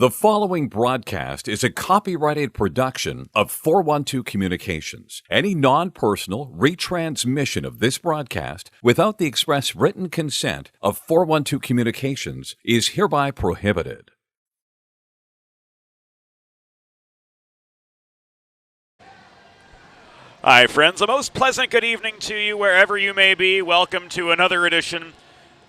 The following broadcast is a copyrighted production of 412 Communications. Any non-personal retransmission of this broadcast without the express written consent of 412 Communications is hereby prohibited. Hi, friends. A most pleasant good evening to you wherever you may be. Welcome to another edition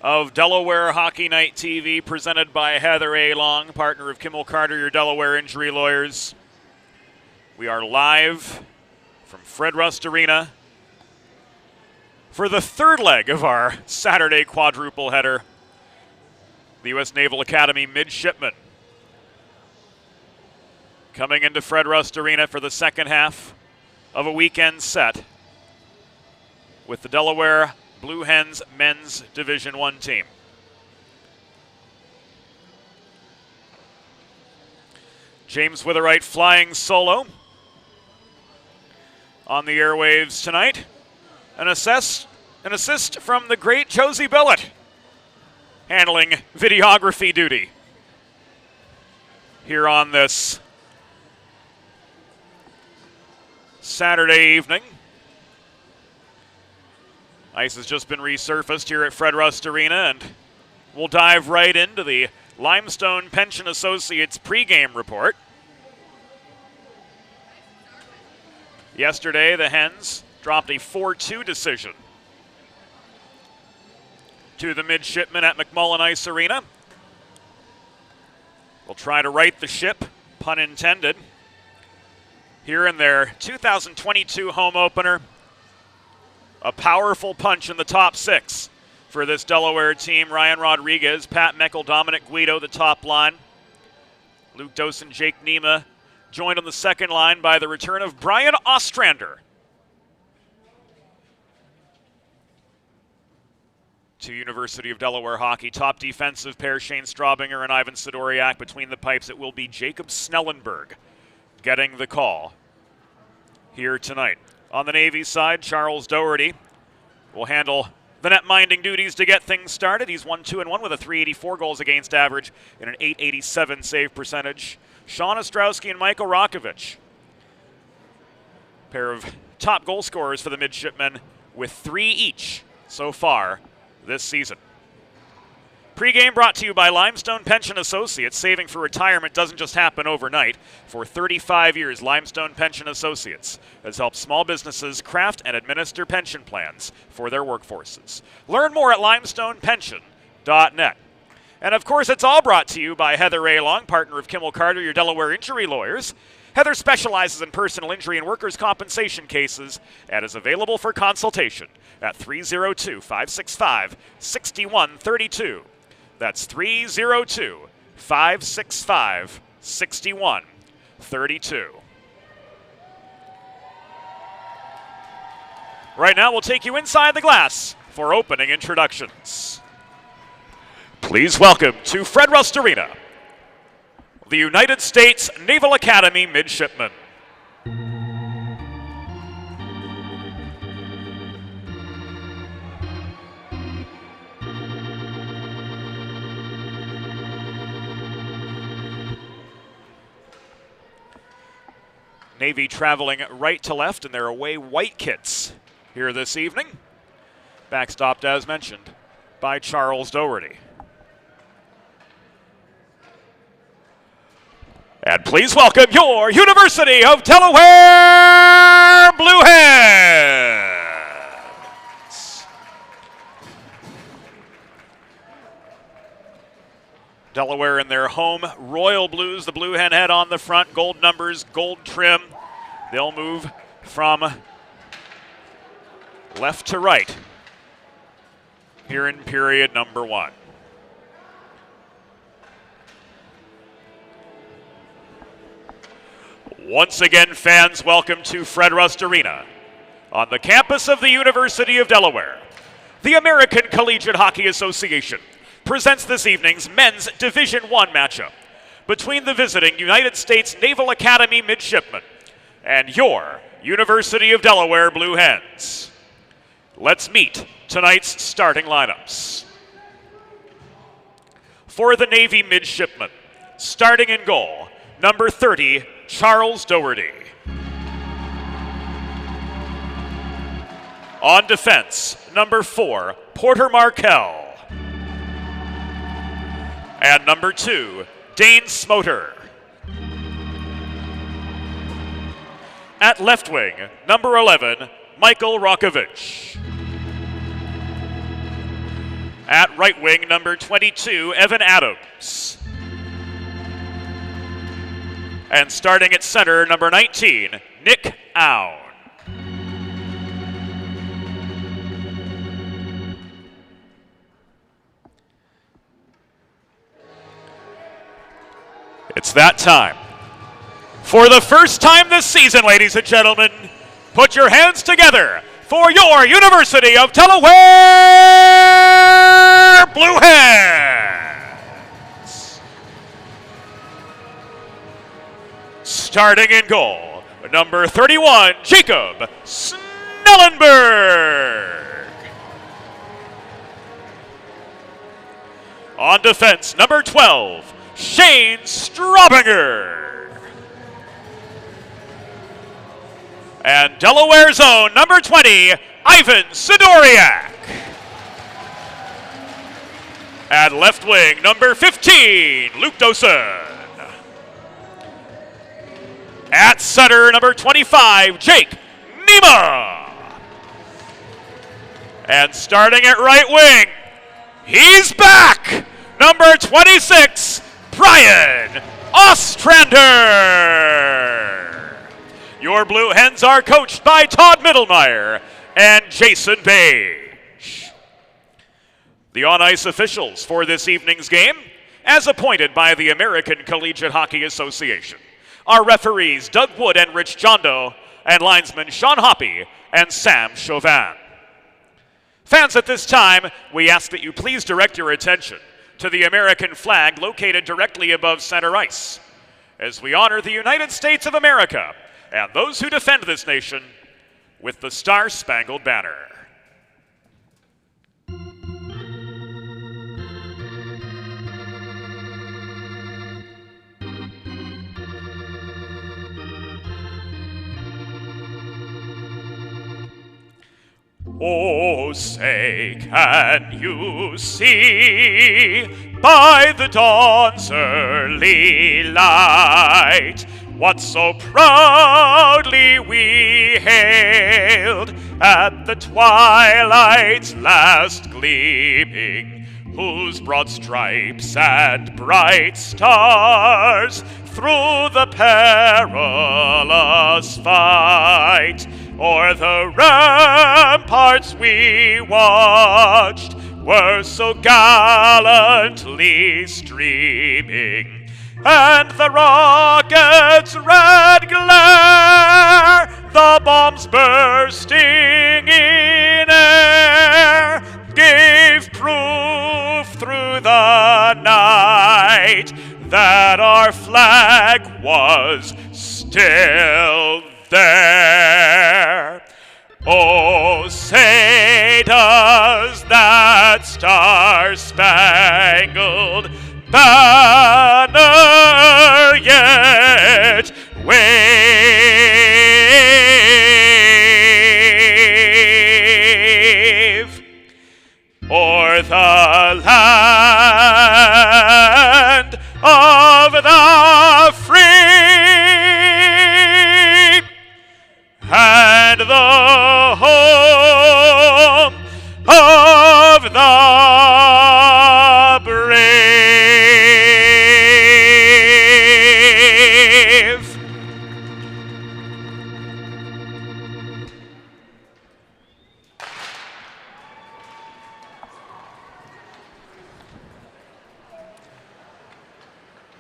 of Delaware Hockey Night TV, presented by Heather A. Long, partner of Kimmel Carter, your Delaware injury lawyers. We are live from Fred Rust Arena for the third leg of our Saturday quadruple header. The U.S. Naval Academy midshipmen coming into Fred Rust Arena for the second half of a weekend set with the Delaware Blue Hens men's Division I team. James Witherite flying solo on the airwaves tonight. An assist from the great Josie Billett, handling videography duty here on this Saturday evening. Ice has just been resurfaced here at Fred Rust Arena, and we'll dive right into the Limestone Pension Associates pregame report. Yesterday, the Hens dropped a 4-2 decision to the Midshipmen at McMullen Ice Arena. They'll try to right the ship, pun intended, here in their 2022 home opener. A powerful punch in the top six for this Delaware team. Ryan Rodriguez, Pat Meckel, Dominic Guido, the top line. Luke Dosen, Jake Nema, joined on the second line by the return of Brian Ostrander. To University of Delaware hockey, top defensive pair, Shane Straubinger and Ivan Sidoriak. Between the pipes, it will be Jacob Snellenberg getting the call here tonight. On the Navy side, Charles Doherty will handle the net-minding duties to get things started. He's 1-2-1 with a .384 goals against average and an .887 save percentage. Sean Ostrowski and Michael Rakovich, pair of top goal scorers for the Midshipmen, with 3 each so far this season. Pre-game brought to you by Limestone Pension Associates. Saving for retirement doesn't just happen overnight. For 35 years, Limestone Pension Associates has helped small businesses craft and administer pension plans for their workforces. Learn more at limestonepension.net. And of course, it's all brought to you by Heather A. Long, partner of Kimmel Carter, your Delaware injury lawyers. Heather specializes in personal injury and workers' compensation cases and is available for consultation at 302-565-6132. That's 302-565-6132. Right now, we'll take you inside the glass for opening introductions. Please welcome to Fred Rust Arena, the United States Naval Academy Midshipmen. Navy traveling right to left in their away white kits here this evening. Backstopped, as mentioned, by Charles Doherty. And please welcome your University of Delaware Blue Hens. Delaware in their home royal blues, the blue hen head on the front, gold numbers, gold trim. They'll move from left to right here in period number 1. Once again, fans, welcome to Fred Rust Arena on the campus of the University of Delaware. The American Collegiate Hockey Association presents this evening's men's Division I matchup between the visiting United States Naval Academy Midshipmen and your University of Delaware Blue Hens. Let's meet tonight's starting lineups. For the Navy Midshipmen, starting in goal, number 30, Charles Doherty. On defense, number 4, Porter Markell. And number 2, Dane Smoter. At left wing, number 11, Michael Rakovich. At right wing, number 22, Evan Adams. And starting at center, number 19, Nick Aun. It's that time. For the first time this season, ladies and gentlemen, put your hands together for your University of Delaware Blue Hens. Starting in goal, number 31, Jacob Snellenberg. On defense, number 12, Shane Straubinger. And Delaware's own number 20, Ivan Sidoriak. At left wing, number 15, Luke Dosen. At center, number 25, Jake Nima. And starting at right wing, he's back! Number 26, Brian Ostrander. Your Blue Hens are coached by Todd Middlemeyer and Jason Beige. The on-ice officials for this evening's game, as appointed by the American Collegiate Hockey Association, are referees Doug Wood and Rich Jondo, and linesmen Sean Hoppy and Sam Chauvin. Fans, at this time, we ask that you please direct your attention to the American flag located directly above center ice, as we honor the United States of America and those who defend this nation with the Star-Spangled Banner. Oh, say, can you see by the dawn's early light what so proudly we hailed at the twilight's last gleaming, whose broad stripes and bright stars through the perilous fight o'er the ramparts we watched were so gallantly streaming, and the rocket's red glare, the bombs bursting in air, gave proof through the night that our flag was still there. Oh, say does that star-spangled banner yet wave o'er the land of the free and the home of the brave.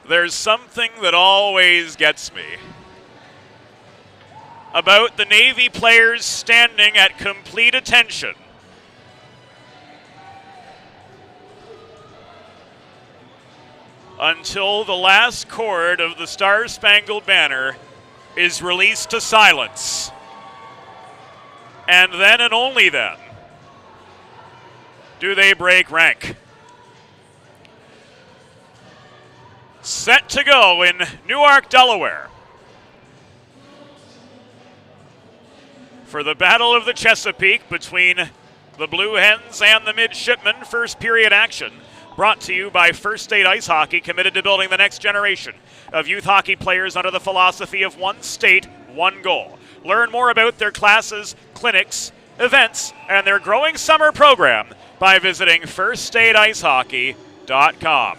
There's something that always gets me about the Navy players standing at complete attention until the last chord of the Star-Spangled Banner is released to silence. And then and only then do they break rank. Set to go in Newark, Delaware, for the Battle of the Chesapeake between the Blue Hens and the Midshipmen. First period action brought to you by First State Ice Hockey, committed to building the next generation of youth hockey players under the philosophy of one state, one goal. Learn more about their classes, clinics, events, and their growing summer program by visiting firststateicehockey.com.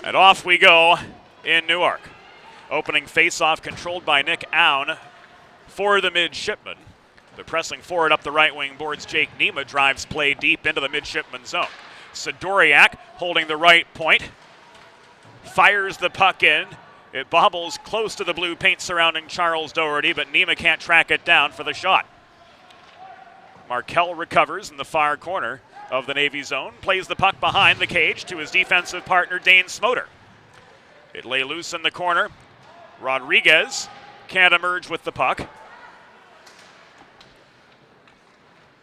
And off we go in Newark. Opening face-off controlled by Nick Aun for the Midshipmen. The pressing forward up the right wing boards. Jake Nima drives play deep into the Midshipman zone. Sidoriak holding the right point. Fires the puck in. It bobbles close to the blue paint surrounding Charles Doherty, but Nima can't track it down for the shot. Markell recovers in the far corner of the Navy zone, plays the puck behind the cage to his defensive partner Dane Smoter. It lay loose in the corner. Rodriguez can't emerge with the puck.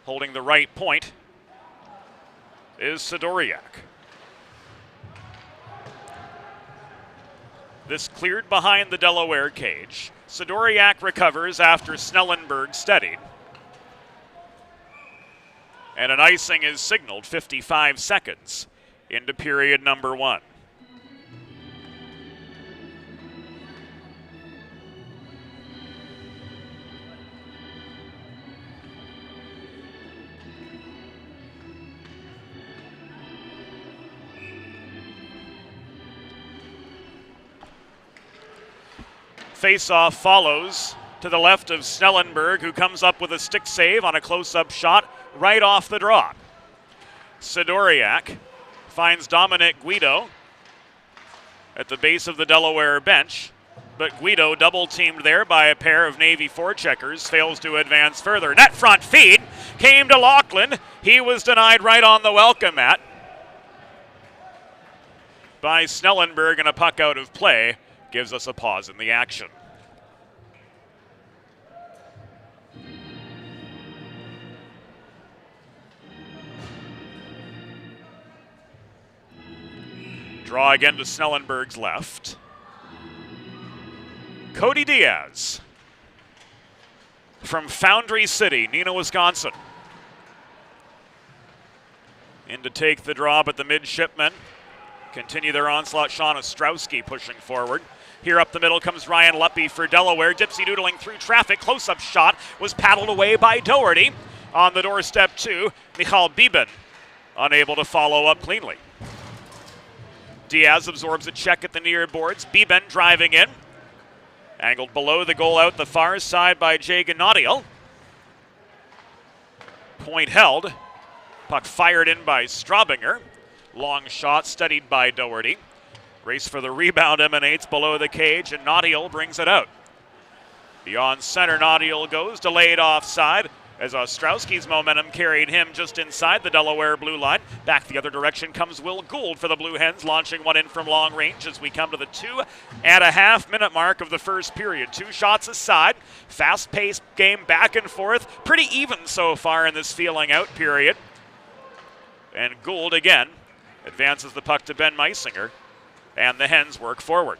Holding the right point is Sidoriak. This cleared behind the Delaware cage. Sidoriak recovers after Snellenberg steadied. And an icing is signaled 55 seconds into period number 1. Face-off follows to the left of Snellenberg, who comes up with a stick save on a close-up shot right off the draw. Sidoriak finds Dominic Guido at the base of the Delaware bench, but Guido double-teamed there by a pair of Navy forecheckers, fails to advance further. Net front feed came to Lachlan. He was denied right on the welcome mat by Snellenberg, and a puck out of play gives us a pause in the action. Draw again to Snellenberg's left. Cody Diaz from Foundry City, Neenah, Wisconsin. In to take the draw, but the midshipmen continue their onslaught. Sean Ostrowski pushing forward. Here up the middle comes Ryan Luppy for Delaware. Dipsy-doodling through traffic. Close-up shot was paddled away by Doherty. On the doorstep, too, Michal Bieben unable to follow up cleanly. Diaz absorbs a check at the near boards. Bieben driving in. Angled below the goal out the far side by Jay Ganadiel. Point held. Puck fired in by Straubinger. Long shot studied by Doherty. Race for the rebound emanates below the cage, and Nadiel brings it out. Beyond center, Nadiel goes, delayed offside, as Ostrowski's momentum carried him just inside the Delaware blue line. Back the other direction comes Will Gould for the Blue Hens, launching one in from long range as we come to the 2.5 minute mark of the first period. 2 shots aside, fast-paced game back and forth, pretty even so far in this feeling out period. And Gould again advances the puck to Ben Meisinger, and the Hens work forward.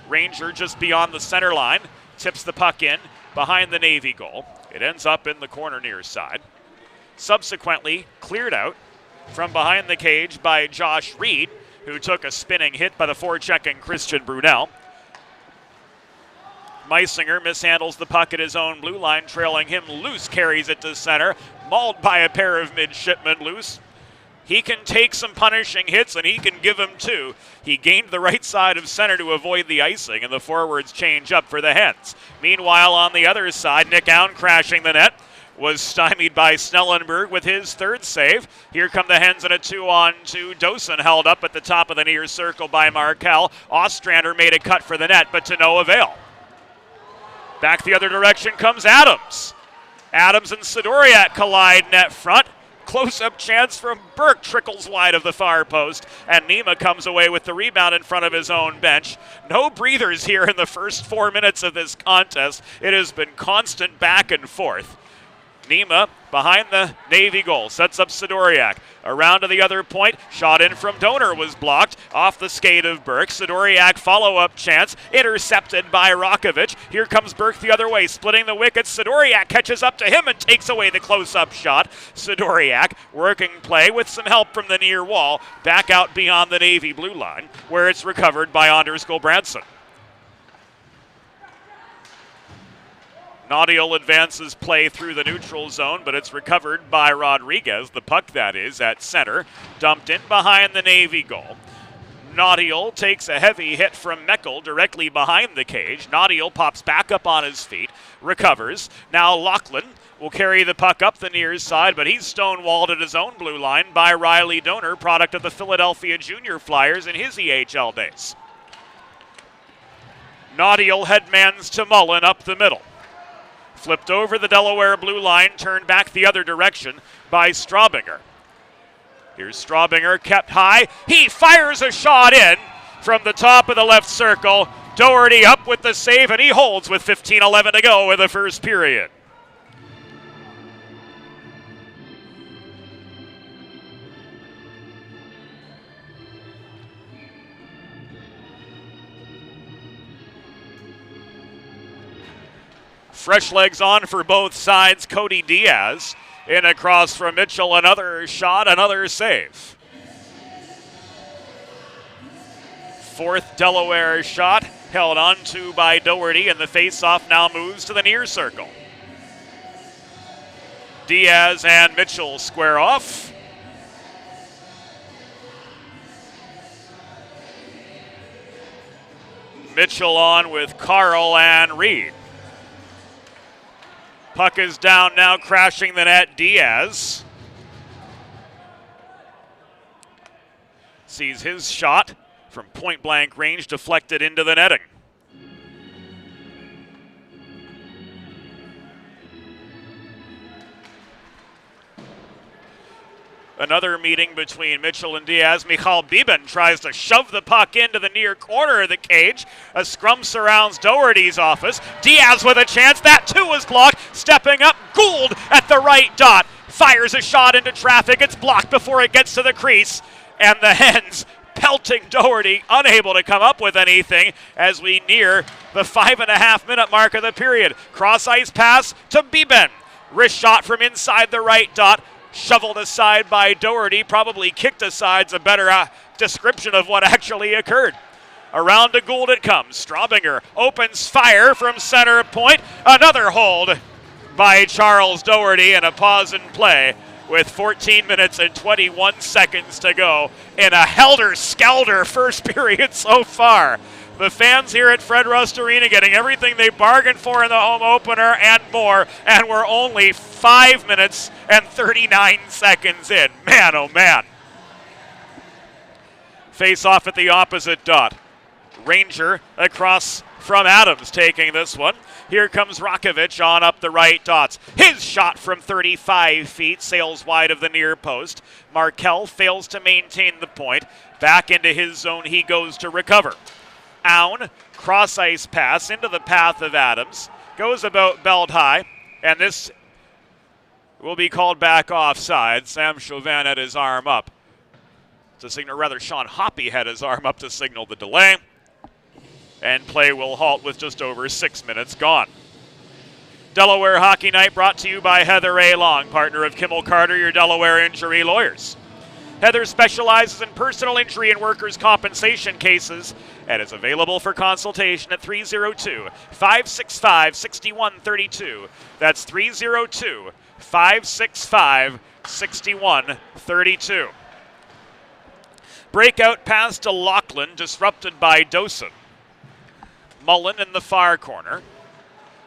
Ranger just beyond the center line, tips the puck in behind the Navy goal. It ends up in the corner near side. Subsequently cleared out from behind the cage by Josh Reed, who took a spinning hit by the forechecking Christian Brunel. Meisinger mishandles the puck at his own blue line, trailing him loose, carries it to center, mauled by a pair of midshipmen loose. He can take some punishing hits, and he can give them two. He gained the right side of center to avoid the icing, and the forwards change up for the Hens. Meanwhile, on the other side, Nick Own crashing the net was stymied by Snellenberg with his third save. Here come the Hens in a 2-on-2. Dosen held up at the top of the near circle by Markel. Ostrander made a cut for the net, but to no avail. Back the other direction comes Adams. Adams and Sidoriak collide net front. Close-up chance from Burke, trickles wide of the far post, and Neema comes away with the rebound in front of his own bench. No breathers here in the first 4 minutes of this contest. It has been constant back and forth. Neema behind the Navy goal, sets up Sidoriak. Around to the other point, shot in from Donor was blocked off the skate of Burke. Sidoriak follow-up chance, intercepted by Rakovic. Here comes Burke the other way, splitting the wickets. Sidoriak catches up to him and takes away the close-up shot. Sidoriak working play with some help from the near wall, back out beyond the Navy blue line, where it's recovered by Anders Gulbrandsen. Nadiel advances play through the neutral zone, but it's recovered by Rodriguez, the puck that is, at center, dumped in behind the Navy goal. Nadiel takes a heavy hit from Meckel directly behind the cage. Nadiel pops back up on his feet, recovers. Now Lachlan will carry the puck up the near side, but he's stonewalled at his own blue line by Riley Donor, product of the Philadelphia Junior Flyers in his EHL days. Nadiel headmans to Mullen up the middle. Flipped over the Delaware blue line, turned back the other direction by Straubinger. Here's Straubinger, kept high. He fires a shot in from the top of the left circle, Doherty up with the save, and he holds with 15:11 to go in the first period. Fresh legs on for both sides. Cody Diaz in across from Mitchell. Another shot, another save. Fourth Delaware shot held on to by Doherty, and the faceoff now moves to the near circle. Diaz and Mitchell square off. Mitchell on with Carl and Reed. Puck is down now, crashing the net. Diaz sees his shot from point-blank range deflected into the netting. Another meeting between Mitchell and Diaz. Michal Biben tries to shove the puck into the near corner of the cage. A scrum surrounds Doherty's office. Diaz with a chance. That too is blocked. Stepping up, Gould at the right dot. Fires a shot into traffic. It's blocked before it gets to the crease. And the Hens pelting Doherty, unable to come up with anything as we near the 5.5-minute mark of the period. Cross-ice pass to Biben. Wrist shot from inside the right dot. Shoveled aside by Doherty, probably kicked aside's a better description of what actually occurred. Around to Gould it comes. Straubinger opens fire from center point. Another hold by Charles Doherty and a pause in play with 14 minutes and 21 seconds to go in a helter-skelter first period so far. The fans here at Fred Rust Arena getting everything they bargained for in the home opener and more, and we're only 5 minutes and 39 seconds in. Man, oh man. Face off at the opposite dot. Ranger across from Adams taking this one. Here comes Rakovic on up the right dots. His shot from 35 feet sails wide of the near post. Markell fails to maintain the point. Back into his zone he goes to recover. Aun, cross-ice pass into the path of Adams. Goes about belt high, and this will be called back offside. Sam Chauvin had his arm up to signal, rather Sean Hoppy had his arm up to signal the delay. And play will halt with just over 6 minutes gone. Delaware Hockey Night brought to you by Heather A. Long, partner of Kimmel Carter, your Delaware injury lawyers. Heather specializes in personal injury and workers' compensation cases and is available for consultation at 302-565-6132. That's 302-565-6132. Breakout pass to Lachlan, disrupted by Dosen. Mullen in the far corner.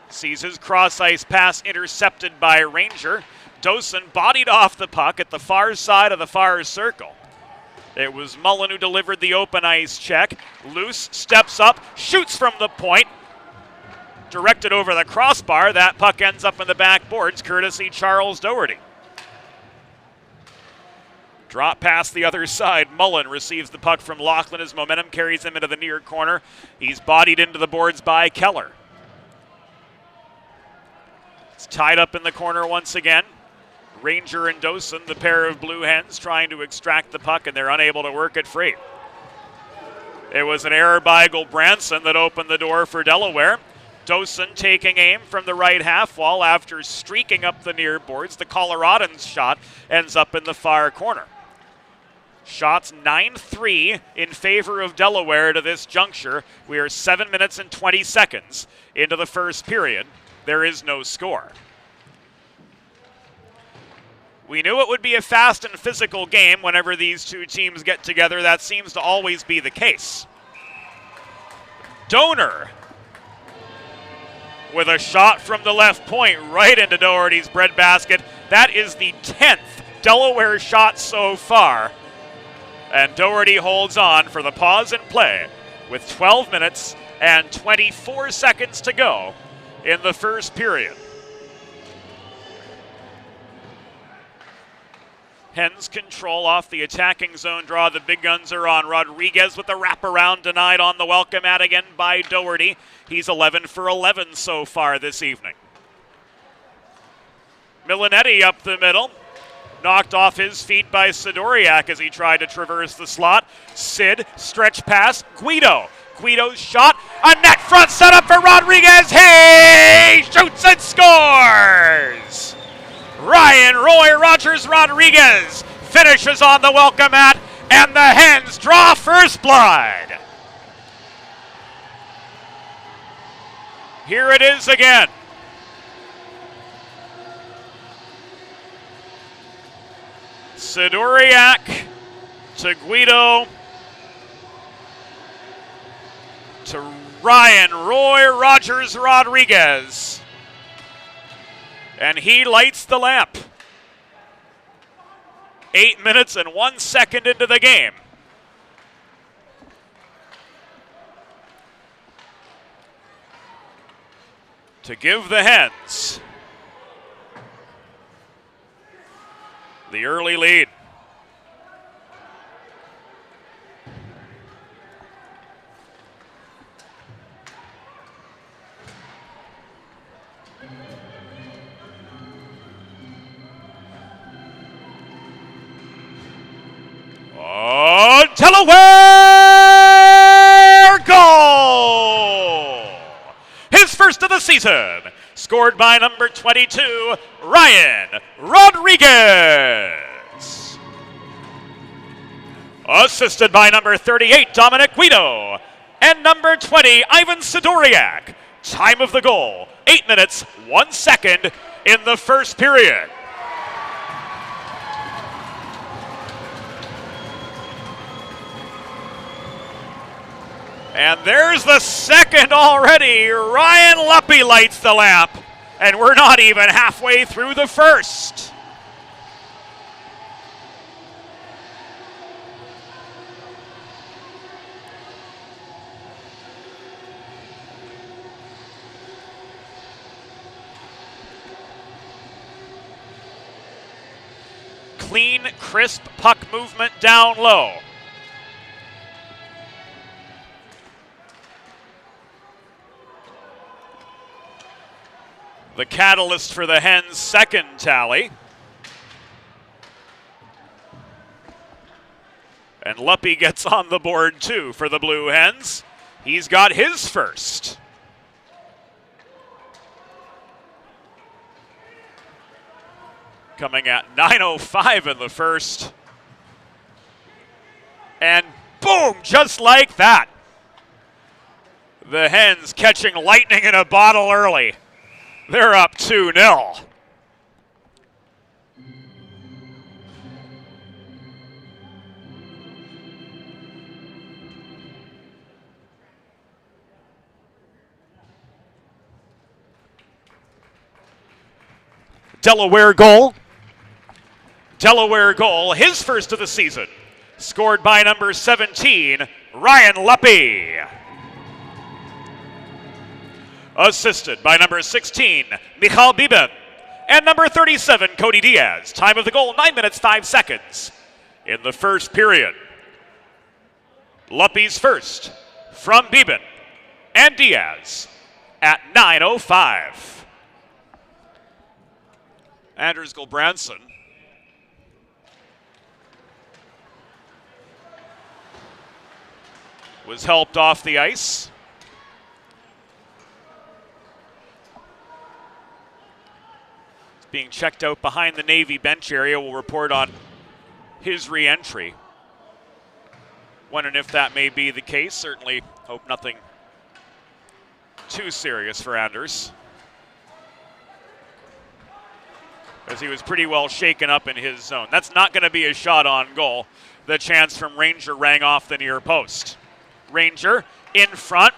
Sees his cross-ice pass intercepted by Ranger. Dosen bodied off the puck at the far side of the far circle. It was Mullen who delivered the open ice check. Loose steps up, shoots from the point. Directed over the crossbar. That puck ends up in the backboards, courtesy Charles Doherty. Drop past the other side. Mullen receives the puck from Lachlan as momentum carries him into the near corner. He's bodied into the boards by Keller. It's tied up in the corner once again. Ranger and Dosen, the pair of Blue Hens, trying to extract the puck, and they're unable to work it free. It was an error by Gulbranson that opened the door for Delaware. Dosen taking aim from the right half wall after streaking up the near boards. The Coloradans' shot ends up in the far corner. Shots 9-3 in favor of Delaware to this juncture. We are 7 minutes and 20 seconds into the first period. There is no score. We knew it would be a fast and physical game whenever these two teams get together. That seems to always be the case. Donor with a shot from the left point right into Doherty's breadbasket. That is the 10th Delaware shot so far. And Doherty holds on for the pause in play with 12 minutes and 24 seconds to go in the first period. Hens control off the attacking zone draw. The big guns are on. Rodriguez with the wraparound denied on the welcome mat again by Doherty. He's 11 for 11 so far this evening. Milinetti up the middle. Knocked off his feet by Sidoriak as he tried to traverse the slot. Sid, stretch pass, Guido. Guido's shot, a net front setup for Rodriguez. He shoots and scores! Ryan Roy Rogers Rodriguez finishes on the welcome mat, and the Hens draw first blood. Here it is again. Sidoriak to Guido to Ryan Roy Rogers Rodriguez. And he lights the lamp. 8 minutes and 1 second into the game. To give the Hens the early lead. Oh, Delaware goal! His first of the season, scored by number 22, Ryan Rodriguez. Assisted by number 38, Dominic Guido, and number 20, Ivan Sidoriak. Time of the goal, 8 minutes, 1 second in the first period. And there's the second already. Ryan Luppy lights the lamp, and we're not even halfway through the first. Clean, crisp puck movement down low. The catalyst for the Hens' second tally. And Luppy gets on the board too for the Blue Hens. He's got his first. Coming at 9:05 in the first. And boom, just like that. The Hens catching lightning in a bottle early. They're up 2-0. Delaware goal. Delaware goal, his first of the season. Scored by number 17, Ryan Luppy. Assisted by number 16, Michal Bibin, and number 37, Cody Diaz. Time of the goal, 9 minutes, 5 seconds in the first period. Luppy's first from Bibin and Diaz at 9:05. Anders Gulbrandsen was helped off the ice. Being checked out behind the Navy bench area. Will report on his re-entry. Wondering if that may be the case. Certainly hope nothing too serious for Anders, as he was pretty well shaken up in his zone. That's not going to be a shot on goal. The chance from Ranger rang off the near post. Ranger in front.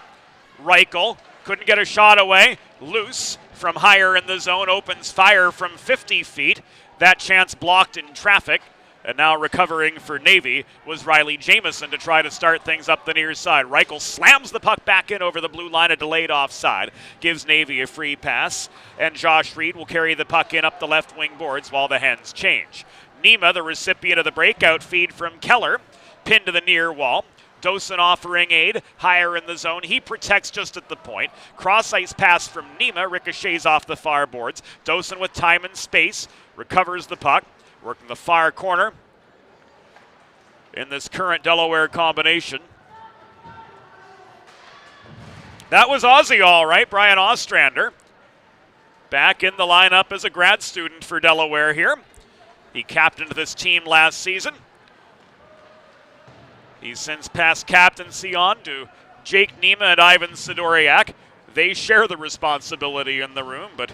Reichel couldn't get a shot away. Loose from higher in the zone, opens fire from 50 feet. That chance blocked in traffic. And now recovering for Navy was Riley Jamieson to try to start things up the near side. Reichel slams the puck back in over the blue line, a delayed offside. Gives Navy a free pass. And Josh Reed will carry the puck in up the left wing boards while the Hens change. Nima, the recipient of the breakout feed from Keller, pinned to the near wall. Dosen offering aid, higher in the zone. He protects just at the point. Cross ice pass from Nima, ricochets off the far boards. Dosen with time and space, recovers the puck, working the far corner in this current Delaware combination. That was Aussie all right, Brian Ostrander. Back in the lineup as a grad student for Delaware here. He captained this team last season. He's since passed captaincy on to Jake Nima and Ivan Sidoriak. They share the responsibility in the room, but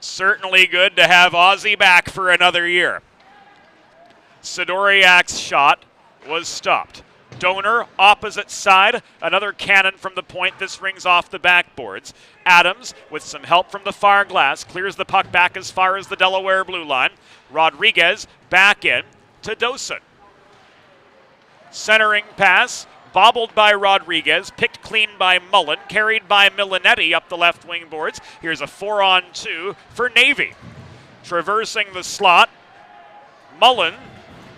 certainly good to have Aussie back for another year. Sidoriak's shot was stopped. Donor, opposite side, another cannon from the point. This rings off the backboards. Adams, with some help from the far glass, clears the puck back as far as the Delaware blue line. Rodriguez back in to Dosen. Centering pass, bobbled by Rodriguez, picked clean by Mullen, carried by Milanetti up the left wing boards. Here's a 4-on-2 for Navy. Traversing the slot, Mullen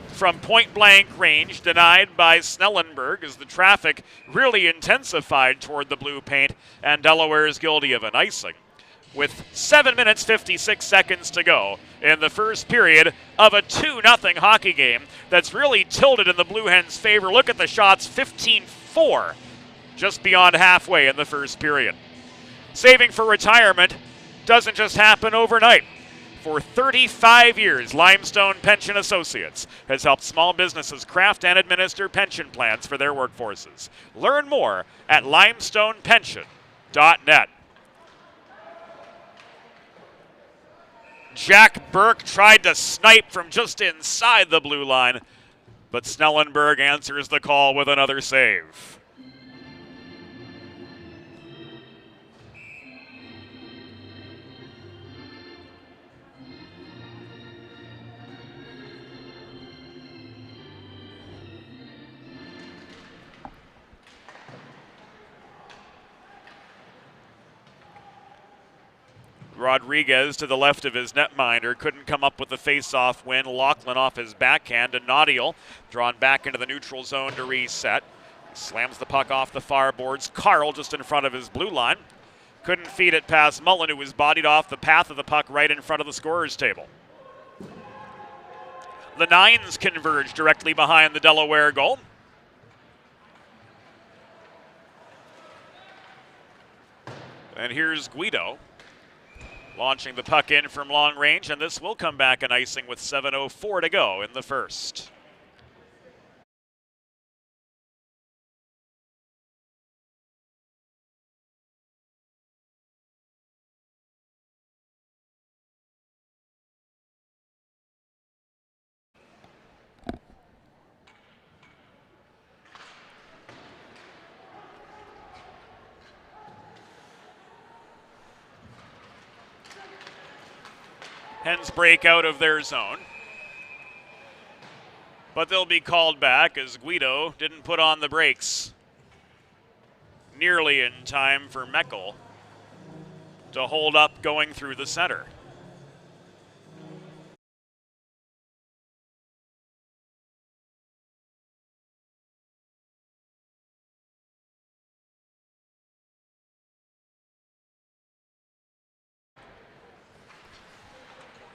from point-blank range, denied by Snellenberg as the traffic really intensified toward the blue paint, and Delaware is guilty of an icing. With 7 minutes, 56 seconds to go in the first period of a 2-0 hockey game that's really tilted in the Blue Hens' favor. Look at the shots, 15-4, just beyond halfway in the first period. Saving for retirement doesn't just happen overnight. For 35 years, Limestone Pension Associates has helped small businesses craft and administer pension plans for their workforces. Learn more at limestonepension.net. Jack Burke tried to snipe from just inside the blue line, but Snellenberg answers the call with another save. Rodriguez to the left of his netminder, couldn't come up with the face-off win. Lachlan off his backhand, and Naudiel drawn back into the neutral zone to reset. He slams the puck off the far boards. Carl just in front of his blue line. Couldn't feed it past Mullen, who was bodied off the path of the puck right in front of the scorer's table. The Nines converge directly behind the Delaware goal. And here's Guido, launching the puck in from long range, and this will come back an icing with 7:04 to go in the first. Hens break out of their zone, but they'll be called back as Guido didn't put on the brakes nearly in time for Meckel to hold up going through the center.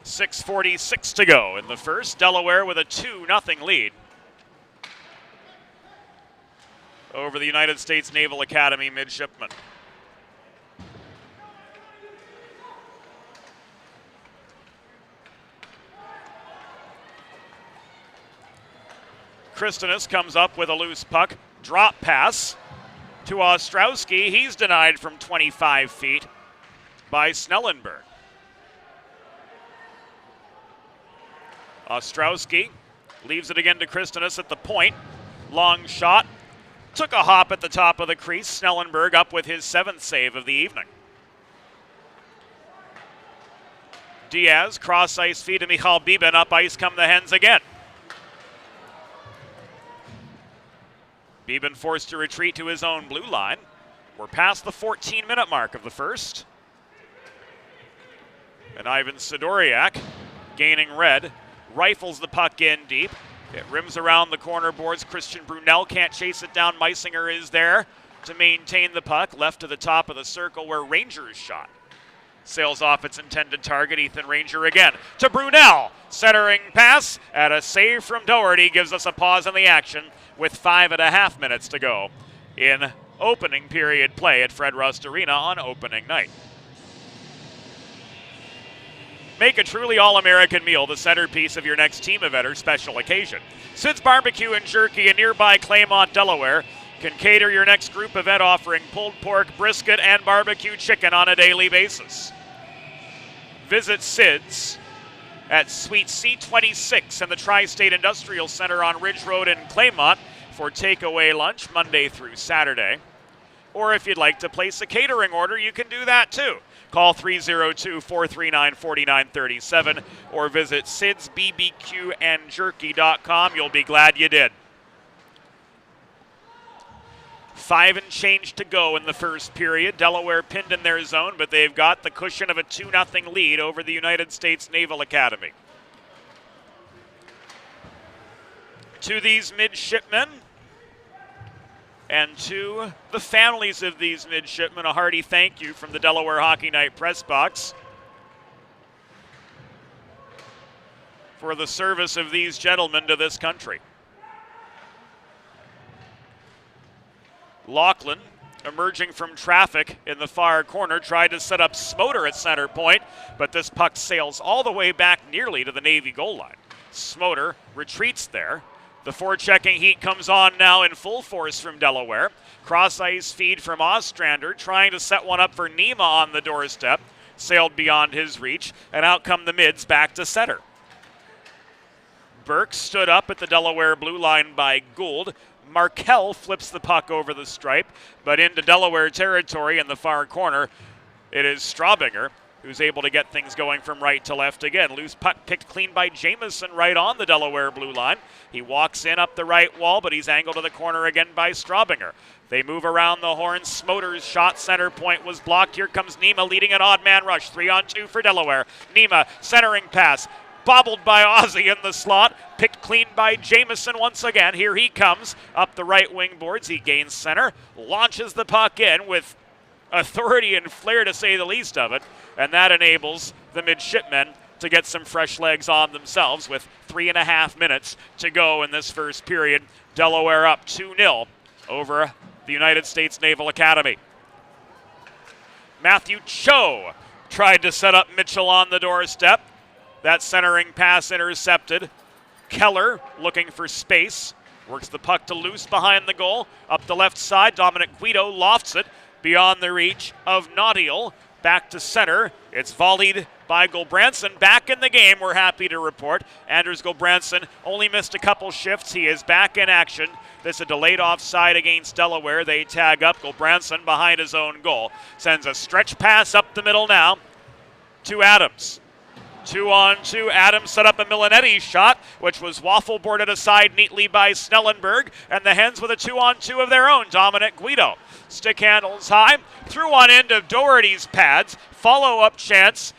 .646 to go in the first. Delaware with a 2-0 lead over the United States Naval Academy midshipmen. Kristinas comes up with a loose puck. Drop pass to Ostrowski. He's denied from 25 feet by Snellenberg. Ostrowski leaves it again to Kristinas at the point. Long shot. Took a hop at the top of the crease. Snellenberg up with his 7th save of the evening. Diaz, cross ice feed to Michal Bibin. Up ice come the Hens again. Bibin forced to retreat to his own blue line. We're past the 14-minute mark of the first. And Ivan Sidoriak gaining red, rifles the puck in deep. It rims around the corner boards. Christian Brunel can't chase it down. Meisinger is there to maintain the puck. Left to the top of the circle where Rangers shot. Sails off its intended target. Ethan Ranger again to Brunel. Centering pass and a save from Doherty gives us a pause in the action with 5.5 minutes to go in opening period play at Fred Rust Arena on opening night. Make a truly all-American meal the centerpiece of your next team event or special occasion. Sid's Barbecue and Jerky in nearby Claymont, Delaware can cater your next group event offering pulled pork, brisket, and barbecue chicken on a daily basis. Visit Sid's at Suite C26 in the Tri-State Industrial Center on Ridge Road in Claymont for takeaway lunch Monday through Saturday. Or if you'd like to place a catering order, you can do that too. Call 302-439-4937 or visit sidsbbqandjerky.com. You'll be glad you did. 5 and change to go in the first period. Delaware pinned in their zone, but they've got the cushion of a 2-0 lead over the United States Naval Academy. To these midshipmen and to the families of these midshipmen, a hearty thank you from the Delaware Hockey Night press box for the service of these gentlemen to this country. Lachlan, emerging from traffic in the far corner, tried to set up Smoter at center point, but this puck sails all the way back nearly to the Navy goal line. Smoter retreats there. The forechecking heat comes on now in full force from Delaware. Cross-ice feed from Ostrander, trying to set one up for Nima on the doorstep. Sailed beyond his reach, and out come the mids back to center. Burke stood up at the Delaware blue line by Gould. Markell flips the puck over the stripe, but into Delaware territory in the far corner. It is Straubinger who's able to get things going from right to left again. Loose puck picked clean by Jamison right on the Delaware blue line. He walks in up the right wall, but he's angled to the corner again by Straubinger. They move around the horn. Smoter's shot center point was blocked. Here comes Nima leading an odd man rush. 3-on-2 for Delaware. Nima centering pass. Bobbled by Ozzie in the slot. Picked clean by Jamison once again. Here he comes up the right wing boards. He gains center. Launches the puck in with authority and flair, to say the least of it. And that enables the midshipmen to get some fresh legs on themselves with 3.5 minutes to go in this first period. Delaware up 2-0 over the United States Naval Academy. Matthew Cho tried to set up Mitchell on the doorstep. That centering pass intercepted. Keller looking for space. Works the puck to loose behind the goal. Up the left side, Dominic Guido lofts it beyond the reach of Naudiel. Back to center. It's volleyed by Gulbranson. Back in the game, we're happy to report. Anders Gulbranson only missed a couple shifts. He is back in action. This is a delayed offside against Delaware. They tag up Gulbranson behind his own goal. Sends a stretch pass up the middle now to Adams. 2-on-2. Adams set up a Milanetti shot, which was waffle boarded aside neatly by Snellenberg, and the Hens with a 2-on-2 of their own. Dominic Guido. Stick handles high. Through on end of Doherty's pads. Follow-up chance.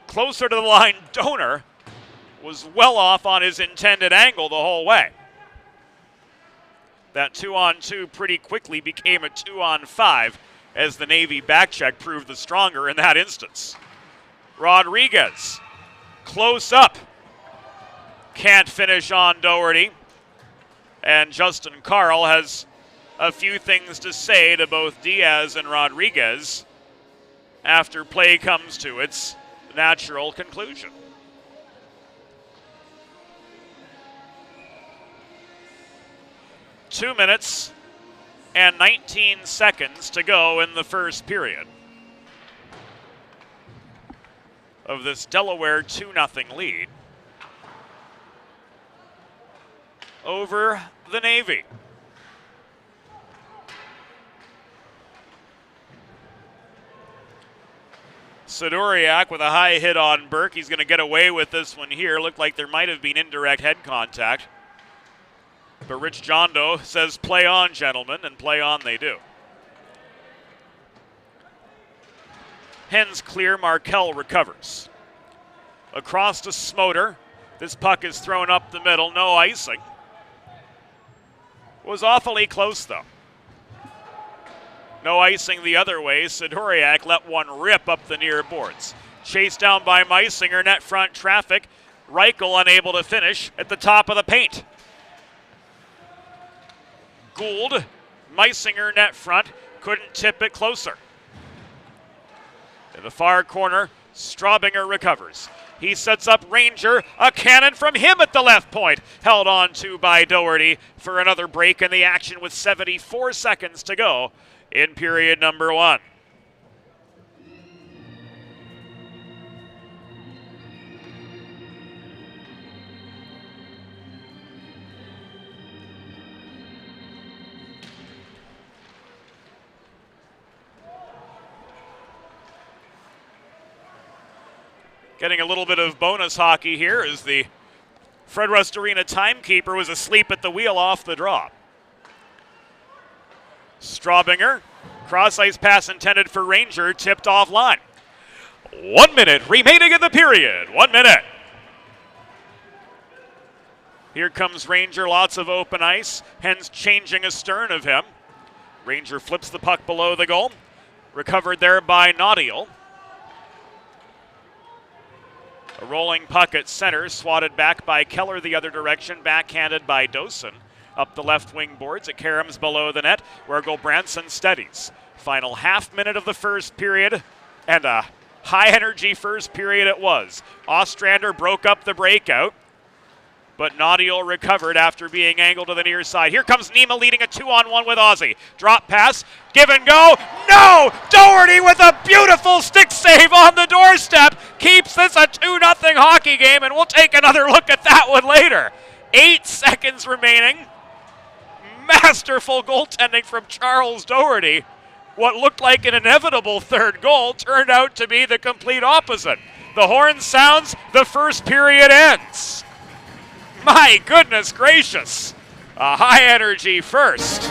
Closer to the line, Donor was well off on his intended angle the whole way. That 2-on-2 pretty quickly became a 2-on-5 as the Navy backcheck proved the stronger in that instance. Rodriguez, close up. Can't finish on Doherty. And Justin Carl has a few things to say to both Diaz and Rodriguez after play comes to its natural conclusion. Two minutes and 19 seconds to go in the first period of this Delaware 2-0 lead over the Navy. Sidoriak with a high hit on Burke. He's going to get away with this one here. Looked like there might have been indirect head contact. But Rich Jondo says, play on, gentlemen, and play on they do. Hens clear. Markell recovers. Across to Smoter. This puck is thrown up the middle. No icing. Was awfully close, though. No icing the other way. Sidoriak let one rip up the near boards. Chased down by Meisinger. Net front traffic. Reichel unable to finish at the top of the paint. Gould. Meisinger net front. Couldn't tip it closer. In the far corner, Straubinger recovers. He sets up Ranger, a cannon from him at the left point. Held on to by Doherty for another break in the action with 74 seconds to go in period number 1. Getting a little bit of bonus hockey here as the Fred Rust Arena timekeeper was asleep at the wheel off the draw. Straubinger, cross-ice pass intended for Ranger, tipped offline. 1 minute remaining in the period. 1 minute. Here comes Ranger, lots of open ice. Hens changing astern of him. Ranger flips the puck below the goal. Recovered there by Naudiel. A rolling puck at center, swatted back by Keller the other direction, backhanded by Dosen. Up the left wing boards at Karam's below the net, where Gulbranson steadies. Final half minute of the first period, and a high-energy first period it was. Ostrander broke up the breakout, but Naudiel recovered after being angled to the near side. Here comes Nima leading a 2-on-1 with Ozzy. Drop pass, give and go. No! Doherty with a beautiful stick save on the doorstep. Keeps this a 2-0 hockey game, and we'll take another look at that one later. 8 seconds remaining. Masterful goaltending from Charles Doherty. What looked like an inevitable third goal turned out to be the complete opposite. The horn sounds, the first period ends. My goodness gracious. A high-energy first.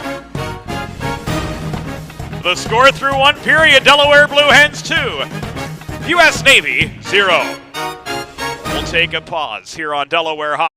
The score through 1 period, Delaware Blue Hens 2, U.S. Navy 0. We'll take a pause here on Delaware Hockey.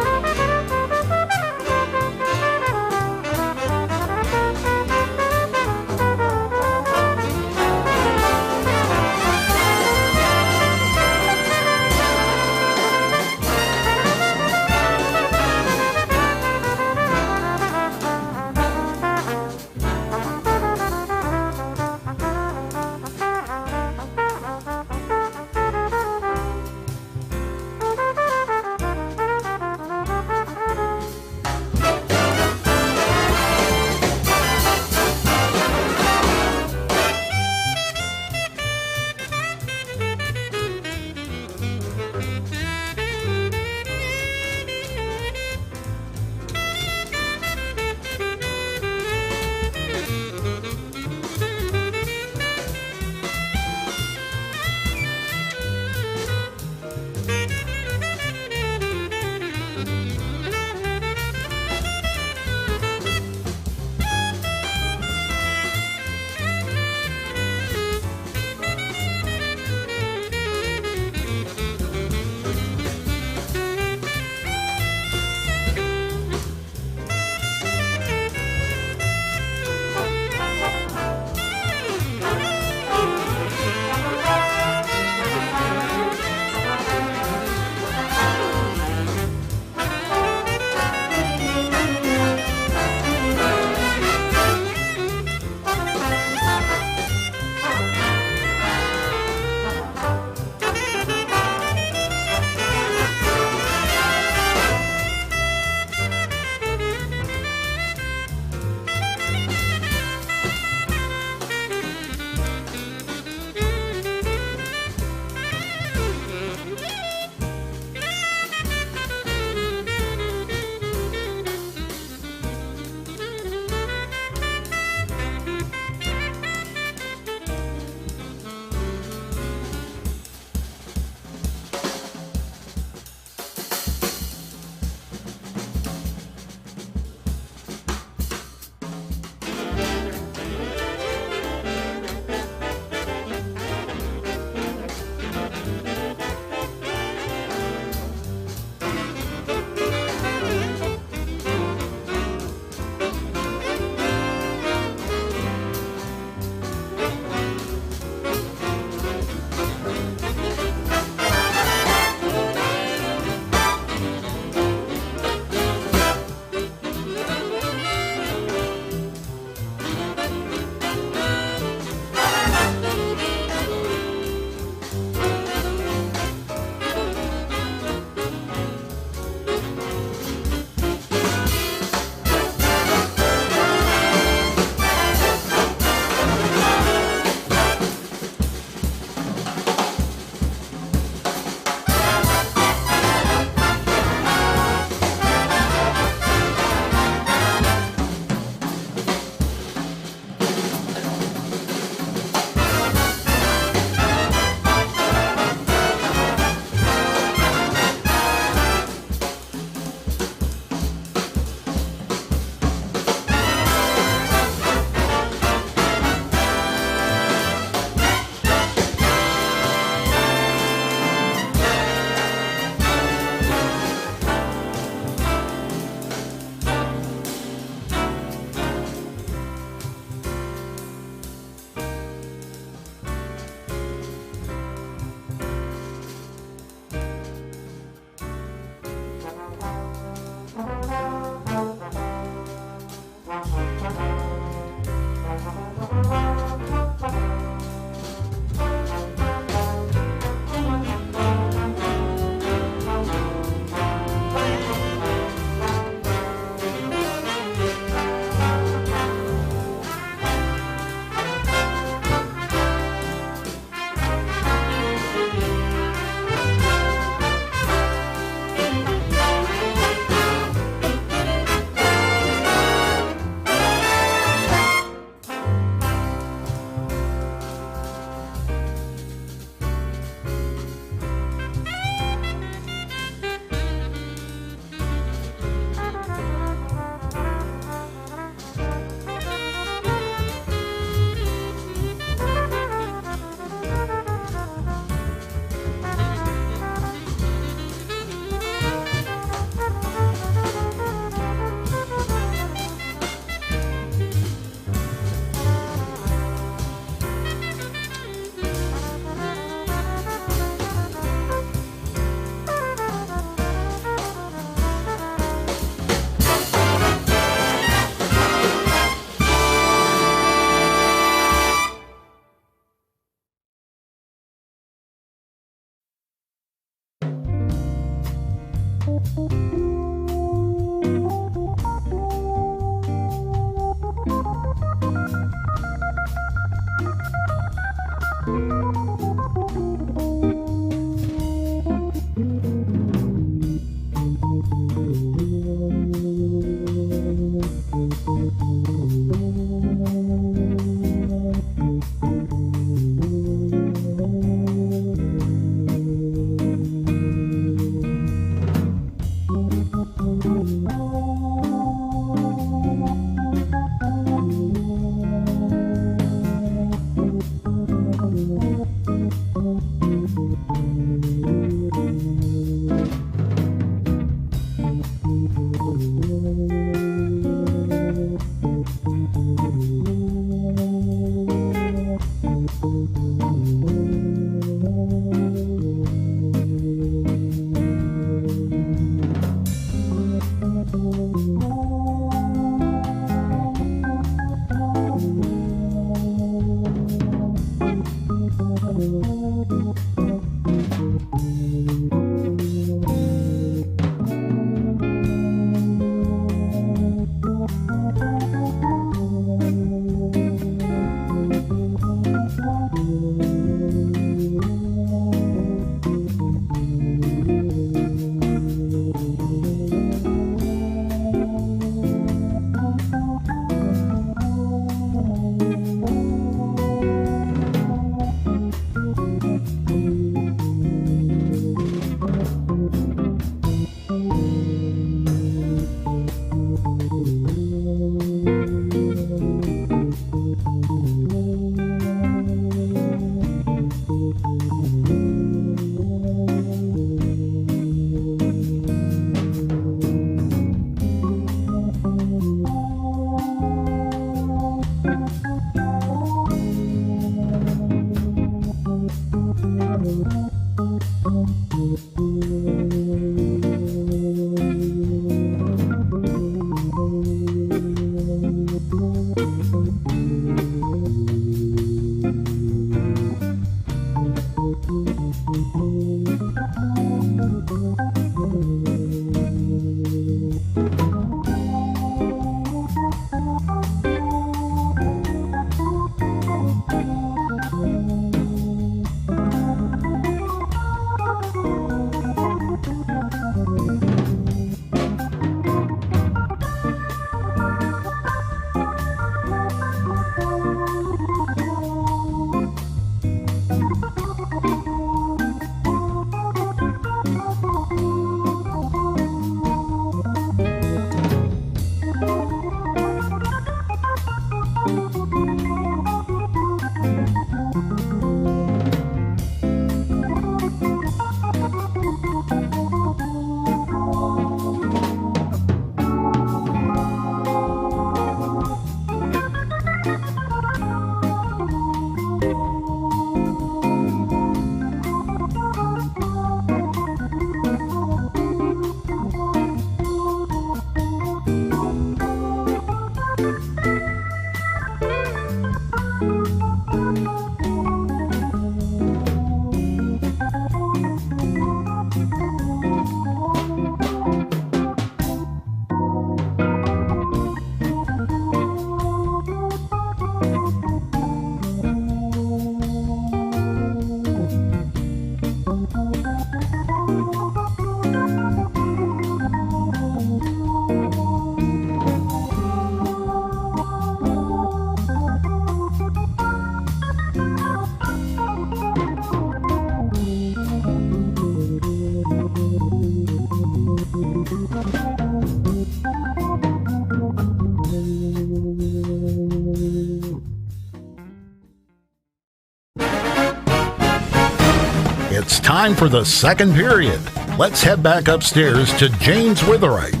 It's time for the second period. Let's head back upstairs to James Witherite.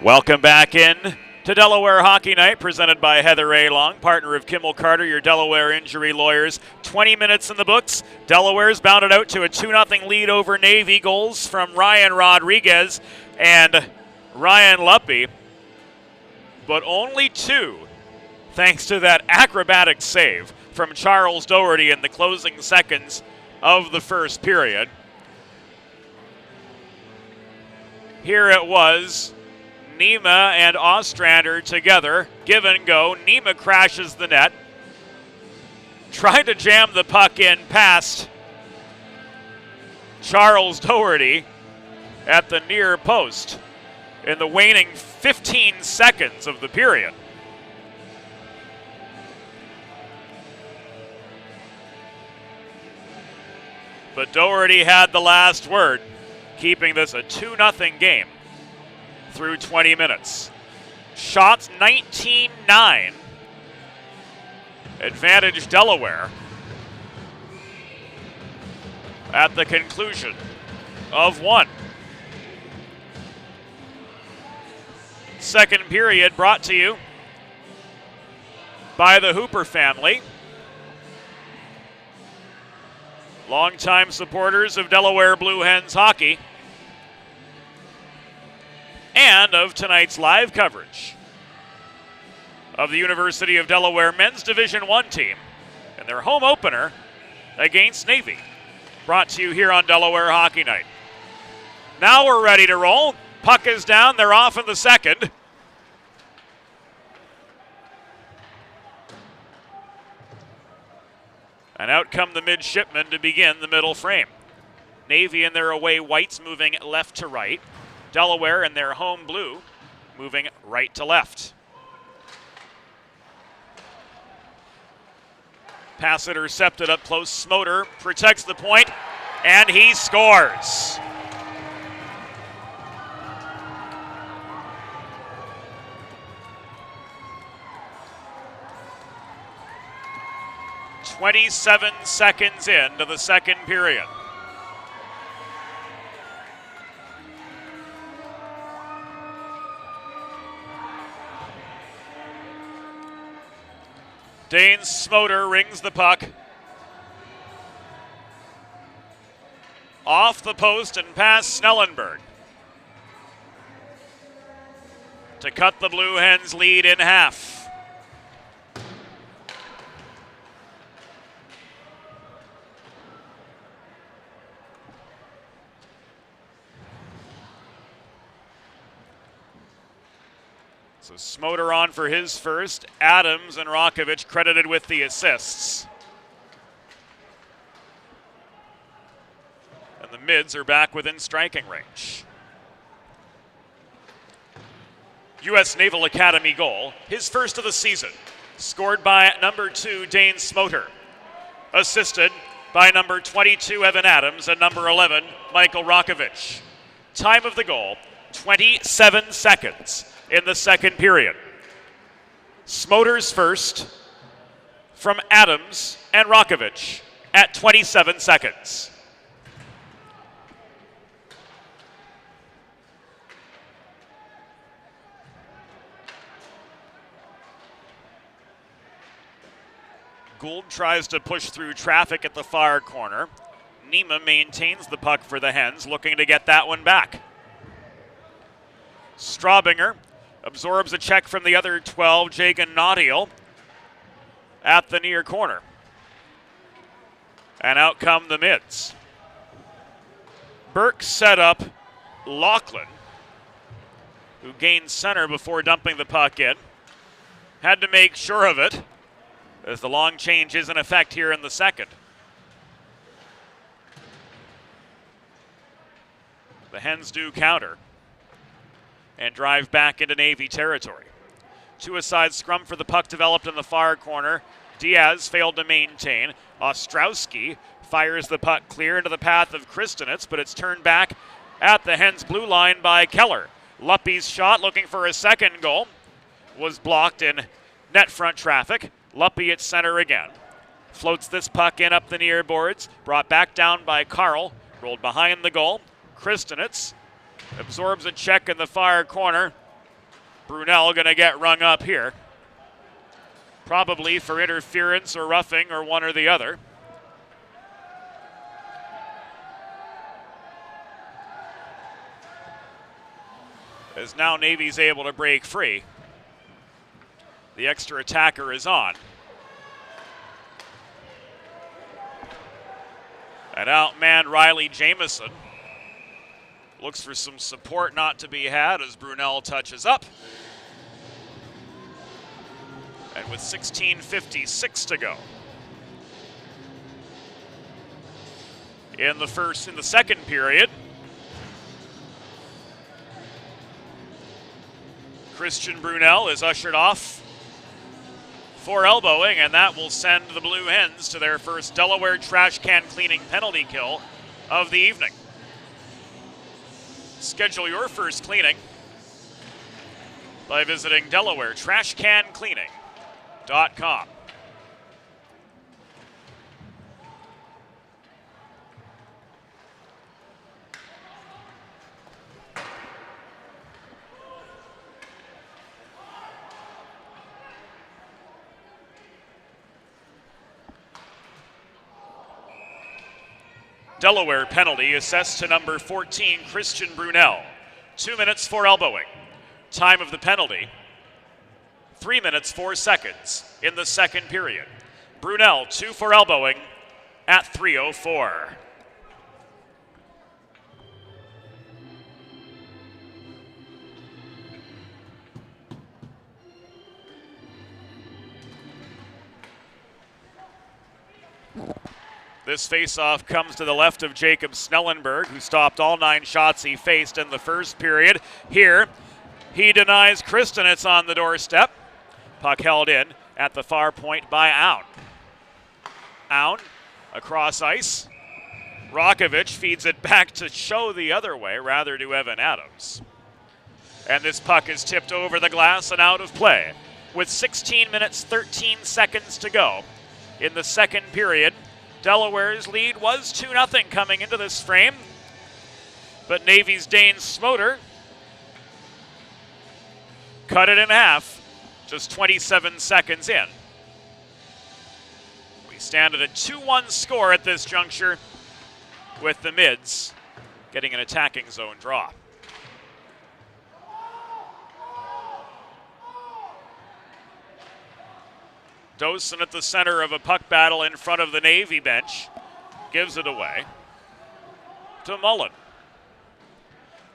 Welcome back in to Delaware Hockey Night, presented by Heather A. Long, partner of Kimmel Carter, your Delaware injury lawyers. 20 minutes in the books. Delaware's bounded out to a 2-0 lead over Navy. Goals from Ryan Rodriguez and Ryan Luppy, but only 2, thanks to that acrobatic save from Charles Doherty in the closing seconds of the first period. Here it was, Nima and Ostrander together, give and go. Nima crashes the net, trying to jam the puck in past Charles Doherty at the near post in the waning 15 seconds of the period. But Doherty had the last word, keeping this a 2-0 game through 20 minutes. Shots 19-9. Advantage Delaware at the conclusion of one. Second period brought to you by the Hooper family. Longtime supporters of Delaware Blue Hens hockey and of tonight's live coverage of the University of Delaware men's Division I team and their home opener against Navy. Brought to you here on Delaware Hockey Night. Now we're ready to roll. Puck is down. They're off in the second. And out come the midshipmen to begin the middle frame. Navy in their away whites moving left to right. Delaware in their home blue moving right to left. Pass intercepted up close. Smoter protects the point, and he scores. "27 seconds into the second period. Dane Smoter rings the puck off the post and past Snellenberg to cut the Blue Hens' lead in half. So Smoter on for his first. Adams and Rakovic credited with the assists. And the mids are back within striking range. U.S. Naval Academy goal, his first of the season, scored by number 2 Dane Smoter, assisted by number 22 Evan Adams and number 11 Michael Rakovic. Time of the goal, 27 seconds in the second period. Smoter's first from Adams and Rakovic at 27 seconds. Gould tries to push through traffic at the far corner. Nima maintains the puck for the Hens, looking to get that one back. Straubinger absorbs a check from the other 12, Jagan Naudiel, at the near corner. And out come the mids. Burke set up Lachlan, who gained center before dumping the puck in. Had to make sure of it, as the long change is in effect here in the second. The Hens do counter and drive back into Navy territory. Two-a-side scrum for the puck developed in the far corner. Diaz failed to maintain. Ostrowski fires the puck clear into the path of Kristinitz, but it's turned back at the Hens' blue line by Keller. Luppy's shot, looking for a second goal, was blocked in net front traffic. Luppy at center again. Floats this puck in up the near boards, brought back down by Carl, rolled behind the goal. Kristinitz absorbs a check in the far corner. Brunel going to get rung up here. Probably for interference or roughing or one or the other. As now Navy's able to break free. The extra attacker is on. An outman Riley Jamison looks for some support not to be had as Brunel touches up. And with 16:56 to go in the second period, Christian Brunel is ushered off for elbowing, and that will send the Blue Hens to their first Delaware trash can cleaning penalty kill of the evening. Schedule your first cleaning by visiting DelawareTrashCanCleaning.com. Delaware penalty assessed to number 14, Christian Brunel. 2 minutes for elbowing. Time of the penalty, 3 minutes 4 seconds in the second period. Brunel 2 for elbowing at 3:04. This faceoff comes to the left of Jacob Snellenberg, who stopped all 9 shots he faced in the first period. Here, he denies Kristenitz on the doorstep. Puck held in at the far point by Aun. Aun across ice. Rakovic feeds it back to show the other way, rather to Evan Adams. And this puck is tipped over the glass and out of play. With 16 minutes, 13 seconds to go in the second period, Delaware's lead was 2-0 coming into this frame, but Navy's Dane Smoter cut it in half just 27 seconds in. We stand at a 2-1 score at this juncture, with the Mids getting an attacking zone draw. Dosen at the center of a puck battle in front of the Navy bench gives it away to Mullen.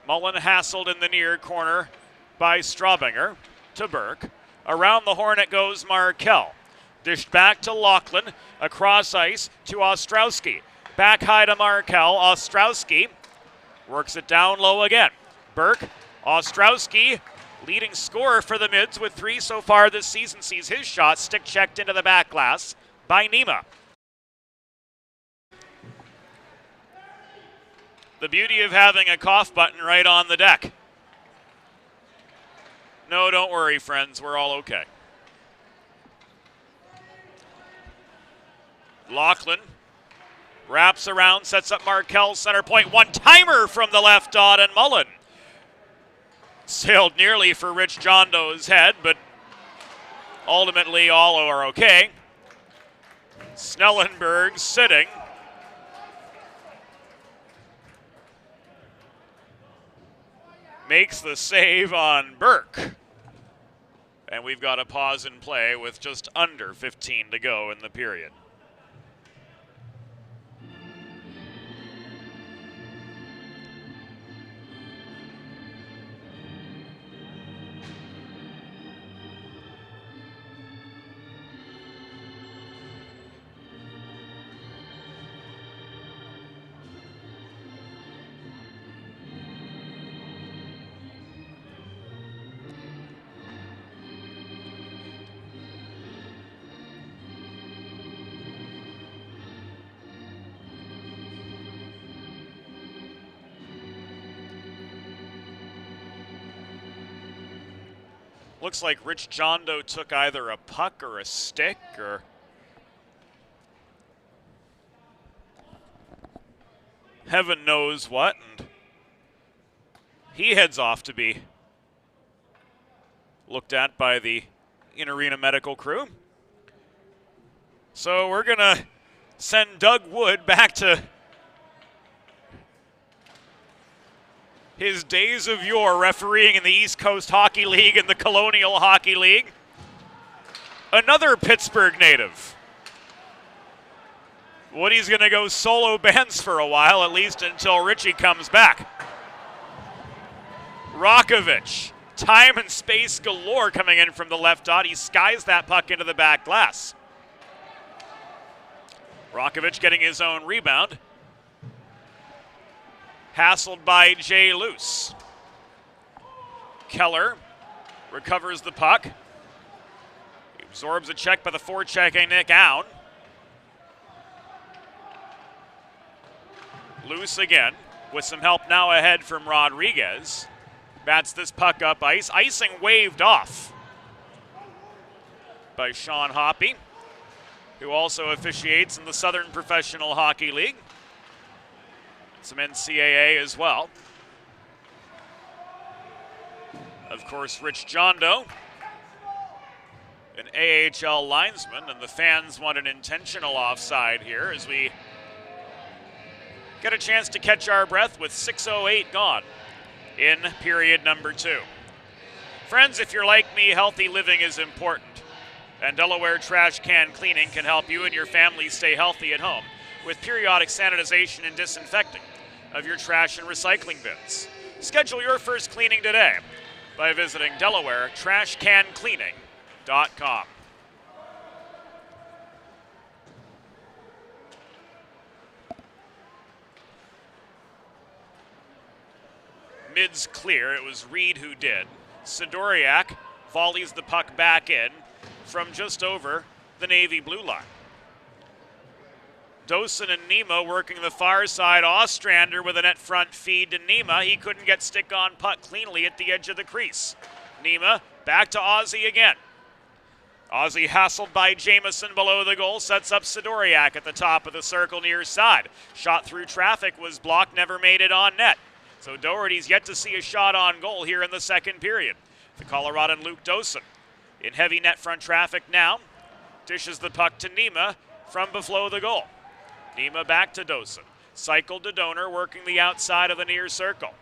Mullen hassled in the near corner by Straubinger to Burke. Around the horn it goes Markel. Dished back to Lachlan, across ice to Ostrowski. Back high to Markel. Ostrowski works it down low again. Burke, Ostrowski, leading scorer for the Mids with 3 so far this season, sees his shot stick checked into the back glass by Nima. The beauty of having a cough button right on the deck. No, don't worry, friends. We're all okay. Lachlan wraps around, sets up Markel's center point. One-timer from the left dot, and Mullen sailed nearly for Rich John Doe's head, but ultimately all are okay. Snellenberg sitting. Makes the save on Burke. And we've got a pause in play with just under 15 to go in the period. Looks like Rich John Doe took either a puck or a stick or heaven knows what, and he heads off to be looked at by the in-arena medical crew. So we're going to send Doug Wood back to his days of yore refereeing in the East Coast Hockey League and the Colonial Hockey League. Another Pittsburgh native. Woody's going to go solo bends for a while, at least until Richie comes back. Rakovic, time and space galore coming in from the left dot. He skies that puck into the back glass. Rakovic getting his own rebound. Hassled by Jay Luce. Keller recovers the puck. He absorbs a check by the forechecking Nick Aun. Luce again with some help now ahead from Rodriguez. Bats this puck up ice. Icing waved off by Sean Hoppy, who also officiates in the Southern Professional Hockey League. Some NCAA as well. Of course, Rich Jondo, an AHL linesman, and the fans want an intentional offside here as we get a chance to catch our breath with 6:08 gone in period number 2. Friends, if you're like me, healthy living is important, and Delaware Trash Can Cleaning can help you and your family stay healthy at home with periodic sanitization and disinfecting of your trash and recycling bins. Schedule your first cleaning today by visiting DelawareTrashCanCleaning.com. Mid's clear. It was Reed who did. Sidoriak volleys the puck back in from just over the navy blue line. Dosen and Nima working the far side. Ostrander with a net front feed to Nima. He couldn't get stick on puck cleanly at the edge of the crease. Nima back to Ozzy again. Ozzy hassled by Jamieson below the goal, sets up Sidoriak at the top of the circle near side. Shot through traffic was blocked, never made it on net. So Doherty's yet to see a shot on goal here in the second period. The Coloradan Luke Dosen in heavy net front traffic now. Dishes the puck to Nima from below the goal. Nima back to Dosen. Cycled to Donor, working the outside of the near circle.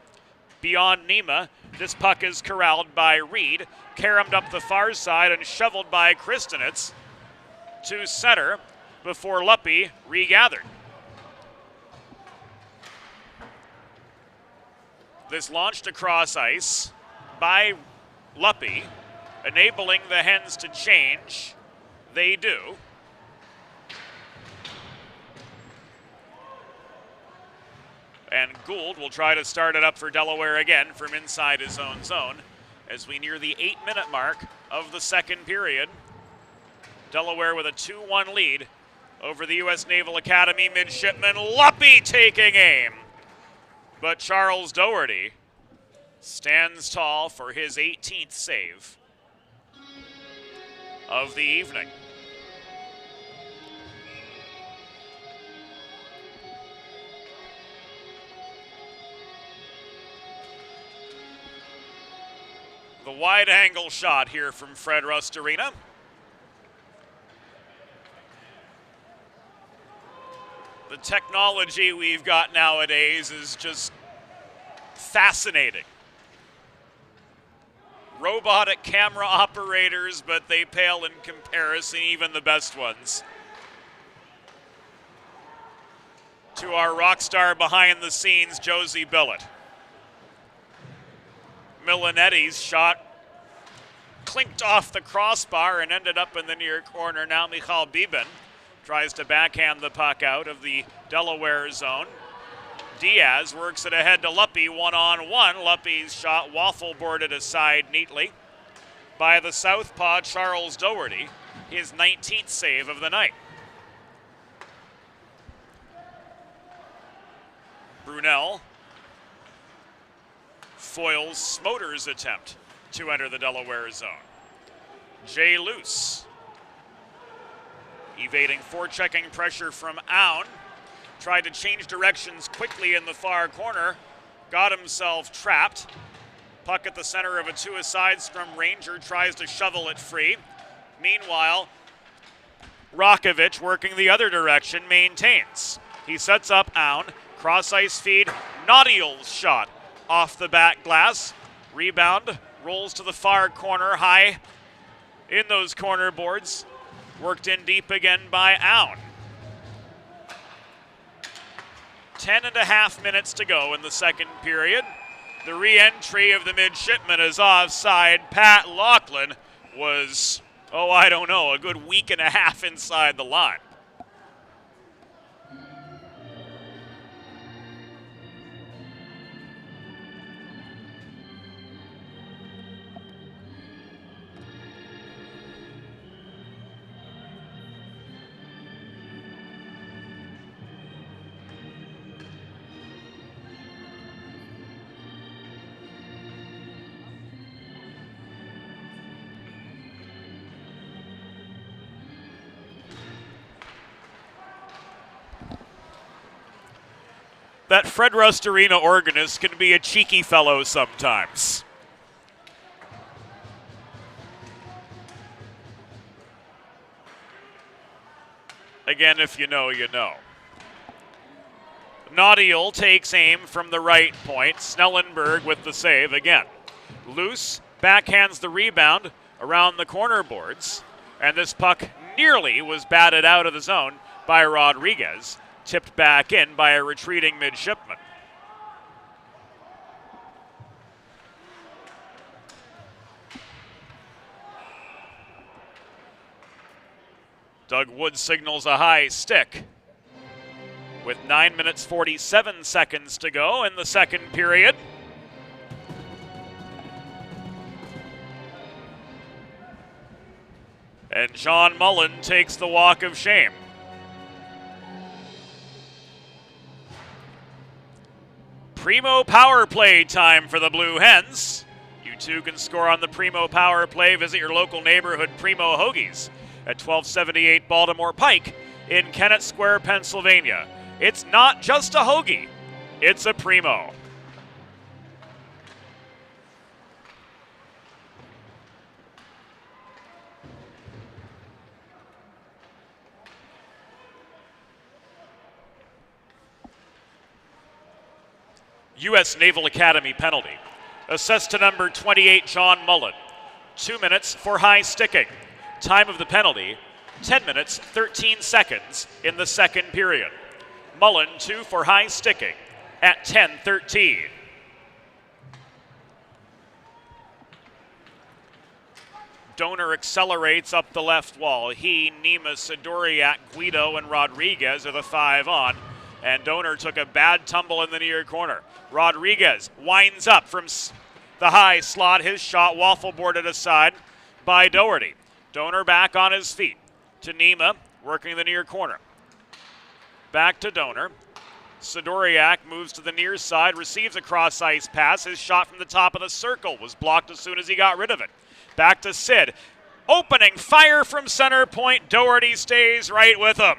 Beyond Nima, this puck is corralled by Reed, caromed up the far side and shoveled by Kristenitz to center before Luppy regathered. This launched across ice by Luppy, enabling the Hens to change. They do. And Gould will try to start it up for Delaware again from inside his own zone as we near the 8-minute mark of the second period. Delaware with a 2-1 lead over the U.S. Naval Academy midshipman. Luppy taking aim. But Charles Doherty stands tall for his 18th save of the evening. The wide angle shot here from Fred Rustarina. The technology we've got nowadays is just fascinating. Robotic camera operators, but they pale in comparison, even the best ones, to our rock star behind the scenes, Josie Billett. Milanetti's shot clinked off the crossbar and ended up in the near corner. Now Michal Bibin tries to backhand the puck out of the Delaware zone. Diaz works it ahead to Luppy, one-on-one. Luppy's shot waffle boarded aside neatly by the southpaw Charles Doherty, his 19th save of the night. Brunel foils Smoter's attempt to enter the Delaware zone. Jay Luce evading forechecking pressure from Aun. Tried to change directions quickly in the far corner. Got himself trapped. Puck at the center of a two-a-side scrum. Ranger tries to shovel it free. Meanwhile, Rakovic working the other direction maintains. He sets up Aun. Cross-ice feed. Naudiel's shot off the back glass. Rebound. Rolls to the far corner. High in those corner boards. Worked in deep again by Aun. 10.5 minutes to go in the second period. The re-entry of the midshipman is offside. Pat Laughlin was, a good week and a half inside the line. That Fred Rust Arena organist can be a cheeky fellow sometimes. Again, if you know, you know. Naudiel takes aim from the right point. Snellenberg with the save again. Loose backhands the rebound around the corner boards. And this puck nearly was batted out of the zone by Rodriguez. Tipped back in by a retreating midshipman. Doug Wood signals a high stick with 9 minutes 47 seconds to go in the second period. And John Mullen takes the walk of shame. Primo power play time for the Blue Hens. You too can score on the Primo power play. Visit your local neighborhood Primo Hoagies at 1278 Baltimore Pike in Kennett Square, Pennsylvania. It's not just a hoagie, it's a Primo. U.S. Naval Academy penalty. Assessed to number 28, John Mullen. 2 minutes for high sticking. Time of the penalty, 10 minutes, 13 seconds in the second period. Mullen, 2 for high sticking at 10:13. Donor accelerates up the left wall. He, Nima, Sidoriak, Guido, and Rodriguez are the 5 on. And Donor took a bad tumble in the near corner. Rodriguez winds up from the high slot. His shot waffle boarded aside by Doherty. Donor back on his feet to Nima, working the near corner. Back to Donor. Sidoriak moves to the near side, receives a cross-ice pass. His shot from the top of the circle was blocked as soon as he got rid of it. Back to Sid. Opening fire from center point. Doherty stays right with him.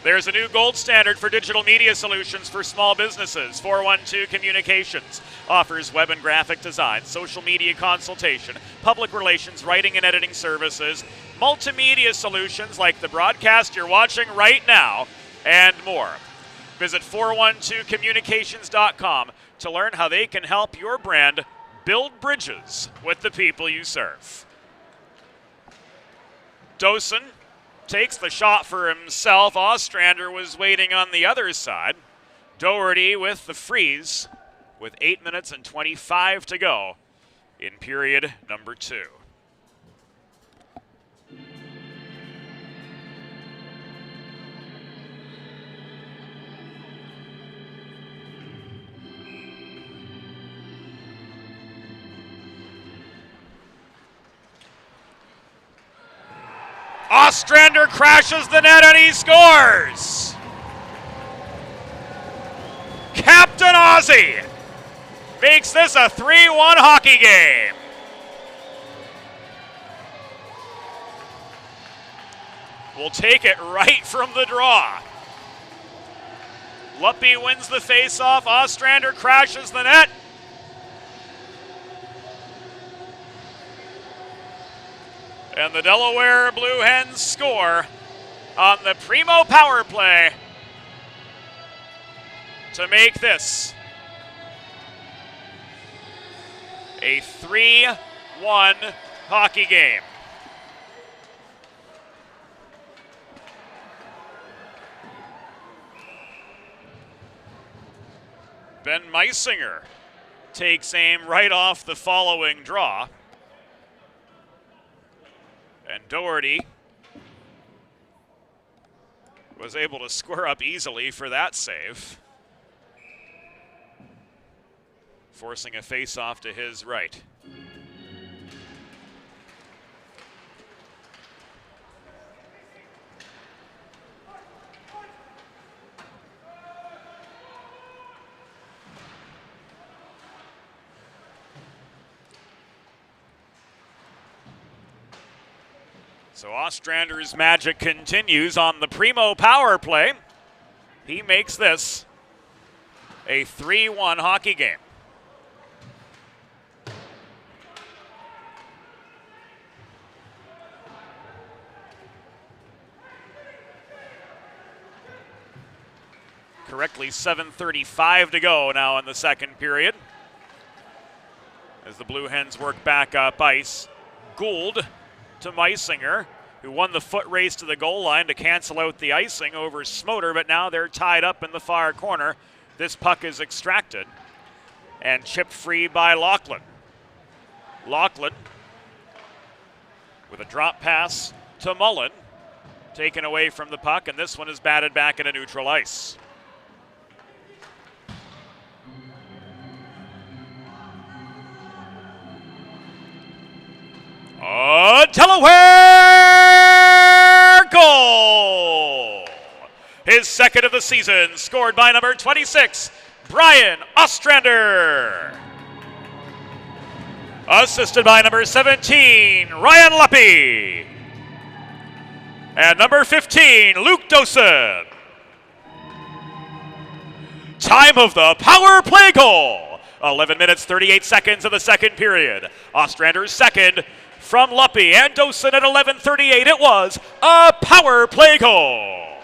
There's a new gold standard for digital media solutions for small businesses. 412 Communications offers web and graphic design, social media consultation, public relations, writing and editing services, multimedia solutions like the broadcast you're watching right now, and more. Visit 412communications.com to learn how they can help your brand build bridges with the people you serve. Dosen takes the shot for himself. Ostrander was waiting on the other side. Doherty with the freeze with 8 minutes and 25 to go in period number 2. Ostrander crashes the net and he scores! Captain Ozzy makes this a 3-1 hockey game. We'll take it right from the draw. Luppe wins the faceoff. Ostrander crashes the net. And the Delaware Blue Hens score on the Primo power play to make this a 3-1 hockey game. Ben Meisinger takes aim right off the following draw. And Doherty was able to square up easily for that save, forcing a face-off to his right. So Ostrander's magic continues on the Primo power play. He makes this a 3-1 hockey game. Correctly 7:35 to go now in the second period. As the Blue Hens work back up ice. Gould to Meisinger, who won the foot race to the goal line to cancel out the icing over Smoter, but now they're tied up in the far corner. This puck is extracted and chipped free by Lachlan. Lachlan with a drop pass to Mullen, taken away from the puck, and this one is batted back into neutral ice. A Delaware goal! His second of the season, scored by number 26, Brian Ostrander. Assisted by number 17, Ryan Luppe. And number 15, Luke Dosen. Time of the power play goal. 11 minutes, 38 seconds of the second period. Ostrander's second from Luppe and Dosen at 11:38. It was a power play goal.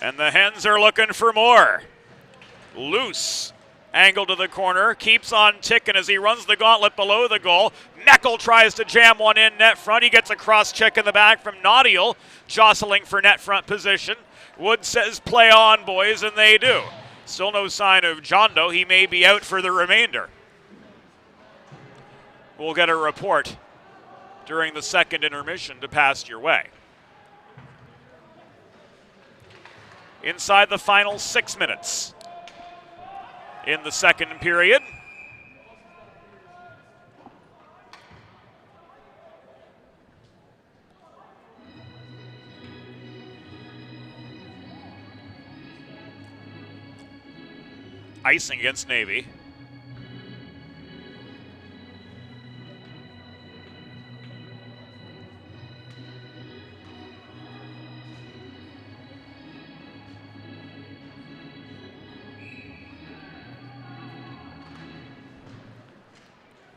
And the Hens are looking for more. Loose, angle to the corner, keeps on ticking as he runs the gauntlet below the goal. Meckel tries to jam one in net front. He gets a cross check in the back from Naudiel, jostling for net front position. Wood says, play on, boys, and they do. Still no sign of Jondo. He may be out for the remainder. We'll get a report during the second intermission to pass your way. Inside the final 6 minutes in the second period. Icing against Navy.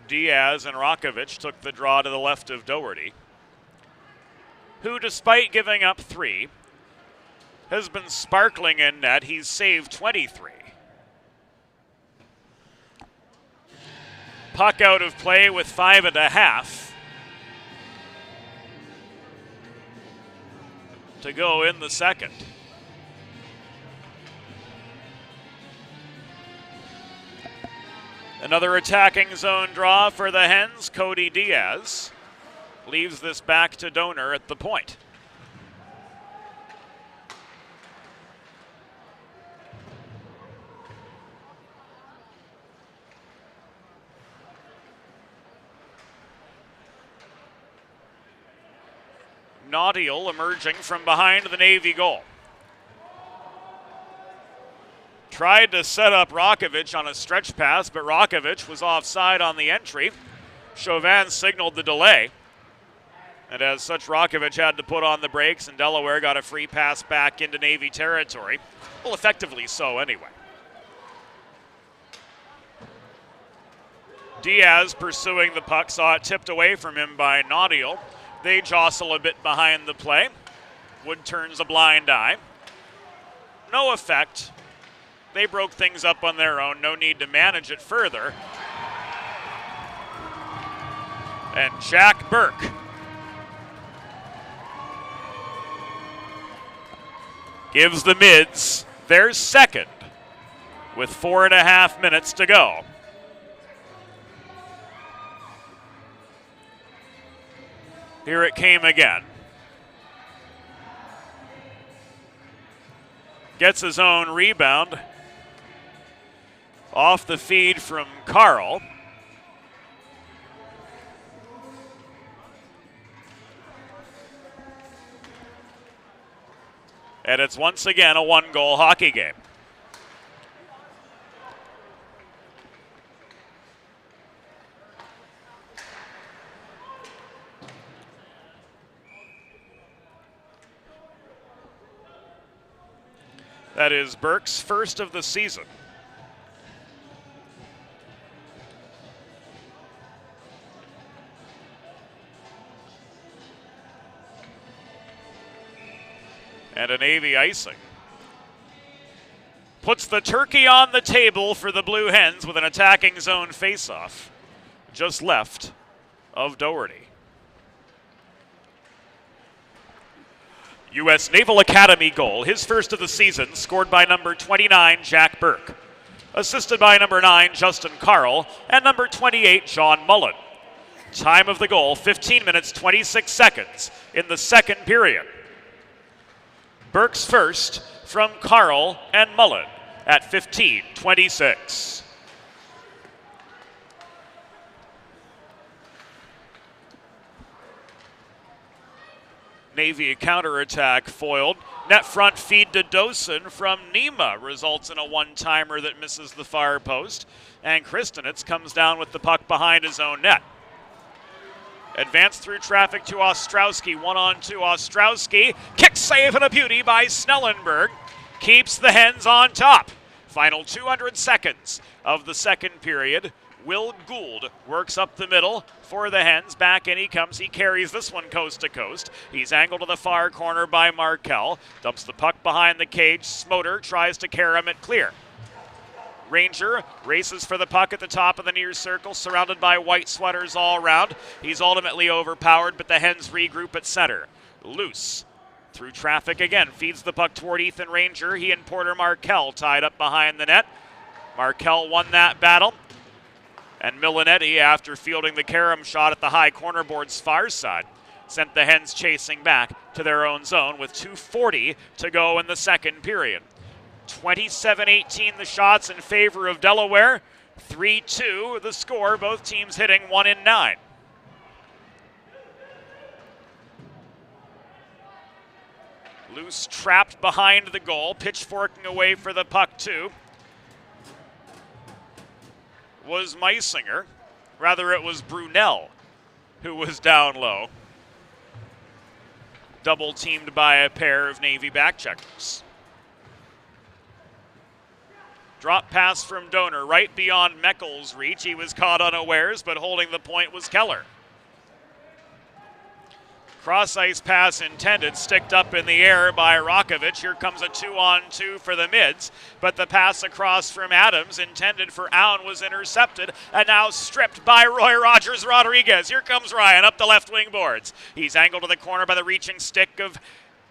Diaz and Rakovic took the draw to the left of Doherty, who, despite giving up 3, has been sparkling in net. He's saved 23. Puck out of play with 5.5 to go in the second. Another attacking zone draw for the Hens. Cody Diaz leaves this back to Donor at the point. Naudiel emerging from behind the Navy goal. Tried to set up Rakovic on a stretch pass, but Rakovic was offside on the entry. Chauvin signaled the delay. And as such, Rakovic had to put on the brakes, and Delaware got a free pass back into Navy territory. Well, effectively so anyway. Diaz pursuing the puck, saw it tipped away from him by Naudiel. They jostle a bit behind the play. Wood turns a blind eye. No effect. They broke things up on their own. No need to manage it further. And Jack Burke gives the Mids their second with 4.5 minutes to go. Here it came again. Gets his own rebound off the feed from Carl. And it's once again a one-goal hockey game. That is Burke's first of the season. And a Navy icing. Puts the turkey on the table for the Blue Hens with an attacking zone faceoff just left of Doherty. U.S. Naval Academy goal, his first of the season, scored by number 29, Jack Burke. Assisted by number 9, Justin Carl, and number 28, John Mullen. Time of the goal, 15 minutes, 26 seconds in the second period. Burke's first from Carl and Mullen at 15:26. Navy counterattack foiled. Net front feed to Dosen from Nima results in a one-timer that misses the far post. And Kristenitz comes down with the puck behind his own net. Advance through traffic to Ostrowski, 1-on-2. Ostrowski, kick save and a beauty by Snellenberg. Keeps the Hens on top. Final 200 seconds of the second period. Will Gould works up the middle for the Hens. Back in he comes. He carries this one coast to coast. He's angled to the far corner by Markel. Dumps the puck behind the cage. Smoter tries to carry him it clear. Ranger races for the puck at the top of the near circle, surrounded by white sweaters all around. He's ultimately overpowered, but the Hens regroup at center. Loose through traffic again, feeds the puck toward Ethan Ranger. He and Porter Markel tied up behind the net. Markel won that battle. And Milanetti, after fielding the carom shot at the high corner board's far side, sent the Hens chasing back to their own zone with 2:40 to go in the second period. 27-18 the shots in favor of Delaware. 3-2 the score, both teams hitting 1 in 9. Loose trapped behind the goal, pitchforking away for the puck too. Was Meisinger. Rather, it was Brunel who was down low. Double teamed by a pair of Navy backcheckers. Drop pass from Donor right beyond Meckel's reach. He was caught unawares, but holding the point was Keller. Cross ice pass intended, sticked up in the air by Rakovic. Here comes a 2-on-2 for the Mids, but the pass across from Adams intended for Aun was intercepted and now stripped by Roy Rogers Rodriguez. Here comes Ryan up the left wing boards. He's angled to the corner by the reaching stick of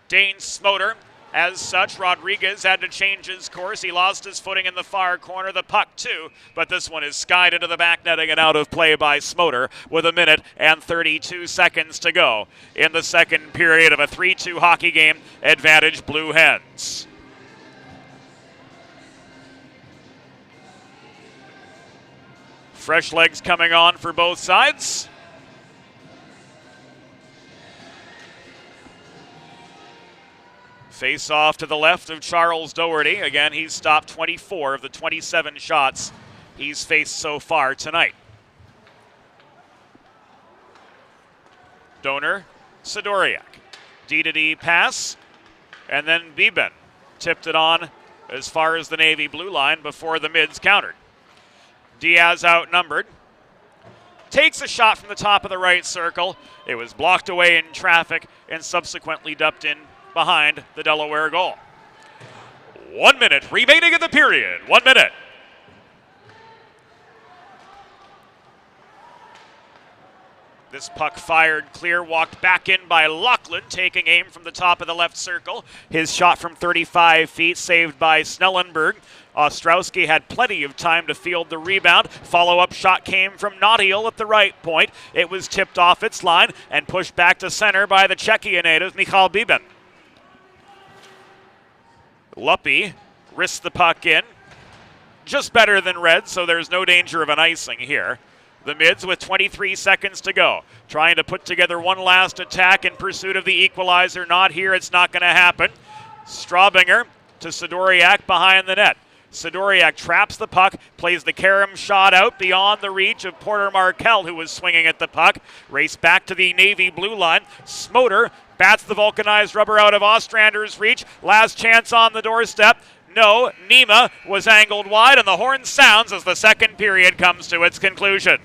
Dane Smoter. As such, Rodriguez had to change his course. He lost his footing in the far corner, the puck too, but this one is skied into the back netting and out of play by Smoter with 1 minute and 32 seconds to go in the second period of a 3-2 hockey game. Advantage Blue Hens. Fresh legs coming on for both sides. Face off to the left of Charles Doherty. Again, he's stopped 24 of the 27 shots he's faced so far tonight. Donor, Sidoriak. D-to-D pass, and then Beben tipped it on as far as the Navy blue line before the Mids countered. Diaz outnumbered. Takes a shot from the top of the right circle. It was blocked away in traffic and subsequently dumped in behind the Delaware goal. 1 minute remaining in the period. 1 minute. This puck fired clear, walked back in by Lachlan, taking aim from the top of the left circle. His shot from 35 feet, saved by Snellenberg. Ostrowski had plenty of time to field the rebound. Follow-up shot came from Naughtiel at the right point. It was tipped off its line and pushed back to center by the Czechia native, Michal Biben. Luppy risks the puck in. Just better than Red, so there's no danger of an icing here. The Mids with 23 seconds to go, trying to put together one last attack in pursuit of the equalizer. Not here, it's not going to happen. Straubinger to Sidoriak behind the net. Sidoriak traps the puck, plays the Karam shot out beyond the reach of Porter Markel, who was swinging at the puck. Race back to the navy blue line. Smoter bats the vulcanized rubber out of Ostrander's reach. Last chance on the doorstep. No, Nima was angled wide, and the horn sounds as the second period comes to its conclusion.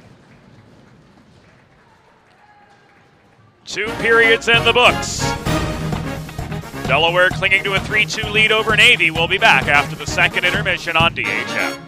2 periods in the books. Delaware clinging to a 3-2 lead over Navy. We'll be back after the second intermission on DHM.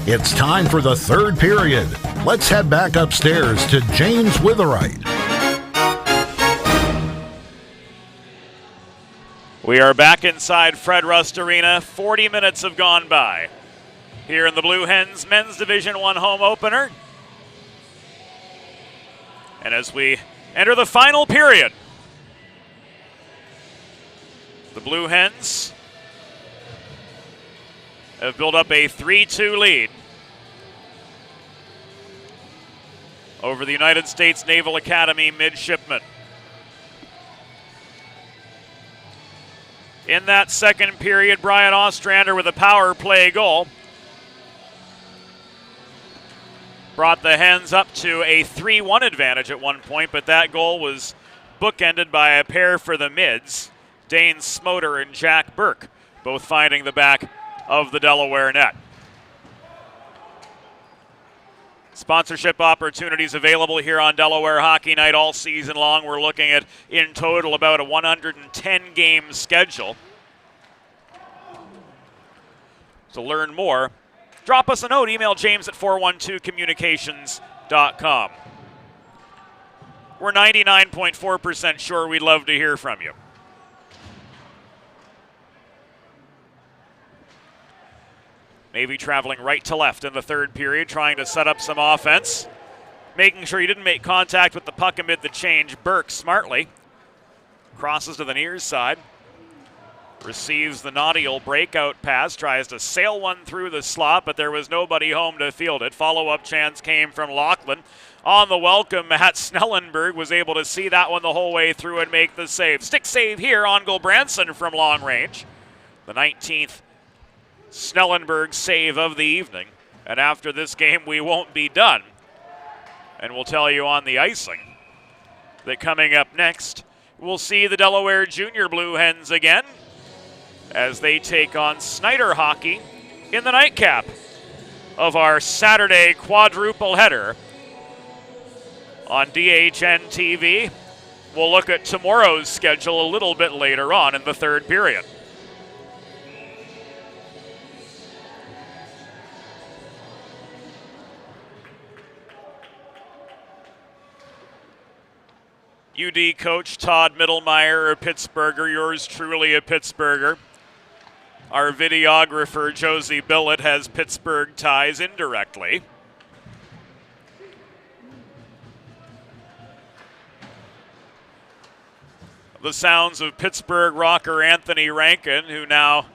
It's time for the third period. Let's head back upstairs to James Witherite. We are back inside Fred Rust Arena. 40 minutes have gone by here in the Blue Hens Men's Division I home opener. And as we enter the final period, the Blue Hens have built up a 3-2 lead over the United States Naval Academy midshipmen. In that second period, Brian Ostrander with a power play goal brought the Hens up to a 3-1 advantage at one point, but that goal was bookended by a pair for the Mids, Dane Smoter and Jack Burke, both finding the back of the Delaware net. Sponsorship opportunities available here on Delaware Hockey Night all season long. We're looking at, in total, about a 110-game schedule. To learn more, drop us a note. Email James at 412communications.com. We're 99.4% sure we'd love to hear from you. Navy traveling right to left in the third period, trying to set up some offense. Making sure he didn't make contact with the puck amid the change. Burke smartly crosses to the near side. Receives the Naughtiel breakout pass. Tries to sail one through the slot, but there was nobody home to field it. Follow-up chance came from Lachlan. On the welcome, Matt Snellenberg was able to see that one the whole way through and make the save. Stick save here on Gulbranson from long range. The 19th Snellenberg save of the evening. And after this game, we won't be done. And we'll tell you on the icing that coming up next, we'll see the Delaware Junior Blue Hens again as they take on Snyder Hockey in the nightcap of our Saturday quadruple header on DHN TV. We'll look at tomorrow's schedule a little bit later on in the third period. UD coach Todd Mittelmeyer, a Pittsburgher, yours truly a Pittsburgher. Our videographer Josie Billett has Pittsburgh ties indirectly. The sounds of Pittsburgh rocker Anthony Rankin, who now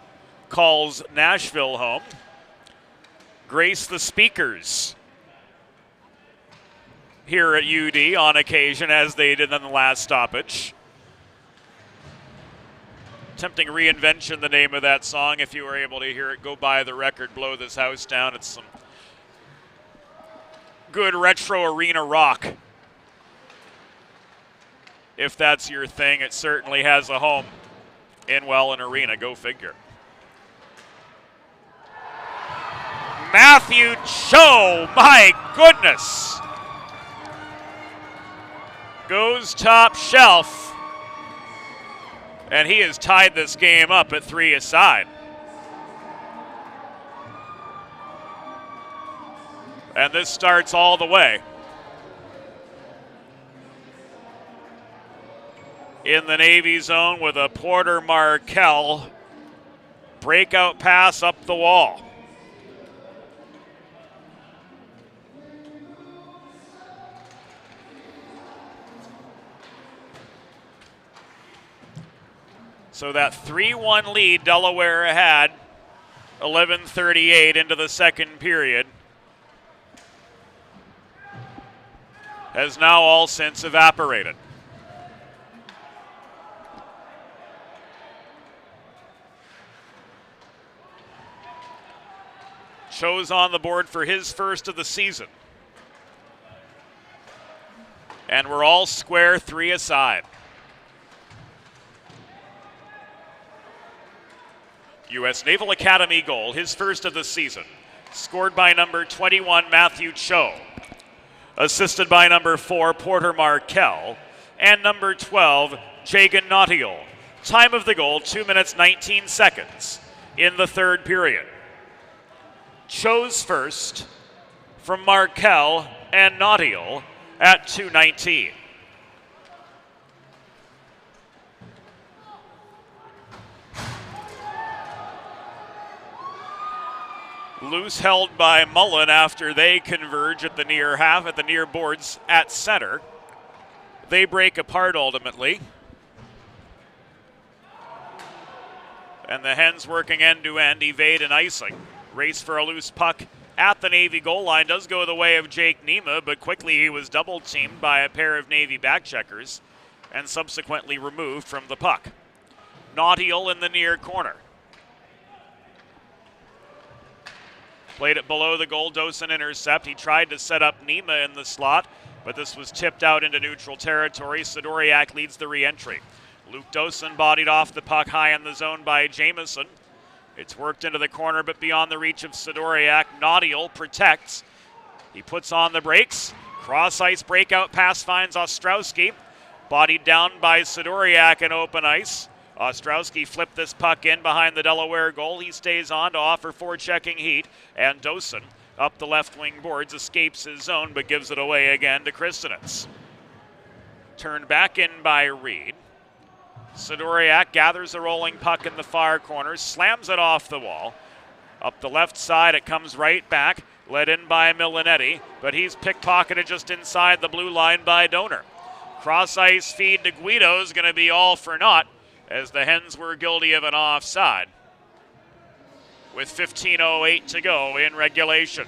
calls Nashville home, grace the speakers here at UD on occasion, as they did in the last stoppage. Tempting reinvention, the name of that song. If you were able to hear it, go buy the record, Blow This House Down. It's some good retro arena rock. If that's your thing, it certainly has a home in an arena. Go figure. Matthew Cho, my goodness. Goes top shelf, and he has tied this game up at 3 aside. And this starts all the way. In the Navy zone with a Porter Markel breakout pass up the wall. So that 3-1 lead Delaware had, 11:38 into the second period, has now all since evaporated. Cho's on the board for his first of the season. And we're all square 3 aside. U.S. Naval Academy goal, his first of the season, scored by number 21, Matthew Cho, assisted by number 4, Porter Markel, and number 12, Jagan Naughtiel. Time of the goal, 2 minutes, 19 seconds in the third period. Chose first from Markel and Naudiel at 2:19. Loose held by Mullen after they converge at the near boards at center. They break apart ultimately. And the Hens working end-to-end, evade and icing. Race for a loose puck at the Navy goal line does go the way of Jake Nema, but quickly he was double-teamed by a pair of Navy backcheckers and subsequently removed from the puck. Naudiel in the near corner. Played it below the goal, Dosen intercept. He tried to set up Nema in the slot, but this was tipped out into neutral territory. Sidoriak leads the re-entry. Luke Dosen bodied off the puck high in the zone by Jamieson. It's worked into the corner, but beyond the reach of Sidoriak. Naudiel protects. He puts on the brakes. Cross-ice breakout pass finds Ostrowski. Bodied down by Sidoriak in open ice. Ostrowski flipped this puck in behind the Delaware goal. He stays on to offer forechecking heat, and Dosen up the left wing boards escapes his zone but gives it away again to Kristinets. Turned back in by Reed. Sidoriak gathers a rolling puck in the far corner, slams it off the wall. Up the left side, it comes right back, led in by Milinetti, but he's pickpocketed just inside the blue line by Donor. Cross-ice feed to Guido is going to be all for naught, as the Hens were guilty of an offside with 15:08 to go in regulation.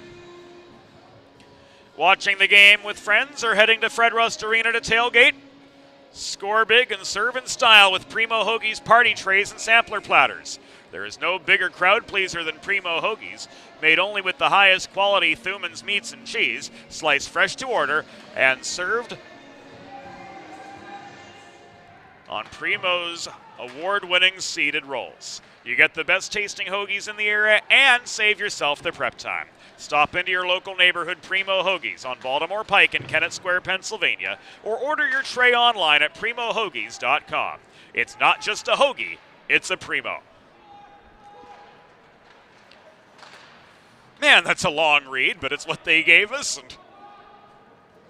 Watching the game with friends or heading to Fred Rust Arena to tailgate? Score big and serve in style with Primo Hoagie's party trays and sampler platters. There is no bigger crowd pleaser than Primo Hoagie's, made only with the highest quality Thuman's meats and cheese, sliced fresh to order and served on Primo's award-winning seeded rolls. You get the best tasting hoagies in the area and save yourself the prep time. Stop into your local neighborhood Primo Hoagies on Baltimore Pike in Kennett Square, Pennsylvania, or order your tray online at primohoagies.com. It's not just a hoagie, it's a Primo. Man, that's a long read, but it's what they gave us, and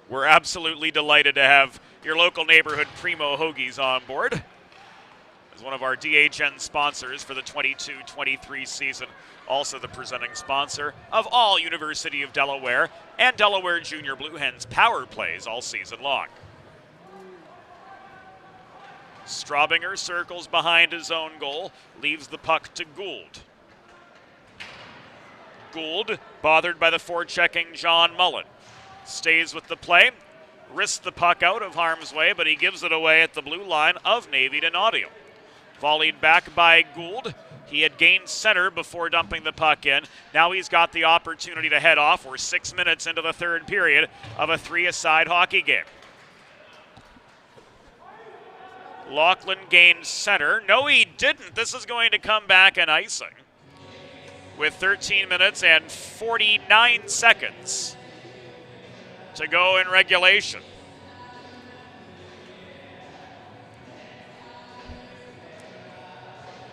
we're absolutely delighted to have your local neighborhood Primo Hoagies on board as one of our DHN sponsors for the 22-23 season. Also the presenting sponsor of all University of Delaware and Delaware Junior Blue Hens power plays all season long. Straubinger circles behind his own goal, leaves the puck to Gould. Gould, bothered by the forechecking John Mullen, stays with the play, risks the puck out of harm's way, but he gives it away at the blue line of Navy to Naudiel. Volleyed back by Gould. He had gained center before dumping the puck in. Now he's got the opportunity to head off. We're 6 minutes into the third period of a 3-a-side hockey game. Laughlin gained center. No, he didn't. This is going to come back and icing with 13 minutes and 49 seconds to go in regulation.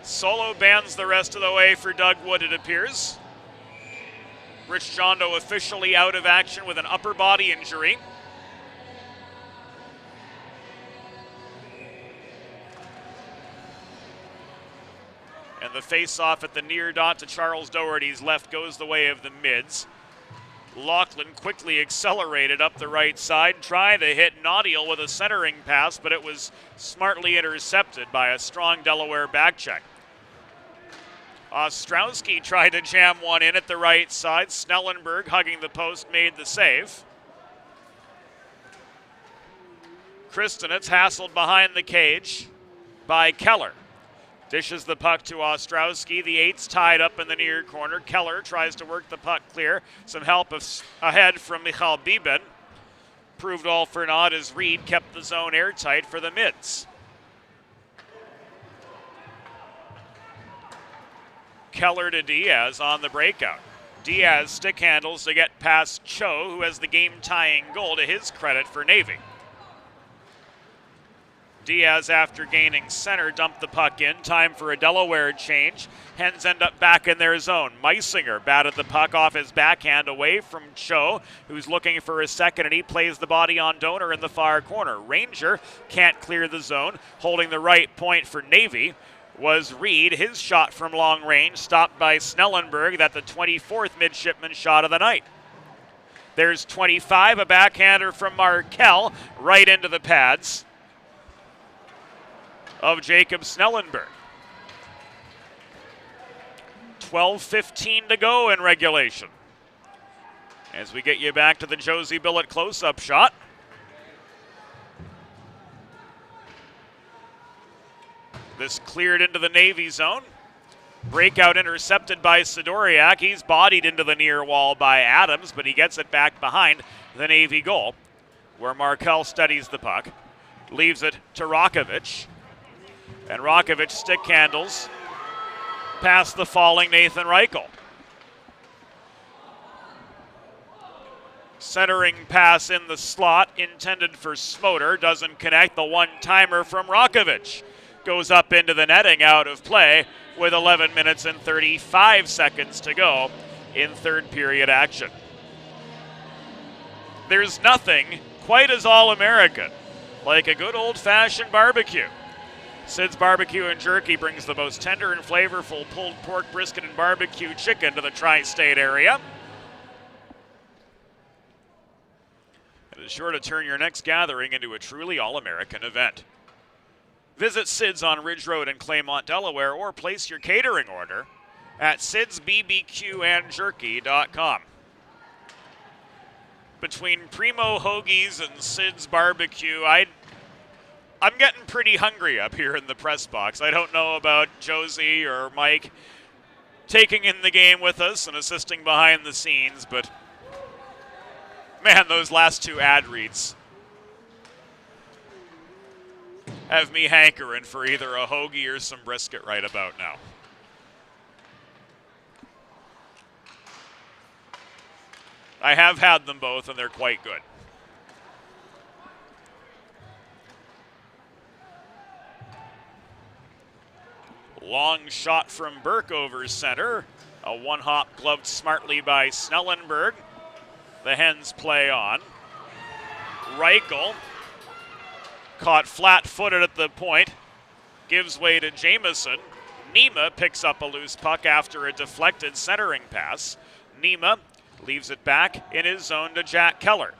Solo bans the rest of the way for Doug Wood, it appears. Rich Jondo officially out of action with an upper body injury. And the face-off at the near dot to Charles Doherty's left goes the way of the mids. Laughlin quickly accelerated up the right side, trying to hit Naudiel with a centering pass, but it was smartly intercepted by a strong Delaware backcheck. Ostrowski tried to jam one in at the right side. Snellenberg, hugging the post, made the save. Kristinets hassled behind the cage by Keller. Dishes the puck to Ostrowski. The eight's tied up in the near corner. Keller tries to work the puck clear. Some help ahead from Michal Biben. Proved all for naught as Reed kept the zone airtight for the mids. Keller to Diaz on the breakout. Diaz stick handles to get past Cho, who has the game-tying goal to his credit for Navy. Diaz, after gaining center, dumped the puck in. Time for a Delaware change. Hens end up back in their zone. Meisinger batted the puck off his backhand away from Cho, who's looking for a second, and he plays the body on Donor in the far corner. Ranger can't clear the zone. Holding the right point for Navy was Reed. His shot from long range stopped by Snellenberg. That's the 24th midshipman shot of the night. There's 25, a backhander from Markel right into the pads of Jacob Snellenberg. 12:15 to go in regulation. As we get you back to the Josie Billet close-up shot. This cleared into the Navy zone. Breakout intercepted by Sidoriak. He's bodied into the near wall by Adams, but he gets it back behind the Navy goal, where Markel steadies the puck. Leaves it to Rakovic. And Rakovic stick handles past the falling Nathan Reichel. Centering pass in the slot intended for Smoter. Doesn't connect. The one-timer from Rakovic goes up into the netting, out of play with 11 minutes and 35 seconds to go in third period action. There's nothing quite as all-American like a good old-fashioned barbecue. Sid's Barbecue and Jerky brings the most tender and flavorful pulled pork, brisket, and barbecue chicken to the tri-state area. It is sure to turn your next gathering into a truly all-American event. Visit Sid's on Ridge Road in Claymont, Delaware, or place your catering order at sidsbbqandjerky.com. Between Primo Hoagies and Sid's Barbecue, I'm getting pretty hungry up here in the press box. I don't know about Josie or Mike taking in the game with us and assisting behind the scenes, but man, those last two ad reads have me hankering for either a hoagie or some brisket right about now. I have had them both, and they're quite good. Long shot from Burke over center. A one-hop gloved smartly by Snellenberg. The Hens play on. Reichel caught flat-footed at the point. Gives way to Jamieson. Nima picks up a loose puck after a deflected centering pass. Nima leaves it back in his zone to Jack Keller.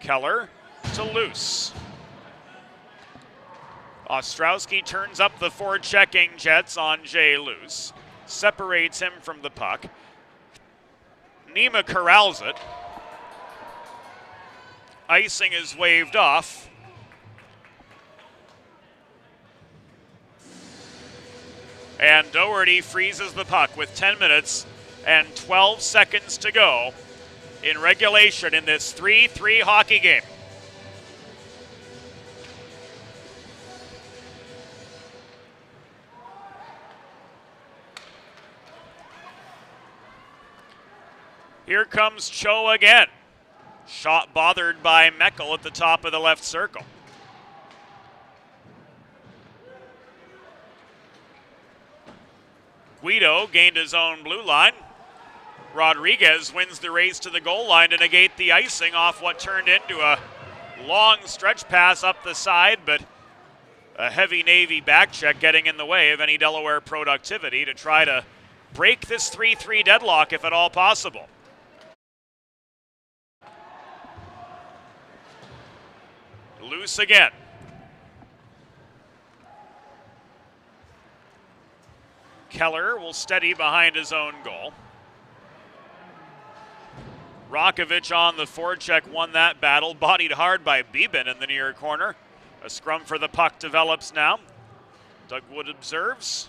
Keller to Luce. Ostrowski turns up the forechecking Jets on Jay Luce. Separates him from the puck. Nima corrals it. Icing is waved off. And Doherty freezes the puck with 10 minutes and 12 seconds to go in regulation in this 3-3 hockey game. Here comes Cho again. Shot bothered by Meckel at the top of the left circle. Guido gained his own blue line. Rodriguez wins the race to the goal line to negate the icing off what turned into a long stretch pass up the side, but a heavy Navy back check getting in the way of any Delaware productivity to try to break this 3-3 deadlock if at all possible. Loose again. Keller will steady behind his own goal. Rakovic on the forecheck won that battle, bodied hard by Beeben in the near corner. A scrum for the puck develops now. Doug Wood observes,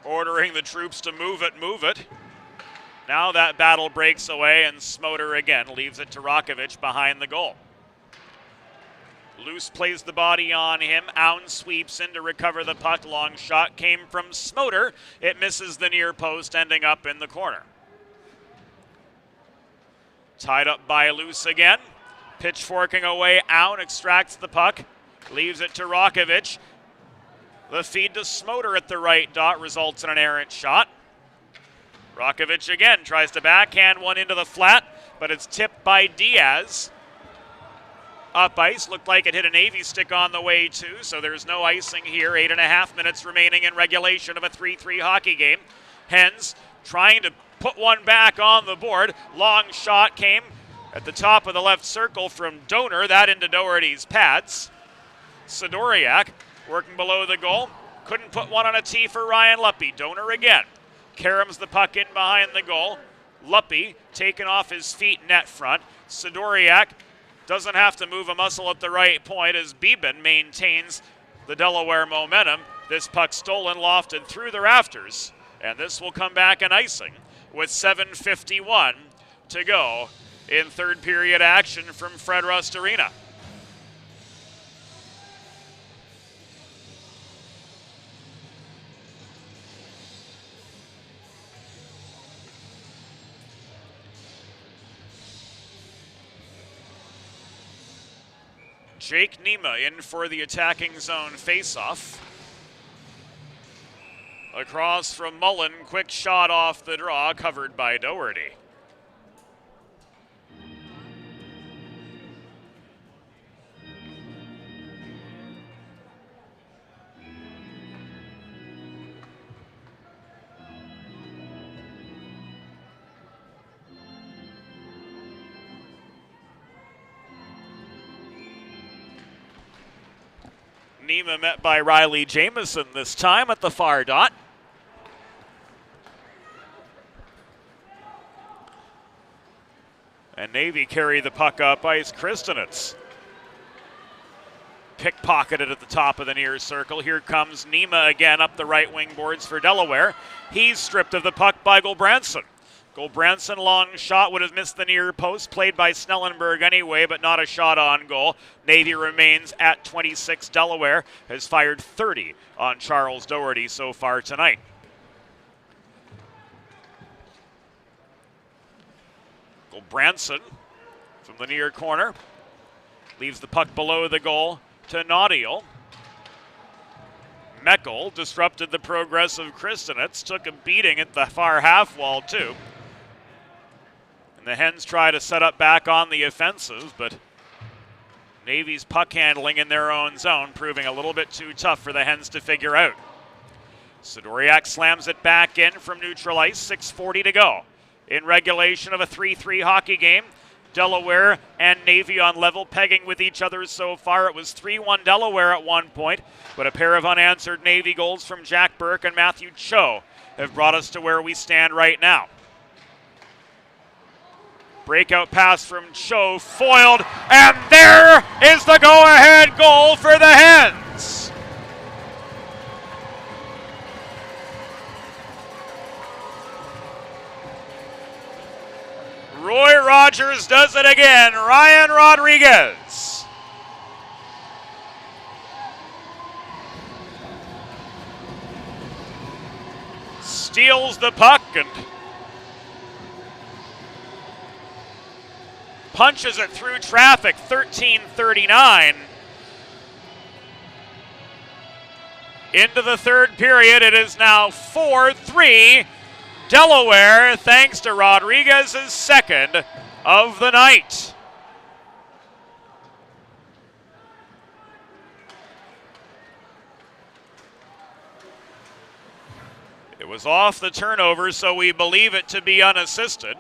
ordering the troops to move it. Now that battle breaks away, and Smoter again leaves it to Rakovic behind the goal. Luce plays the body on him. Aun sweeps in to recover the puck. Long shot came from Smoter. It misses the near post, ending up in the corner. Tied up by Luce again. Pitchforking away. Aun extracts the puck. Leaves it to Rakovic. The feed to Smoter at the right dot results in an errant shot. Rakovic again tries to backhand one into the flat, but it's tipped by Diaz. Up ice, looked like it hit a Navy stick on the way too, so there's no icing here. 8.5 minutes remaining in regulation of a 3-3 hockey game. Hens trying to put one back on the board. Long shot came at the top of the left circle from Donor, that into Doherty's pads. Sidoriak working below the goal. Couldn't put one on a tee for Ryan Luppe. Donor again. Karams the puck in behind the goal. Luppe taken off his feet net front. Sidoriak doesn't have to move a muscle at the right point as Beeben maintains the Delaware momentum. This puck stolen, lofted through the rafters. And this will come back an icing with 7:51 to go in third period action from Fred Rust Arena. Jake Nema in for the attacking zone faceoff. Across from Mullen, quick shot off the draw, covered by Doherty. Nema met by Riley Jamieson this time at the far dot. And Navy carry the puck up ice. Kristinets pickpocketed at the top of the near circle. Here comes Nema again up the right wing boards for Delaware. He's stripped of the puck by Gulbranson. Gulbranson, long shot, would have missed the near post, played by Snellenberg anyway, but not a shot on goal. Navy remains at 26. Delaware has fired 30 on Charles Doherty so far tonight. Gulbranson from the near corner leaves the puck below the goal to Naudiel. Meckel disrupted the progress of Kristinets, took a beating at the far half wall too. The Hens try to set up back on the offensive, but Navy's puck handling in their own zone proving a little bit too tough for the Hens to figure out. Sidoriak slams it back in from neutral ice, 6:40 to go. In regulation of a 3-3 hockey game, Delaware and Navy on level pegging with each other so far. It was 3-1 Delaware at one point, but a pair of unanswered Navy goals from Jack Burke and Matthew Cho have brought us to where we stand right now. Breakout pass from Cho, foiled, and there is the go-ahead goal for the Hens. Roy Rogers does it again. Ryan Rodriguez. Steals the puck and punches it through traffic, 13:39. Into the third period, it is now 4-3 Delaware, thanks to Rodriguez's second of the night. It was off the turnover, so we believe it to be unassisted.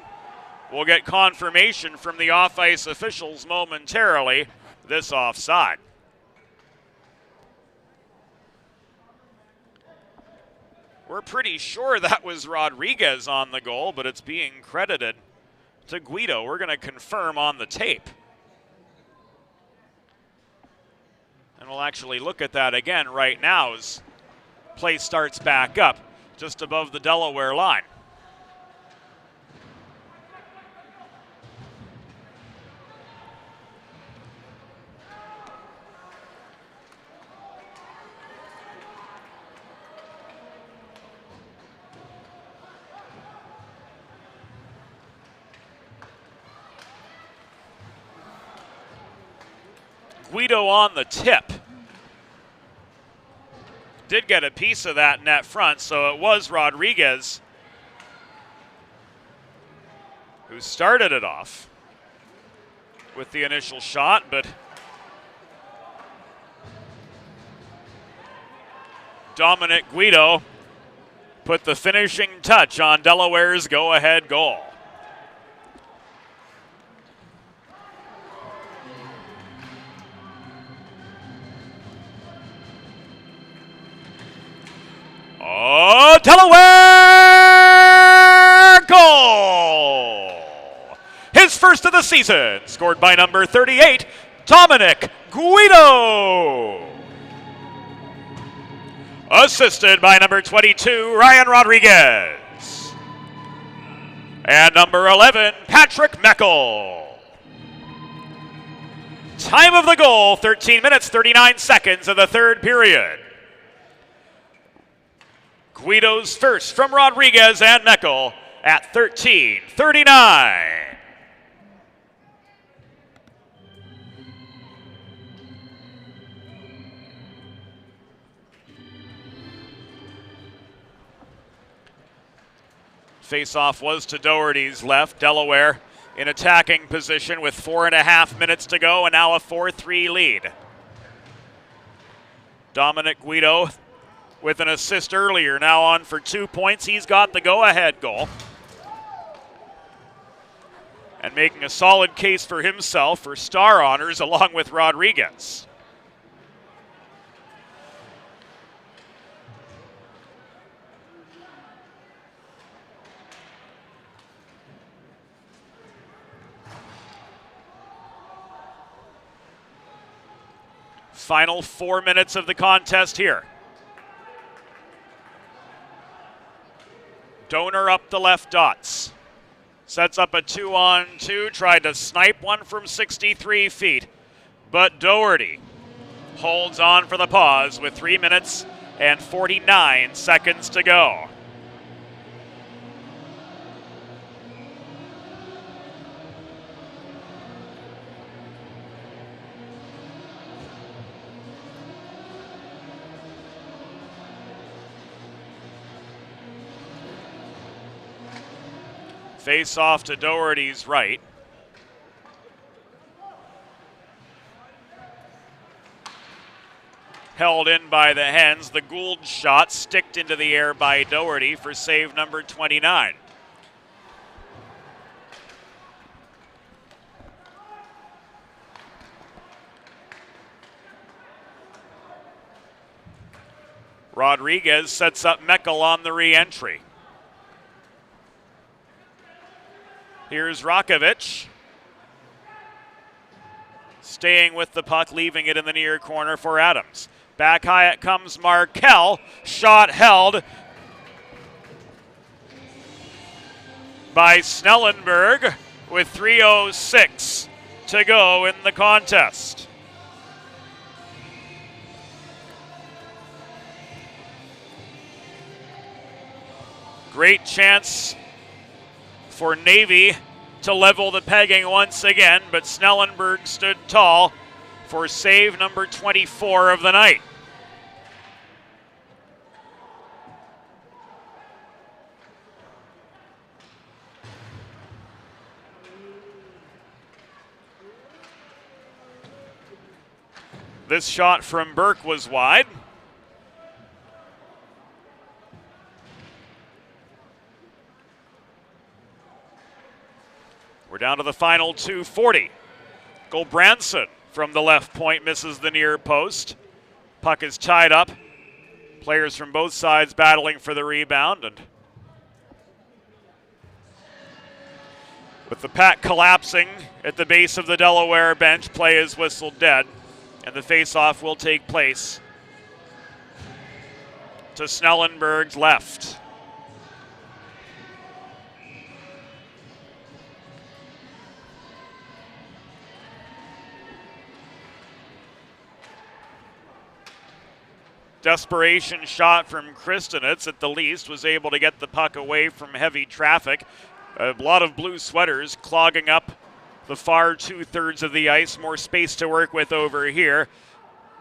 We'll get confirmation from the off-ice officials momentarily, this offside. We're pretty sure that was Rodriguez on the goal, but it's being credited to Guido. We're going to confirm on the tape. And we'll actually look at that again right now as play starts back up just above the Delaware line. Guido on the tip. did get a piece of that net front, so it was Rodriguez who started it off with the initial shot, but Dominic Guido put the finishing touch on Delaware's go-ahead goal. Oh, Delaware goal! His first of the season, scored by number 38, Dominic Guido. Assisted by number 22, Ryan Rodriguez. And number 11, Patrick Meckel. Time of the goal, 13 minutes, 39 seconds of the third period. Guido's first from Rodriguez and Meckel at 13:39. Face-off was to Doherty's left. Delaware in attacking position with 4.5 minutes to go, and now a 4-3 lead. Dominic Guido with an assist earlier, now on for 2 points. He's got the go-ahead goal. And making a solid case for himself for star honors along with Rodriguez. Final 4 minutes of the contest here. Donor up the left dots. Sets up a 2-on-2, tried to snipe one from 63 feet. But Doherty holds on for the pause with 3 minutes and 49 seconds to go. Face off to Doherty's right. Held in by the Hens. The Gould shot sticked into the air by Doherty for save number 29. Rodriguez sets up Meckel on the re-entry. Here's Rakovic. Staying with the puck, leaving it in the near corner for Adams. Back high it comes Markell. Shot held by Snellenberg with 3:06 to go in the contest. Great chance for Navy to level the pegging once again, but Snellenberg stood tall for save number 24 of the night. This shot from Burke was wide. We're down to the final 2:40. Gulbranson from the left point misses the near post. Puck is tied up. Players from both sides battling for the rebound, and with the pack collapsing at the base of the Delaware bench, play is whistled dead, and the face-off will take place to Snellenberg's left. Desperation shot from Kristinitz at the least, was able to get the puck away from heavy traffic. A lot of blue sweaters clogging up the far 2/3 of the ice. More space to work with over here.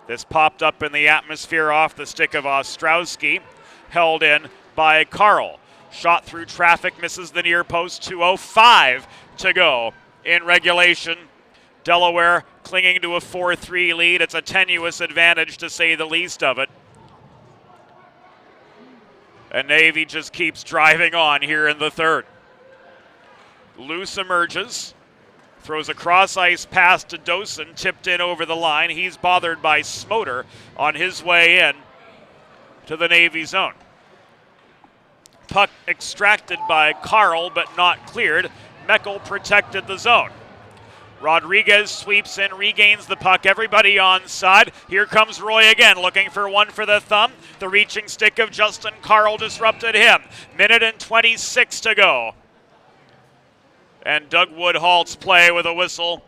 This popped up in the atmosphere off the stick of Ostrowski. Held in by Carl. Shot through traffic, misses the near post. 2:05 to go in regulation. Delaware clinging to a 4-3 lead. It's a tenuous advantage, to say the least of it. And Navy just keeps driving on here in the third. Loose emerges. Throws a cross-ice pass to Dosen, tipped in over the line. He's bothered by Smoter on his way in to the Navy zone. Puck extracted by Carl, but not cleared. Meckel protected the zone. Rodriguez sweeps in, regains the puck. Everybody on side. Here comes Roy again, looking for one for the thumb. The reaching stick of Justin Carl disrupted him. Minute and 26 to go. And Doug Wood halts play with a whistle.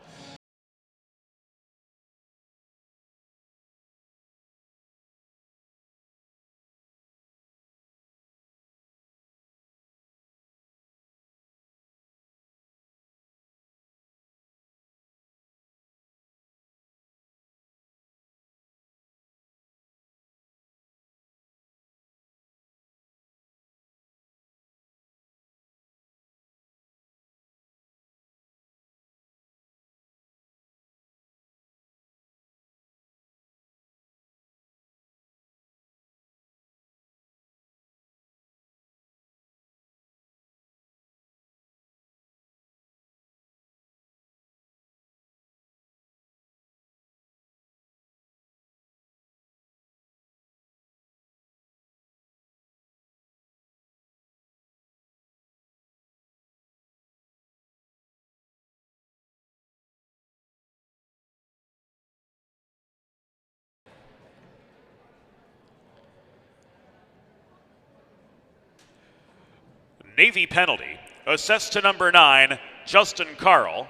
Navy penalty, assessed to number 9, Justin Carl.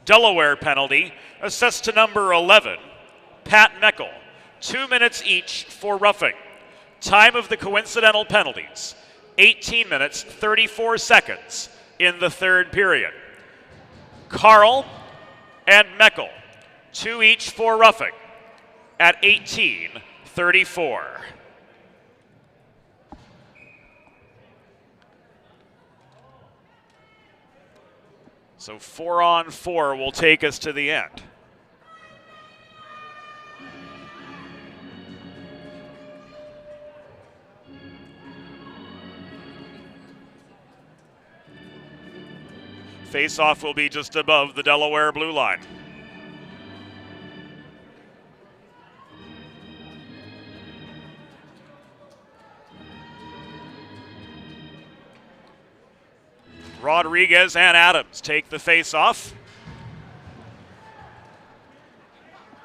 Delaware penalty, assessed to number 11, Pat Meckel. 2 minutes each for roughing. Time of the coincidental penalties, 18 minutes, 34 seconds in the third period. Carl and Meckel, 2 each for roughing at 18:34. So 4-on-4 will take us to the end. Face-off will be just above the Delaware blue line. Rodriguez and Adams take the face-off.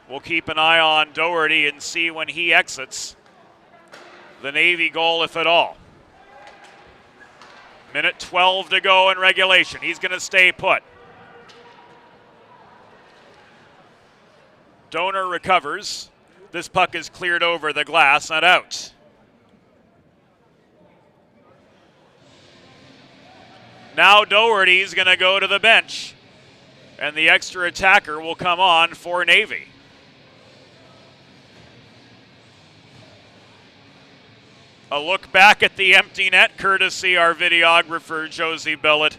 We'll keep an eye on Doherty and see when he exits the Navy goal, if at all. Minute 12 to go in regulation. He's going to stay put. Donor recovers. This puck is cleared over the glass and out. Now Doherty's going to go to the bench, and the extra attacker will come on for Navy. A look back at the empty net, courtesy our videographer, Josie Billett,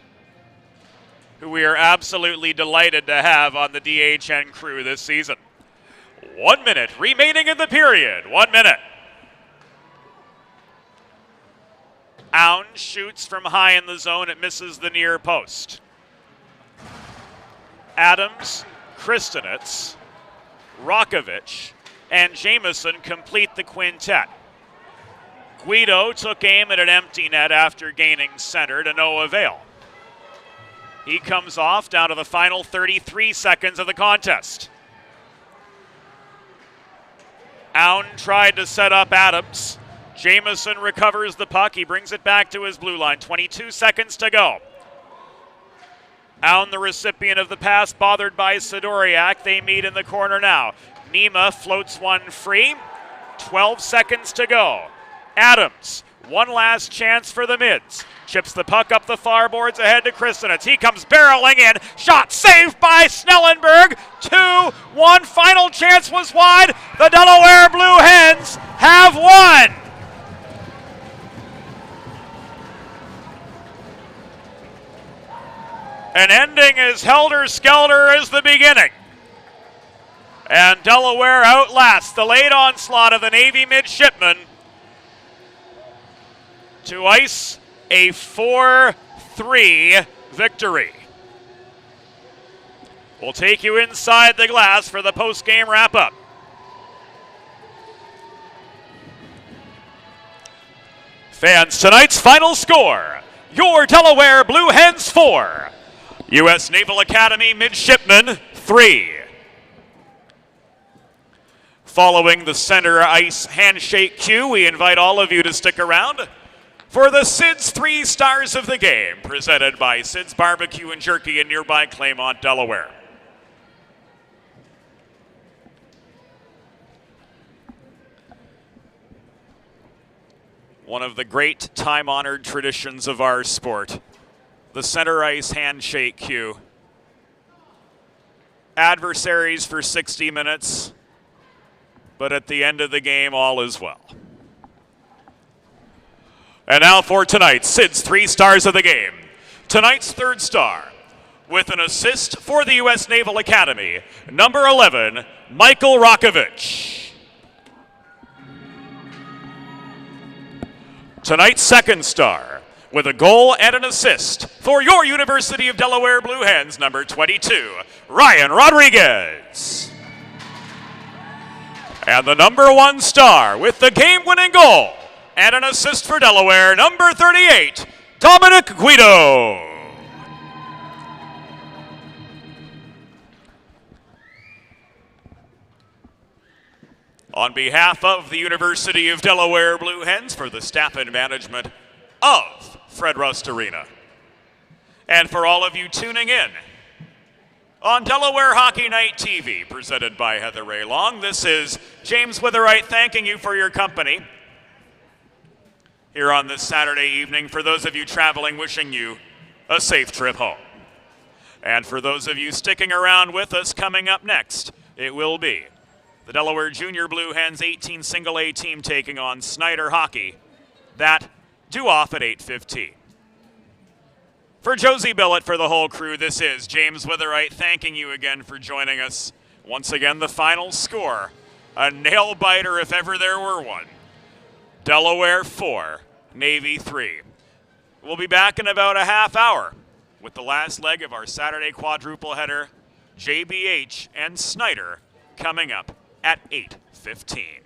who we are absolutely delighted to have on the DHN crew this season. 1 minute remaining in the period. 1 minute. Aun shoots from high in the zone. It misses the near post. Adams, Kristinitz, Rakovic, and Jamieson complete the quintet. Guido took aim at an empty net after gaining center to no avail. He comes off down to the final 33 seconds of the contest. Aun tried to set up Adams. Jamieson recovers the puck. He brings it back to his blue line. 22 seconds to go. Aun, the recipient of the pass, bothered by Sidoriak. They meet in the corner now. Nima floats one free. 12 seconds to go. Adams One last chance for the Mids. Chips the puck up the far boards ahead to Kristenitz. He comes barreling in. Shot saved by Snellenberg. 2-1. Final chance was wide. The Delaware Blue Hens have won. An ending as helter-skelter as the beginning. And Delaware outlasts the late onslaught of the Navy midshipmen to ice a 4-3 victory. We'll take you inside the glass for the post-game wrap-up. Fans, tonight's final score, your Delaware Blue Hens 4, U.S. Naval Academy Midshipmen 3. Following the center ice handshake cue, we invite all of you to stick around for the Sid's 3 Stars of the Game, presented by Sid's Barbecue and Jerky in nearby Claymont, Delaware. One of the great time-honored traditions of our sport, the center ice handshake cue. Adversaries for 60 minutes, but at the end of the game, all is well. And now for tonight's Sid's 3 Stars of the Game. Tonight's third star, with an assist for the U.S. Naval Academy, number 11, Michael Rakovich. Tonight's second star, with a goal and an assist for your University of Delaware Blue Hens, number 22, Ryan Rodriguez. And the number 1 star, with the game-winning goal and an assist for Delaware, number 38, Dominic Guido. On behalf of the University of Delaware Blue Hens, for the staff and management of Fred Rust Arena, and for all of you tuning in on Delaware Hockey Night TV, presented by Heather Ray Long, this is James Witherite thanking you for your company here on this Saturday evening. For those of you traveling, wishing you a safe trip home. And for those of you sticking around with us, coming up next, it will be the Delaware Junior Blue Hens 18 single A team taking on Snyder Hockey. That due off at 8:15. For Josie Billett, for the whole crew, this is James Witherite thanking you again for joining us. Once again, the final score, a nail-biter if ever there were one. Delaware 4, Navy 3. We'll be back in about a half hour with the last leg of our Saturday quadruple header, JBH and Snyder, coming up at 8:15.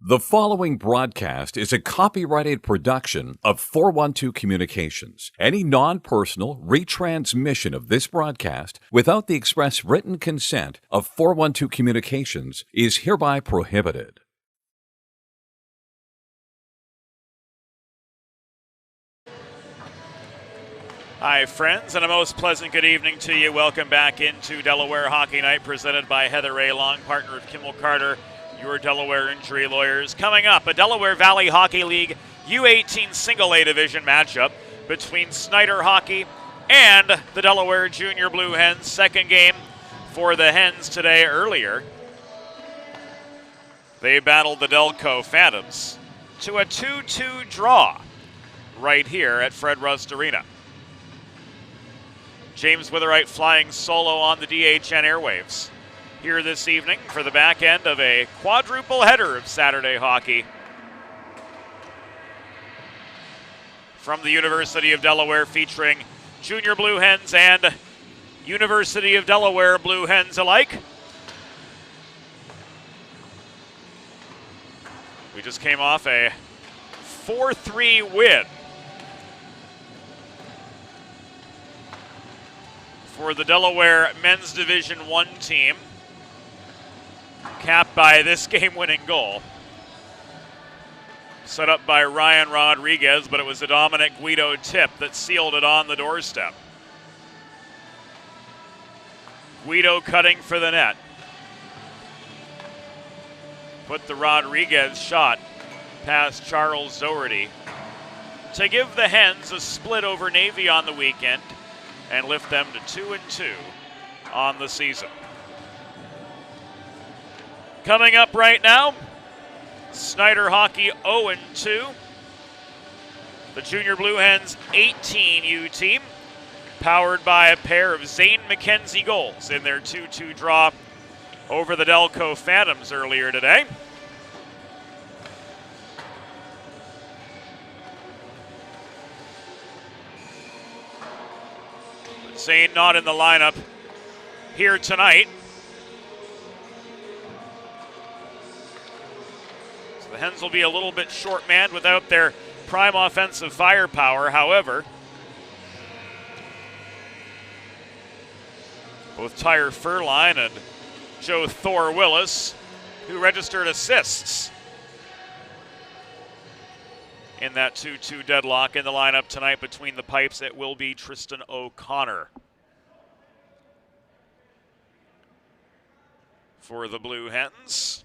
The following broadcast is a copyrighted production of 412 Communications. Any non-personal retransmission of this broadcast without the express written consent of 412 Communications is hereby prohibited. Hi, friends, and a most pleasant good evening to you. Welcome back into Delaware Hockey Night, presented by Heather A. Long, partner of Kimmel Carter, your Delaware injury lawyers. Coming up, a Delaware Valley Hockey League U18 Single A Division matchup between Snyder Hockey and the Delaware Junior Blue Hens. Second game for the Hens today. Earlier, they battled the Delco Phantoms to a 2-2 draw right here at Fred Rust Arena. James Witherite flying solo on the DHN airwaves here this evening for the back end of a quadruple header of Saturday hockey from the University of Delaware, featuring Junior Blue Hens and University of Delaware Blue Hens alike. We just came off a 4-3 win for the Delaware Men's Division I team, capped by this game-winning goal. Set up by Ryan Rodriguez, but it was a Dominic Guido tip that sealed it on the doorstep. Guido cutting for the net. Put the Rodriguez shot past Charles Doherty to give the Hens a split over Navy on the weekend and lift them to 2-2 on the season. Coming up right now, Snyder Hockey 0-2. The Junior Blue Hens 18U team, powered by a pair of Zane McKenzie goals in their 2-2 draw over the Delco Phantoms earlier today. Zane not in the lineup here tonight. So the Hens will be a little bit short-manned without their prime offensive firepower. However, both Tyre Furline and Joe Thor Willis, who registered assists in that 2-2 deadlock, in the lineup tonight between the pipes. It will be Tristan O'Connor for the Blue Hens.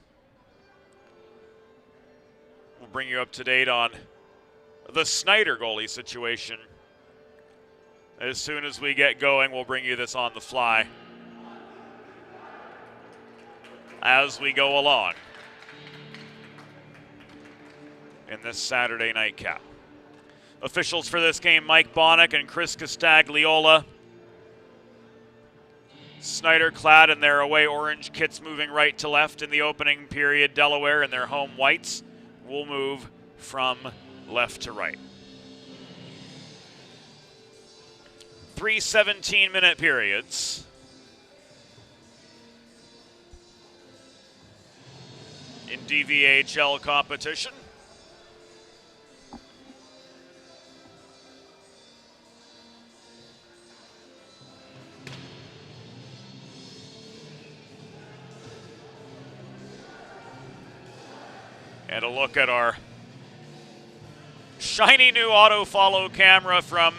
We'll bring you up to date on the Snyder goalie situation as soon as we get going. We'll bring you this on the fly as we go along in this Saturday nightcap. Officials for this game, Mike Bonnick and Chris Castagliola. Snyder clad in their away orange kits, moving right to left in the opening period. Delaware in their home whites will move from left to right. 3 17-minute periods. In DVHL competition. And a look at our shiny new auto-follow camera from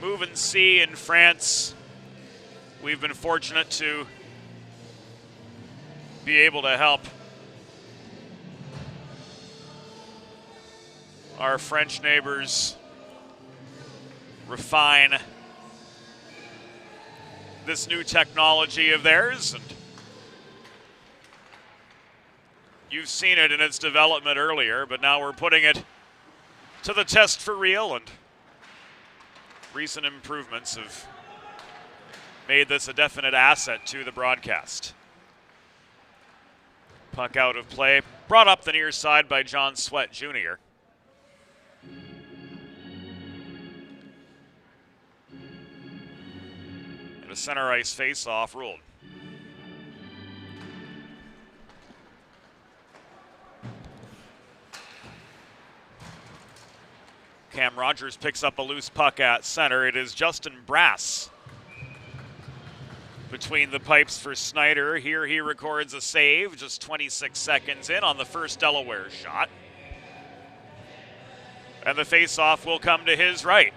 Move and See in France. We've been fortunate to be able to help our French neighbors refine this new technology of theirs. And you've seen it in its development earlier, but now we're putting it to the test for real, and recent improvements have made this a definite asset to the broadcast. Puck out of play, brought up the near side by John Sweat Jr. And a center ice face-off ruled. Cam Rogers picks up a loose puck at center. It is Justin Brass between the pipes for Snyder. Here he records a save just 26 seconds in on the first Delaware shot. And the faceoff will come to his right.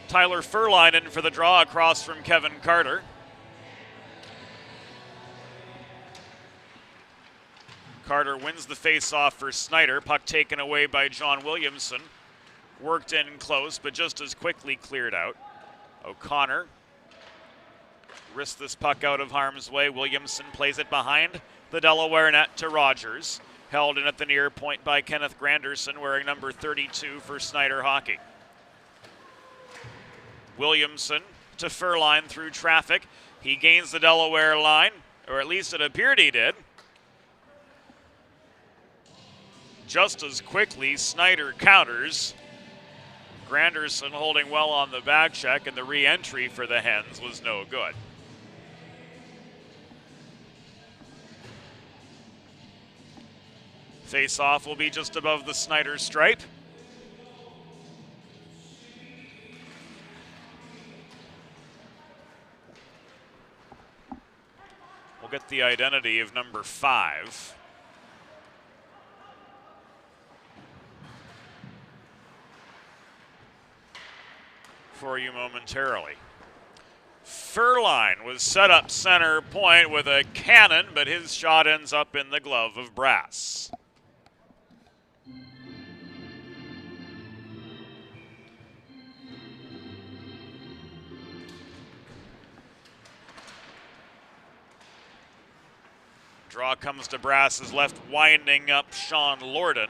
Tyler Furline in for the draw across from Kevin Carter. Carter wins the faceoff for Snyder. Puck taken away by John Williamson. Worked in close, but just as quickly cleared out. O'Connor wrists this puck out of harm's way. Williamson plays it behind the Delaware net to Rogers. Held in at the near point by Kenneth Granderson, wearing number 32 for Snyder Hockey. Williamson to Furline through traffic. He gains the Delaware line, or at least it appeared he did. Just as quickly, Snyder counters. Granderson holding well on the back check, and the re-entry for the Hens was no good. Face-off will be just above the Snyder stripe. We'll get the identity of number 5. For you momentarily. Furline was set up center point with a cannon, but his shot ends up in the glove of Brass. Draw comes to Brass's left, winding up Sean Lorden.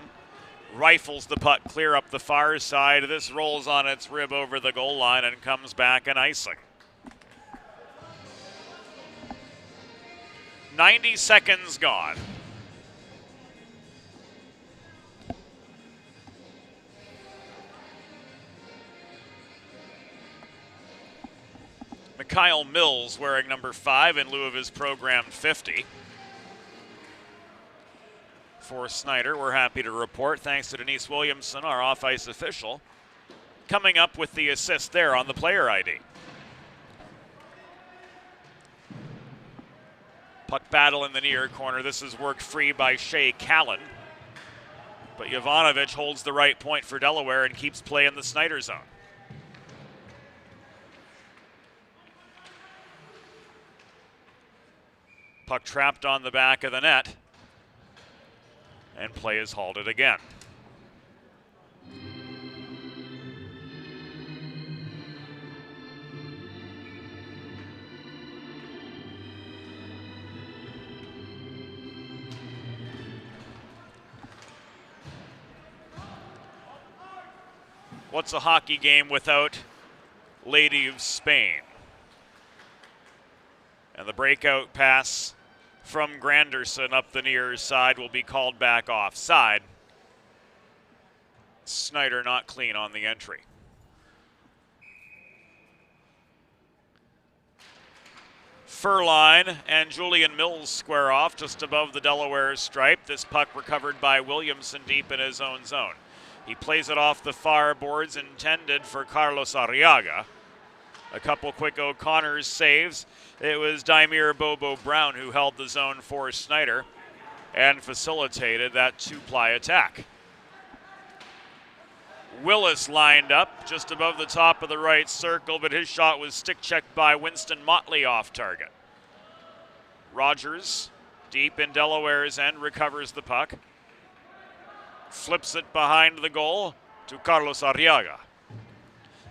Rifles the puck clear up the far side. This rolls on its rib over the goal line and comes back an icing. 90 seconds gone. Mikhail Mills wearing number 5 in lieu of his programmed 50. For Snyder, we're happy to report, thanks to Denise Williamson, our off-ice official, coming up with the assist there on the player ID. Puck battle in the near corner. This is worked free by Shea Callan. But Jovanovic holds the right point for Delaware and keeps play in the Snyder zone. Puck trapped on the back of the net. And play is halted again. What's a hockey game without Lady of Spain? And the breakout pass from Granderson up the near side will be called back offside. Snyder not clean on the entry. Furline and Julian Mills square off just above the Delaware stripe. This puck recovered by Williamson deep in his own zone. He plays it off the far boards, intended for Carlos Arriaga. A couple quick O'Connor's saves. It was Daimir Bobo Brown who held the zone for Snyder and facilitated that two-ply attack. Willis lined up just above the top of the right circle, but his shot was stick-checked by Winston Motley off target. Rogers, deep in Delaware's end, recovers the puck. Flips it behind the goal to Carlos Arriaga.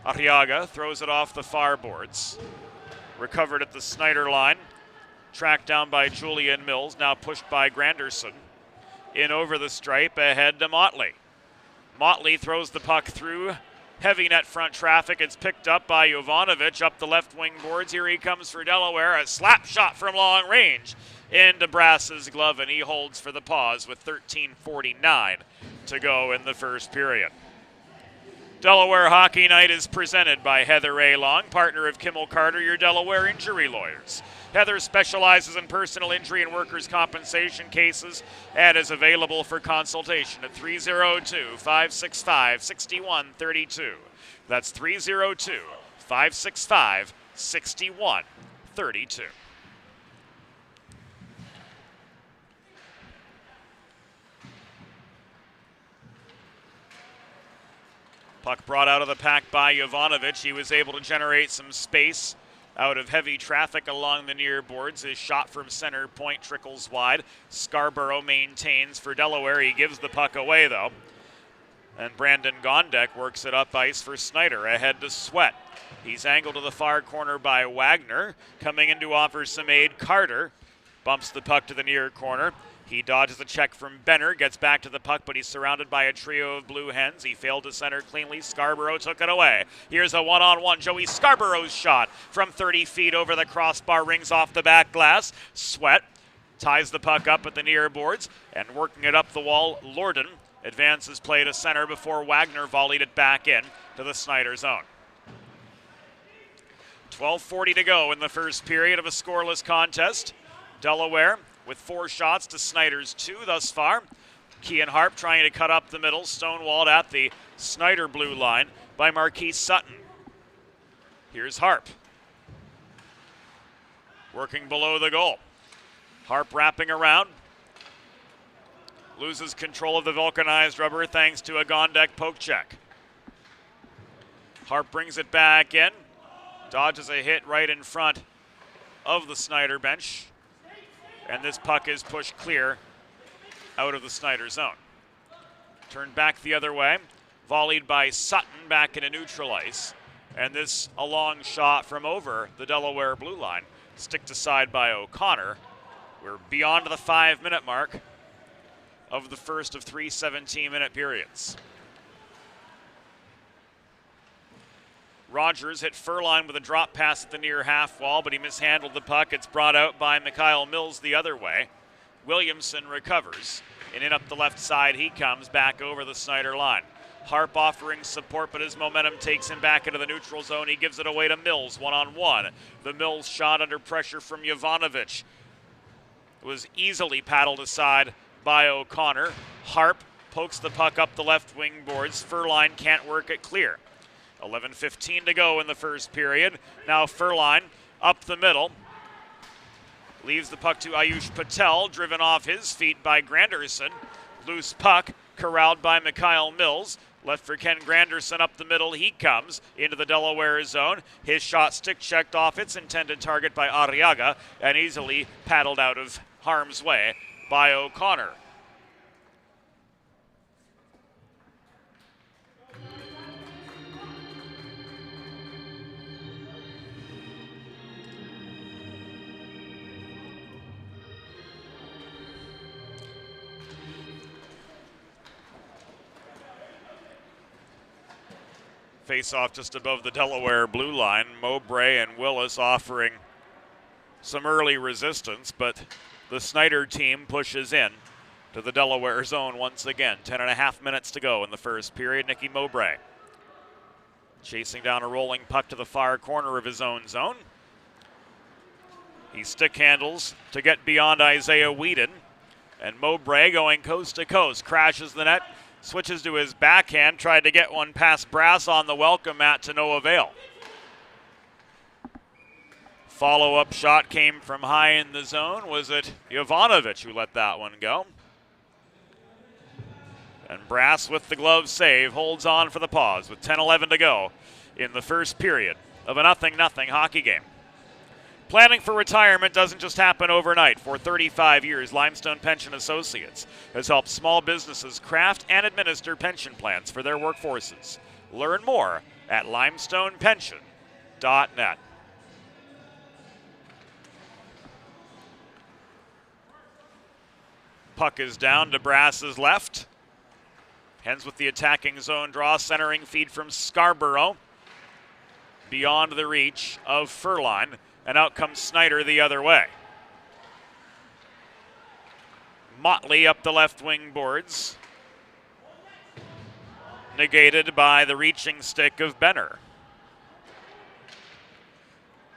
Arriaga throws it off the far boards. Recovered at the Snyder line. Tracked down by Julian Mills, now pushed by Granderson. In over the stripe, ahead to Motley. Motley throws the puck through. Heavy net front traffic. It's picked up by Jovanovic up the left wing boards. Here he comes for Delaware. A slap shot from long range into Brass's glove, and he holds for the pause with 13:49 to go in the first period. Delaware Hockey Night is presented by Heather A. Long, partner of Kimmel Carter, your Delaware injury lawyers. Heather specializes in personal injury and workers' compensation cases and is available for consultation at 302-565-6132. That's 302-565-6132. Puck brought out of the pack by Jovanovic. He was able to generate some space out of heavy traffic along the near boards. His shot from center point trickles wide. Scarborough maintains for Delaware. He gives the puck away, though. And Brandon Gondek works it up ice for Snyder. Ahead to Sweat. He's angled to the far corner by Wagner. Coming in to offer some aid, Carter bumps the puck to the near corner. He dodges a check from Benner, gets back to the puck, but he's surrounded by a trio of Blue Hens. He failed to center cleanly. Scarborough took it away. Here's a one-on-one. Joey Scarborough's shot from 30 feet over the crossbar, rings off the back glass. Sweat ties the puck up at the near boards, and working it up the wall, Lorden advances play to center before Wagner volleyed it back in to the Snyder zone. 12:40 to go in the first period of a scoreless contest. Delaware with 4 shots to Snyder's 2 thus far. Kean Harp trying to cut up the middle, stonewalled at the Snyder blue line by Marquise Sutton. Here's Harp. Working below the goal. Harp wrapping around. Loses control of the vulcanized rubber thanks to a Gondek poke check. Harp brings it back in. Dodges a hit right in front of the Snyder bench. And this puck is pushed clear out of the Snyder zone. Turned back the other way. Volleyed by Sutton back into neutral ice. And this a long shot from over the Delaware blue line. Sticked aside by O'Connor. We're beyond the 5-minute mark of the first of 3 17-minute periods. Rogers hit Furline with a drop pass at the near half wall, but he mishandled the puck. It's brought out by Mikhail Mills the other way. Williamson recovers, and in up the left side he comes back over the Snyder line. Harp offering support, but his momentum takes him back into the neutral zone. He gives it away to Mills, one-on-one. The Mills shot under pressure from Jovanovic. It was easily paddled aside by O'Connor. Harp pokes the puck up the left wing boards. Furline can't work it clear. 11:15 to go in the first period. Now Furline up the middle. Leaves the puck to Ayush Patel, driven off his feet by Granderson. Loose puck, corralled by Mikhail Mills. Left for Ken Granderson up the middle. He comes into the Delaware zone. His shot stick checked off its intended target by Arriaga and easily paddled out of harm's way by O'Connor. Face off just above the Delaware blue line. Mowbray and Willis offering some early resistance, but the Snyder team pushes in to the Delaware zone once again. 10.5 minutes to go in the first period. Nicky Mowbray chasing down a rolling puck to the far corner of his own zone. He stick handles to get beyond Isaiah Whedon, and Mowbray going coast to coast, crashes the net. Switches to his backhand, tried to get one past Brass on the welcome mat to no avail. Follow-up shot came from high in the zone. Was it Jovanovic who let that one go? And Brass with the glove save holds on for the pause with 10:11 to go in the first period of a 0-0 hockey game. Planning for retirement doesn't just happen overnight. For 35 years, Limestone Pension Associates has helped small businesses craft and administer pension plans for their workforces. Learn more at limestonepension.net. Puck is down to Brass's left. Hens with the attacking zone draw, centering feed from Scarborough. Beyond the reach of Furline. And out comes Snyder the other way. Motley up the left wing boards. negated by the reaching stick of Benner.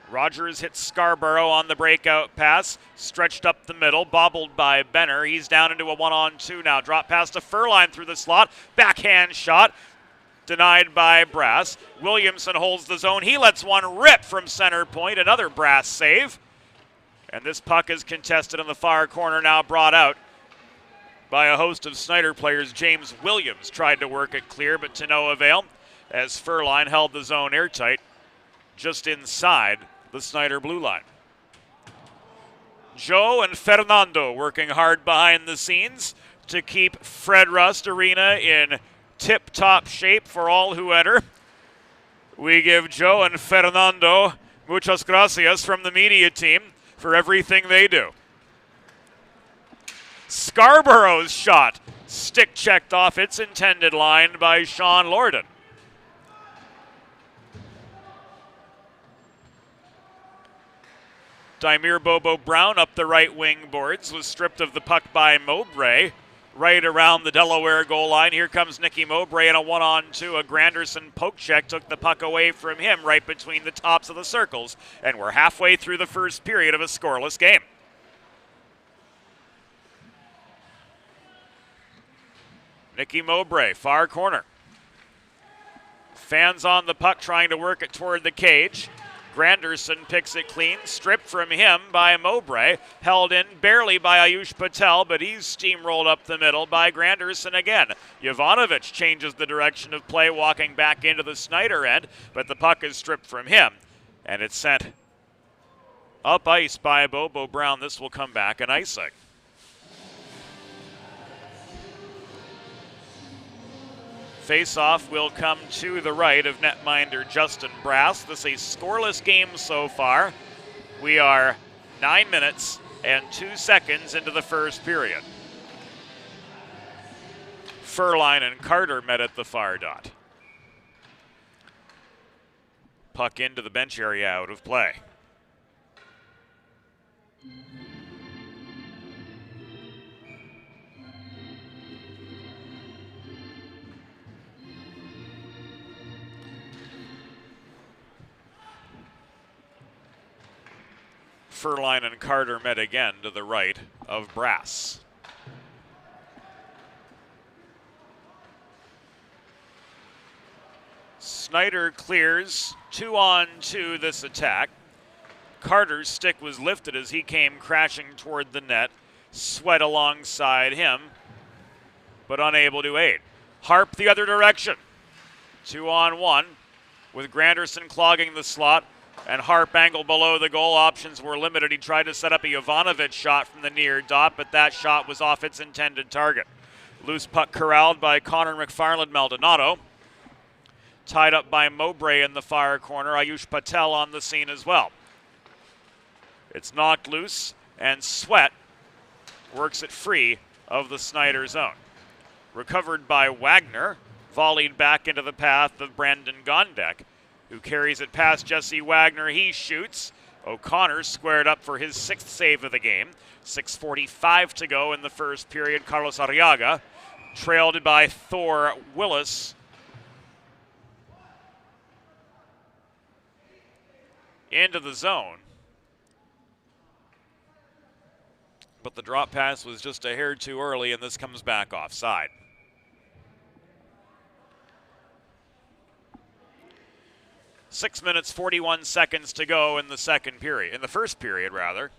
Rogers hits Scarborough on the breakout pass, stretched up the middle, bobbled by Benner. He's down into a 1-on-2 now. Drop pass to Furline through the slot. Backhand shot, denied by Brass. Williamson holds the zone. He lets one rip from center point. Another Brass save. And this puck is contested in the far corner, now brought out by a host of Snyder players. James Williams tried to work it clear, but to no avail, as Furline held the zone airtight just inside the Snyder blue line. Joe and Fernando working hard behind the scenes to keep Fred Rust Arena in tip-top shape for all who enter. We give Joe and Fernando muchas gracias from the media team for everything they do. Scarborough's shot, stick checked off its intended line by Sean Lorden. Daimir Bobo Brown up the right wing boards, was stripped of the puck by Mowbray. Right around the Delaware goal line. Here comes Nicky Mowbray in a 1-on-2. A Granderson poke check took the puck away from him right between the tops of the circles. And we're halfway through the first period of a scoreless game. Nicky Mowbray, far corner. Fans on the puck trying to work it toward the cage. Granderson picks it clean, stripped from him by Mowbray, held in barely by Ayush Patel, but he's steamrolled up the middle by Granderson again. Jovanovic changes the direction of play, walking back into the Snyder end, but the puck is stripped from him, and it's sent up ice by Bobo Brown. This will come back an icing. Face-off will come to the right of netminder Justin Brass. This is a scoreless game so far. We are 9 minutes and 2 seconds into the first period. Furline and Carter met at the far dot. Puck into the bench area, out of play. Furline and Carter met again to the right of Brass. Snyder clears 2-on-2 this attack. Carter's stick was lifted as he came crashing toward the net. Sweat alongside him, but unable to aid. Harp the other direction. 2-on-1 with Granderson clogging the slot. And Harp angled below the goal. Options were limited. He tried to set up a Jovanovic shot from the near dot, but that shot was off its intended target. Loose puck corralled by Connor McFarland Maldonado. Tied up by Mowbray in the far corner. Ayush Patel on the scene as well. It's knocked loose, and Sweat works it free of the Snyder zone. Recovered by Wagner. Volleyed back into the path of Brandon Gondek, who carries it past Jesse Wagner. He shoots. O'Connor squared up for his 6th save of the game. 6:45 to go in the first period. Carlos Arriaga, trailed by Thor Willis. Into the zone. But the drop pass was just a hair too early, and this comes back offside. 6 minutes, 41 seconds to go in the second period, in the first period, rather.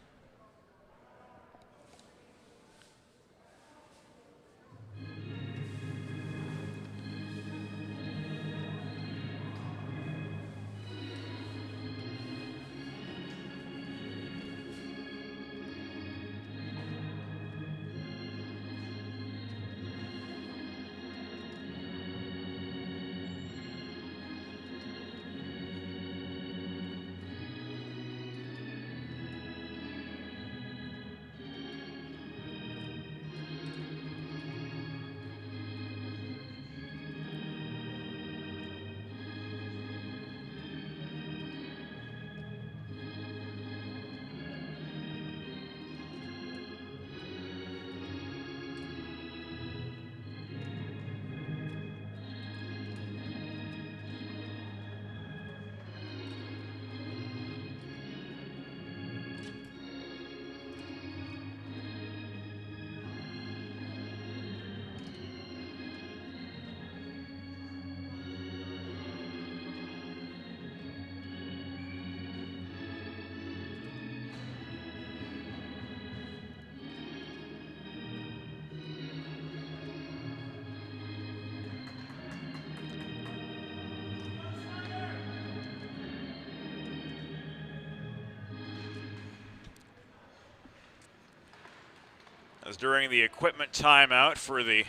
As during the equipment timeout for the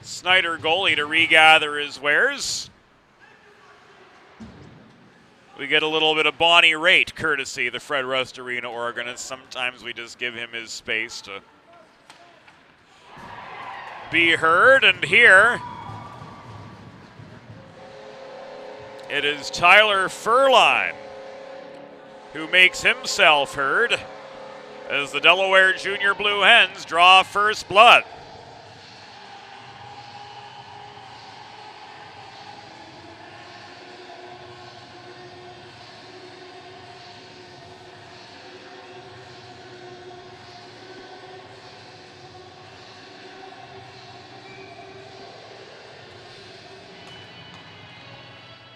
Snyder goalie to regather his wares. We get a little bit of Bonnie Raitt courtesy the Fred Rust Arena organist. Sometimes we just give him his space to be heard. And here it is Tyler Furline who makes himself heard as the Delaware Junior Blue Hens draw first blood.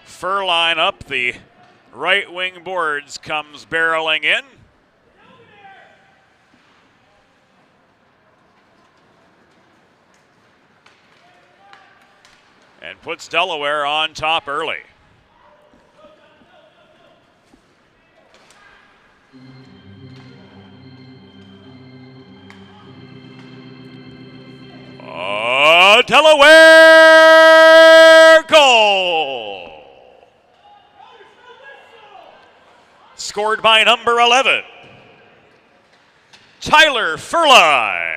Furline up the right wing boards comes barreling in. And puts Delaware on top early. Delaware goal! Scored by number 11, Tyler Furline.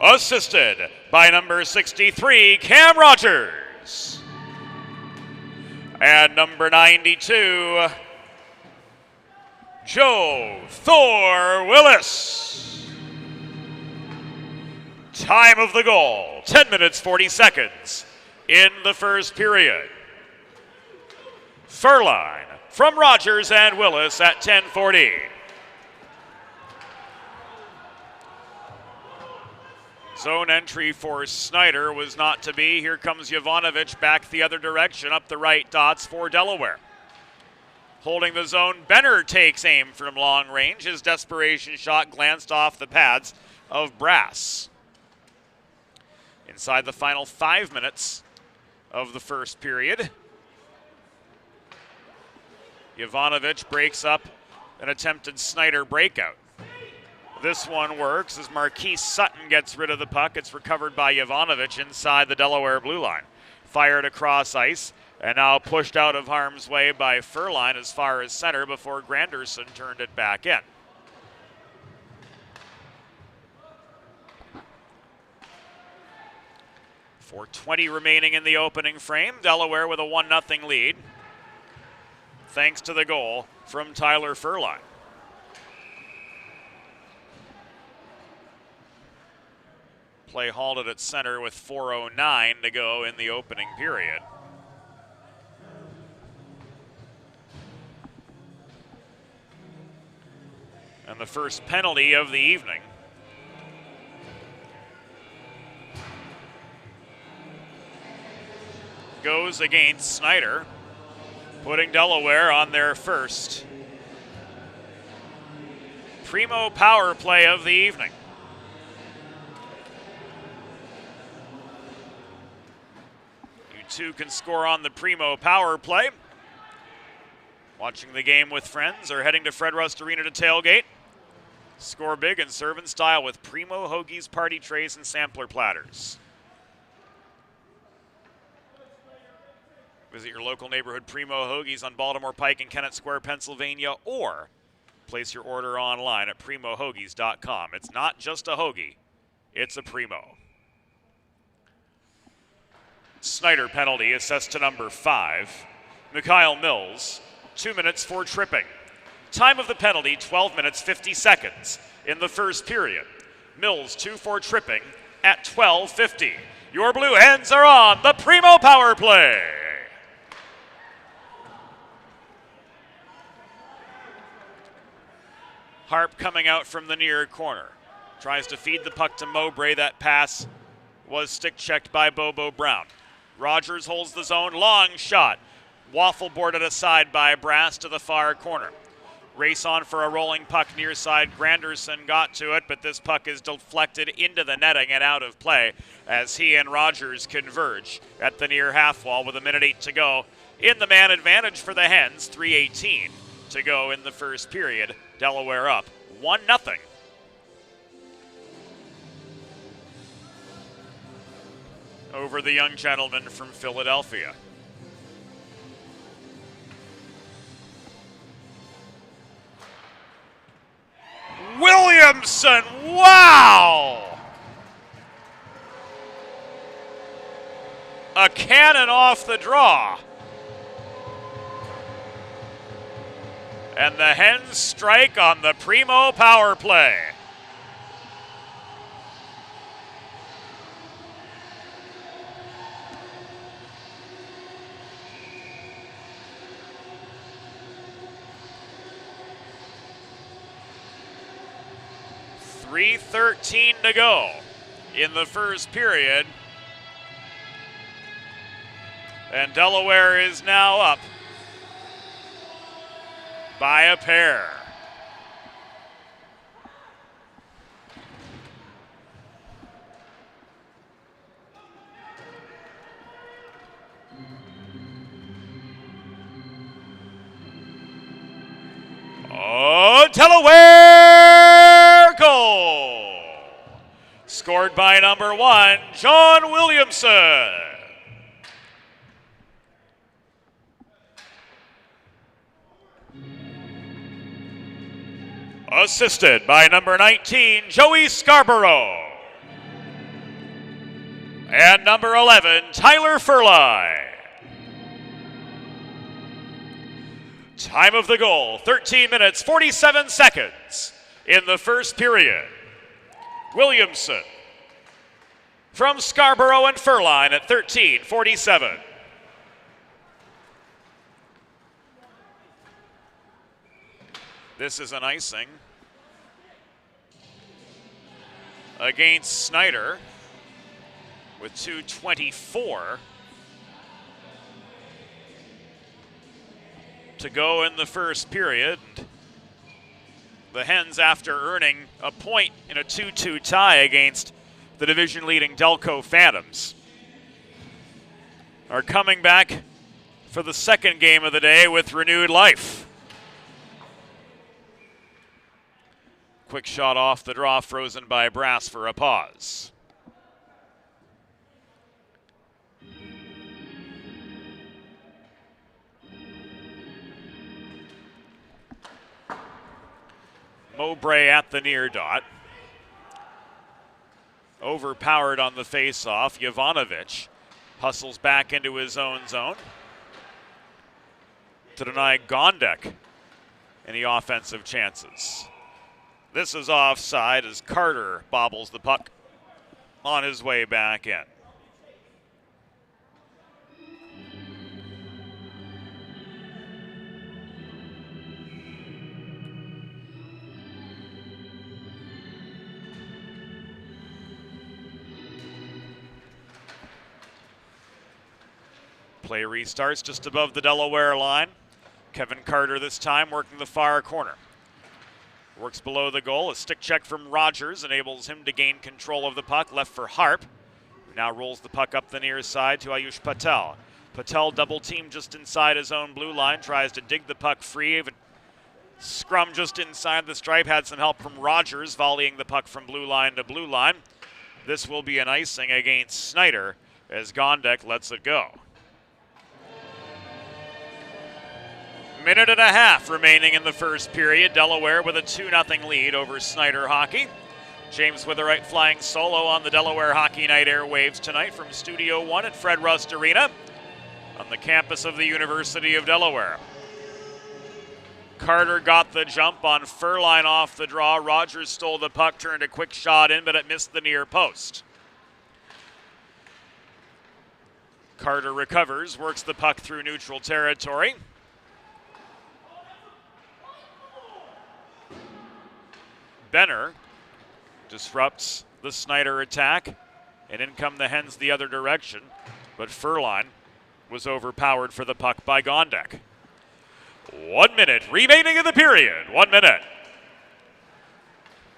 Assisted by number 63, Cam Rogers. And number 92, Joe Thor Willis. Time of the goal, 10 minutes, 40 seconds in the first period. Furline from Rogers and Willis at 10:40. Zone entry for Snyder was not to be. Here comes Jovanovic back the other direction up the right dots for Delaware. Holding the zone, Benner takes aim from long range. His desperation shot glanced off the pads of Brass. Inside the final 5 minutes of the first period, Jovanovic breaks up an attempted Snyder breakout. This one works as Marquise Sutton gets rid of the puck. It's recovered by Jovanovic inside the Delaware blue line. Fired across ice and now pushed out of harm's way by Furline as far as center before Granderson turned it back in. .420 remaining in the opening frame. Delaware with a 1-0 lead, thanks to the goal from Tyler Furline. Play halted at center with 4:09 to go in the opening period. And the first penalty of the evening goes against Snyder, putting Delaware on their first primo power play of the evening. You two can score on the primo power play. Watching the game with friends or heading to Fred Rust Arena to tailgate. Score big and serve in style with Primo Hoagies party trays and sampler platters. Visit your local neighborhood Primo Hoagies on Baltimore Pike in Kennett Square, Pennsylvania, or place your order online at primohoagies.com. It's not just a hoagie, it's a Primo. Snyder penalty assessed to number 5, Mikhail Mills, 2 minutes for tripping. Time of the penalty, 12 minutes, 50 seconds in the first period. Mills 2 for tripping at 12:50. Your Blue Hens are on the Primo power play. Harp coming out from the near corner. Tries to feed the puck to Mowbray. That pass was stick checked by Bobo Brown. Rogers holds the zone. Long shot. Waffle boarded aside by Brass to the far corner. Race on for a rolling puck near side. Granderson got to it, but this puck is deflected into the netting and out of play as he and Rogers converge at the near half wall with 1:08 to go. In the man advantage for the Hens, 3:18 to go in the first period. Delaware up 1-0. Over the young gentleman from Philadelphia. Williamson, wow! A cannon off the draw. And the Hens strike on the primo power play. .3:13 to go in the first period. And Delaware is now up by a pair. Oh, Delaware goal! Scored by number 1, John Williamson. Assisted by number 19, Joey Scarborough. And number 11, Tyler Furley. Time of the goal, 13 minutes, 47 seconds in the first period. Williamson from Scarborough and Furline at 13:47. This is an icing against Snyder with 2:24 to go in the first period. The Hens, after earning a point in a 2-2 tie against the division-leading Delco Phantoms, are coming back for the second game of the day with renewed life. Quick shot off the draw, frozen by Brass for a pause. Mowbray at the near dot. Overpowered on the face-off. Jovanovic hustles back into his own zone to deny Gondek any offensive chances. This is offside as Carter bobbles the puck on his way back in. Play restarts just above the Delaware line. Kevin Carter this time working the far corner. Works below the goal. A stick check from Rogers enables him to gain control of the puck. Left for Harp, who now rolls the puck up the near side to Ayush Patel. Patel double teamed just inside his own blue line. Tries to dig the puck free. Scrum just inside the stripe. Had some help from Rogers, volleying the puck from blue line to blue line. This will be an icing against Snyder as Gondek lets it go. Minute and a half remaining in the first period. Delaware with a 2-0 lead over Snyder Hockey. James Witherite flying solo on the Delaware Hockey Night airwaves tonight from Studio 1 at Fred Rust Arena on the campus of the University of Delaware. Carter got the jump on Furline off the draw. Rogers stole the puck, turned a quick shot in, but it missed the near post. Carter recovers, works the puck through neutral territory. Benner disrupts the Snyder attack, and in come the Hens the other direction, but Furline was overpowered for the puck by Gondek. 1 minute remaining in the period. 1 minute.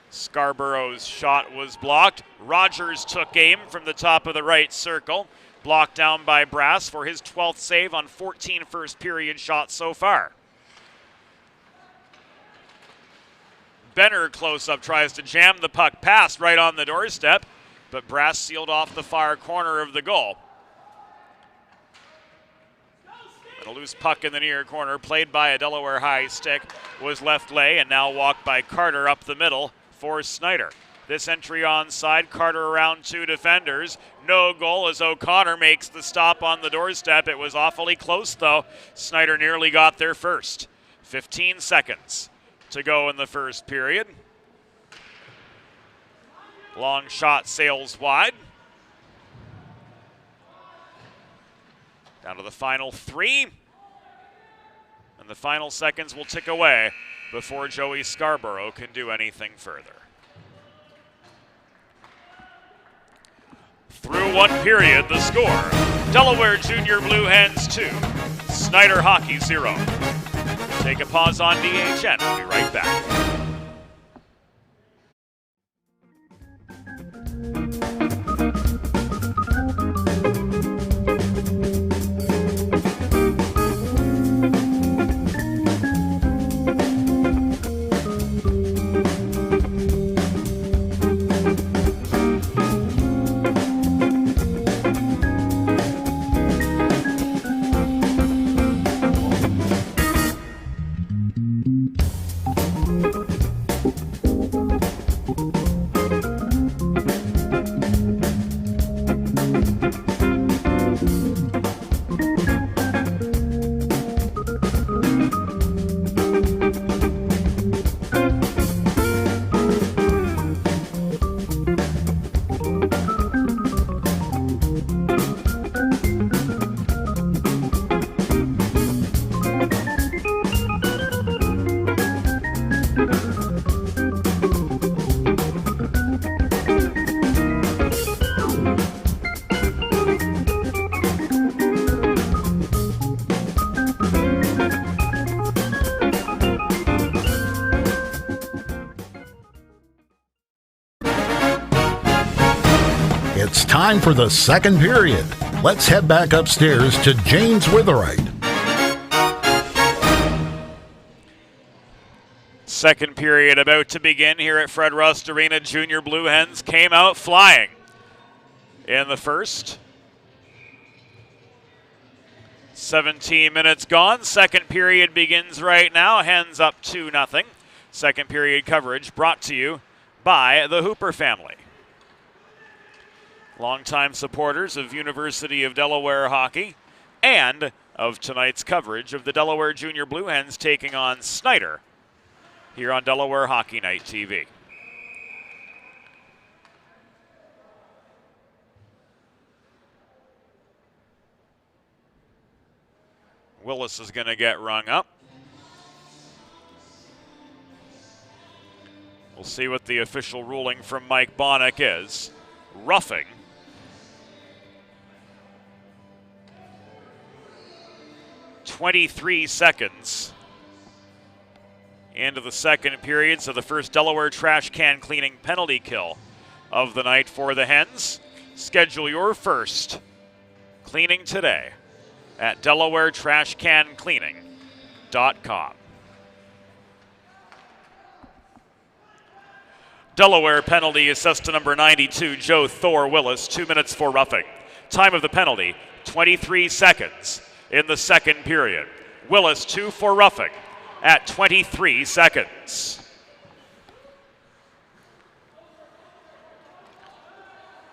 Scarborough's shot was blocked. Rogers took aim from the top of the right circle, blocked down by Brass for his 12th save on 14 first period shots so far. Benner close-up tries to jam the puck past right on the doorstep, but Brass sealed off the far corner of the goal. And a loose puck in the near corner, played by a Delaware High stick, was left lay and now walked by Carter up the middle for Snyder. This entry onside, Carter around 2 defenders. No goal as O'Connor makes the stop on the doorstep. It was awfully close though. Snyder nearly got there first. 15 seconds to go in the first period. Long shot sails wide. Down to the final 3. And the final seconds will tick away before Joey Scarborough can do anything further. Through 1 period, the score, Delaware Junior Blue Hens 2, Snyder Hockey 0. Take a pause on DHN. We'll be right back. It's time for the second period. Let's head back upstairs to James Witherite. Second period about to begin here at Fred Rust Arena. Junior Blue Hens came out flying in the first. 17 minutes gone. Second period begins right now. Hens up 2-0. Second period coverage brought to you by the Hooper family. Longtime supporters of University of Delaware hockey and of tonight's coverage of the Delaware Junior Blue Hens taking on Snyder here on Delaware Hockey Night TV. Willis is going to get rung up. We'll see what the official ruling from Mike Bonnick is. Roughing. .23 seconds into the second period, so the first Delaware trash can cleaning penalty kill of the night for the Hens. Schedule your first cleaning today at DelawareTrashCanCleaning.com. Delaware penalty assessed to number 92, Joe Thor Willis, 2 minutes for roughing. Time of the penalty, 23 seconds in the second period. Willis 2 for roughing at 23 seconds.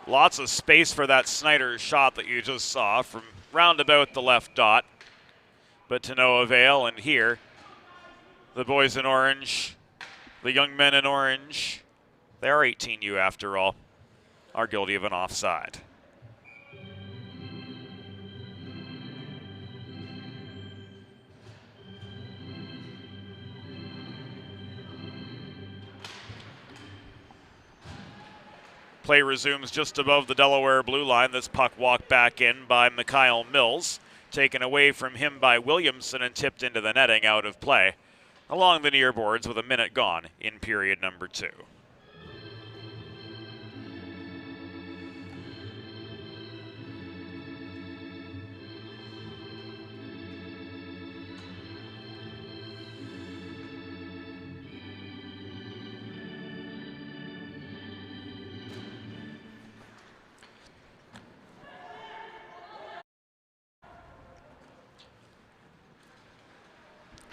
Lots of space for that Snyder shot that you just saw from round about the left dot, but to no avail. And here, the boys in orange, the young men in orange, they are 18U after all, are guilty of an offside. Play resumes just above the Delaware blue line. This puck walked back in by Mikhail Mills, taken away from him by Williamson and tipped into the netting out of play along the near boards with a minute gone in period number 2.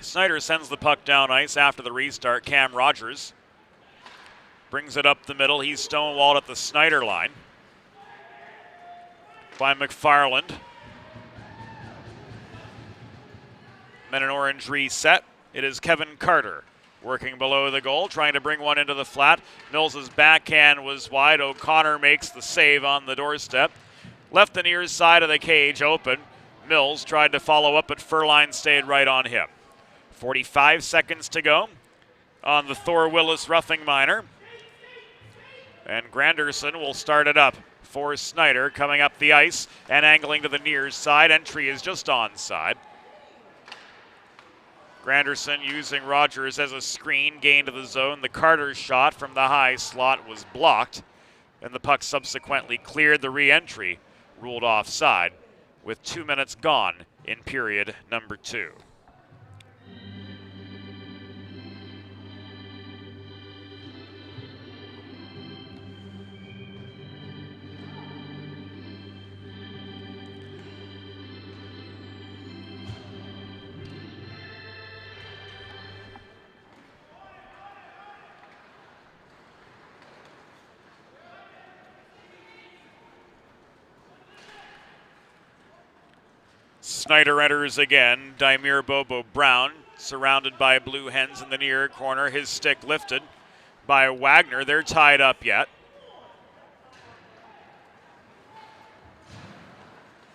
Snyder sends the puck down ice after the restart. Cam Rogers brings it up the middle. He's stonewalled at the Snyder line by McFarland. Men in orange reset. It is Kevin Carter working below the goal, trying to bring one into the flat. Mills' backhand was wide. O'Connor makes the save on the doorstep. Left the near side of the cage open. Mills tried to follow up, but Furline stayed right on him. 45 seconds to go on the Thor Willis roughing minor. And Granderson will start it up for Snyder, coming up the ice and angling to the near side. Entry is just onside. Granderson using Rogers as a screen, gain to the zone. The Carter shot from the high slot was blocked, and the puck subsequently cleared the re-entry, ruled offside, with 2 minutes gone in period number 2. Snyder enters again. Daimir Bobo Brown, surrounded by Blue Hens in the near corner. His stick lifted by Wagner. They're tied up yet.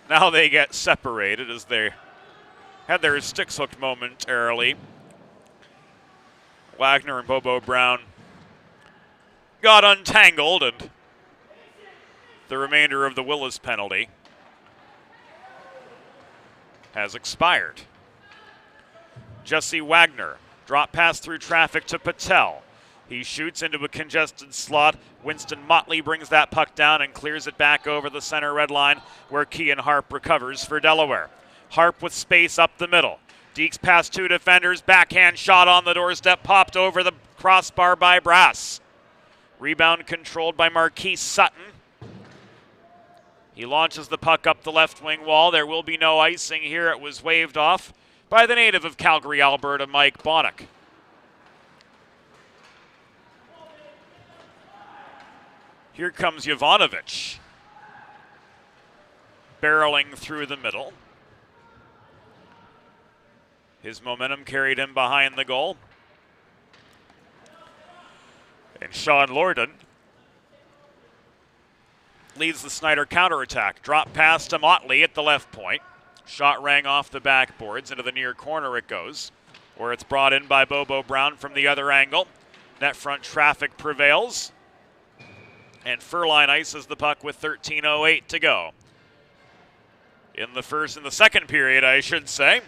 Now they get separated as they had their sticks hooked momentarily. Wagner and Bobo Brown got untangled, and the remainder of the Willis penalty has expired. Jesse Wagner, drop pass through traffic to Patel. He shoots into a congested slot. Winston Motley brings that puck down and clears it back over the center red line, where Kean Harp recovers for Delaware. Harp with space up the middle. Deeks past 2 defenders. Backhand shot on the doorstep, popped over the crossbar by Brass. Rebound controlled by Marquise Sutton. He launches the puck up the left wing wall. There will be no icing here. It was waved off by the native of Calgary, Alberta, Mike Bonnock. Here comes Jovanovic, barreling through the middle. His momentum carried him behind the goal. And Sean Lorden leads the Snyder counterattack. Drop pass to Motley at the left point. Shot rang off the backboards. Into the near corner it goes, where it's brought in by Bobo Brown from the other angle. Net front traffic prevails, and Furline ices the puck with 13:08 to go. In the second period, I should say.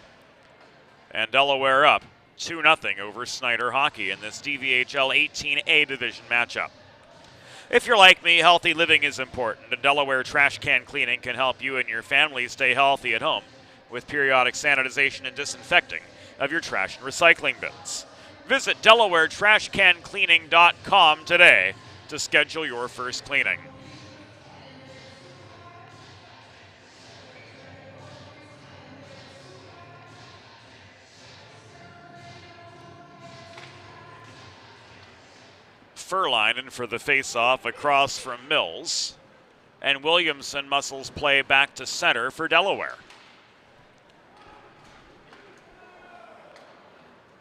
And Delaware up 2-0 over Snyder Hockey in this DVHL 18A division matchup. If you're like me, healthy living is important, and Delaware Trash Can Cleaning can help you and your family stay healthy at home with periodic sanitization and disinfecting of your trash and recycling bins. Visit DelawareTrashCanCleaning.com today to schedule your first cleaning. Furline for the face-off across from Mills, and Williamson muscles play back to center for Delaware.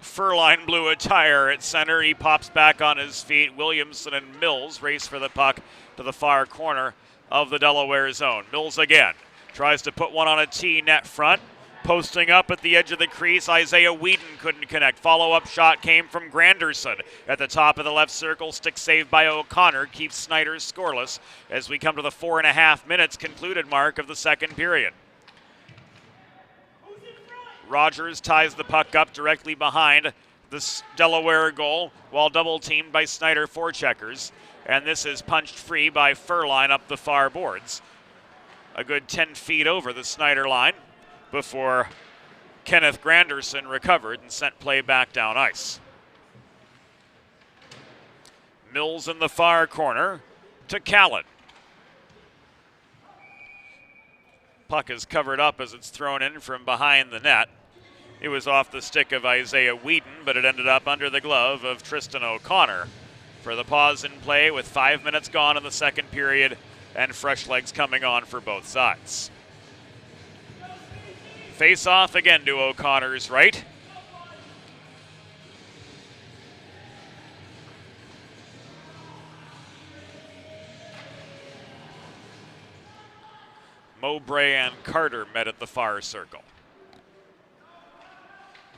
Furline blew a tire at center. He pops back on his feet. Williamson and Mills race for the puck to the far corner of the Delaware zone. Mills again tries to put one on a T net front. Posting up at the edge of the crease, Isaiah Whedon couldn't connect. Follow-up shot came from Granderson at the top of the left circle. Stick saved by O'Connor keeps Snyder scoreless as we come to the 4.5 minutes concluded mark of the second period. Rogers ties the puck up directly behind the Delaware goal while double-teamed by Snyder forecheckers. And this is punched free by Furline up the far boards. A good 10 feet over the Snyder line before Kenneth Granderson recovered and sent play back down ice. Mills in the far corner to Callan. Puck is covered up as it's thrown in from behind the net. It was off the stick of Isaiah Whedon, but it ended up under the glove of Tristan O'Connor for the pause in play with 5 minutes gone in the second period and fresh legs coming on for both sides. Face off again to O'Connor's right. Mowbray and Carter met at the far circle.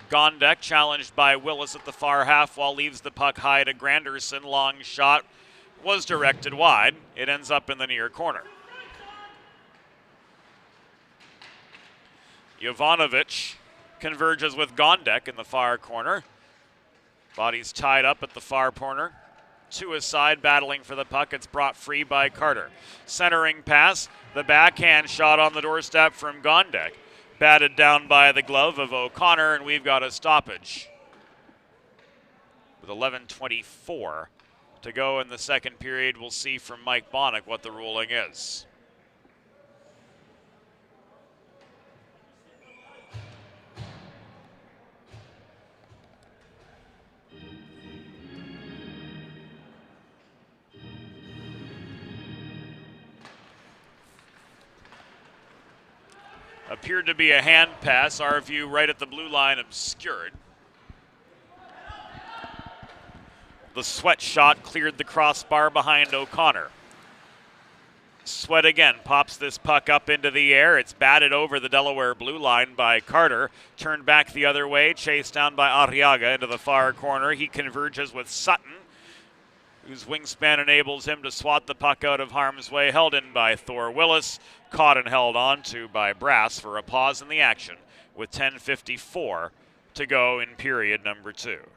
Gondek challenged by Willis at the far half wall, leaves the puck high to Granderson. Long shot was directed wide. It ends up in the near corner. Jovanovic converges with Gondek in the far corner. Body's tied up at the far corner. To his side, battling for the puck. It's brought free by Carter. Centering pass, the backhand shot on the doorstep from Gondek. Batted down by the glove of O'Connor, and we've got a stoppage. With 11:24 to go in the second period, we'll see from Mike Bonnick what the ruling is. Appeared to be a hand pass. Our view right at the blue line obscured. The Sweat shot cleared the crossbar behind O'Connor. Sweat again pops this puck up into the air. It's batted over the Delaware blue line by Carter. Turned back the other way, chased down by Arriaga into the far corner. He converges with Sutton, whose wingspan enables him to swat the puck out of harm's way. Held in by Thor Willis, caught and held on to by Brass for a pause in the action with 10:54 to go in period number 2.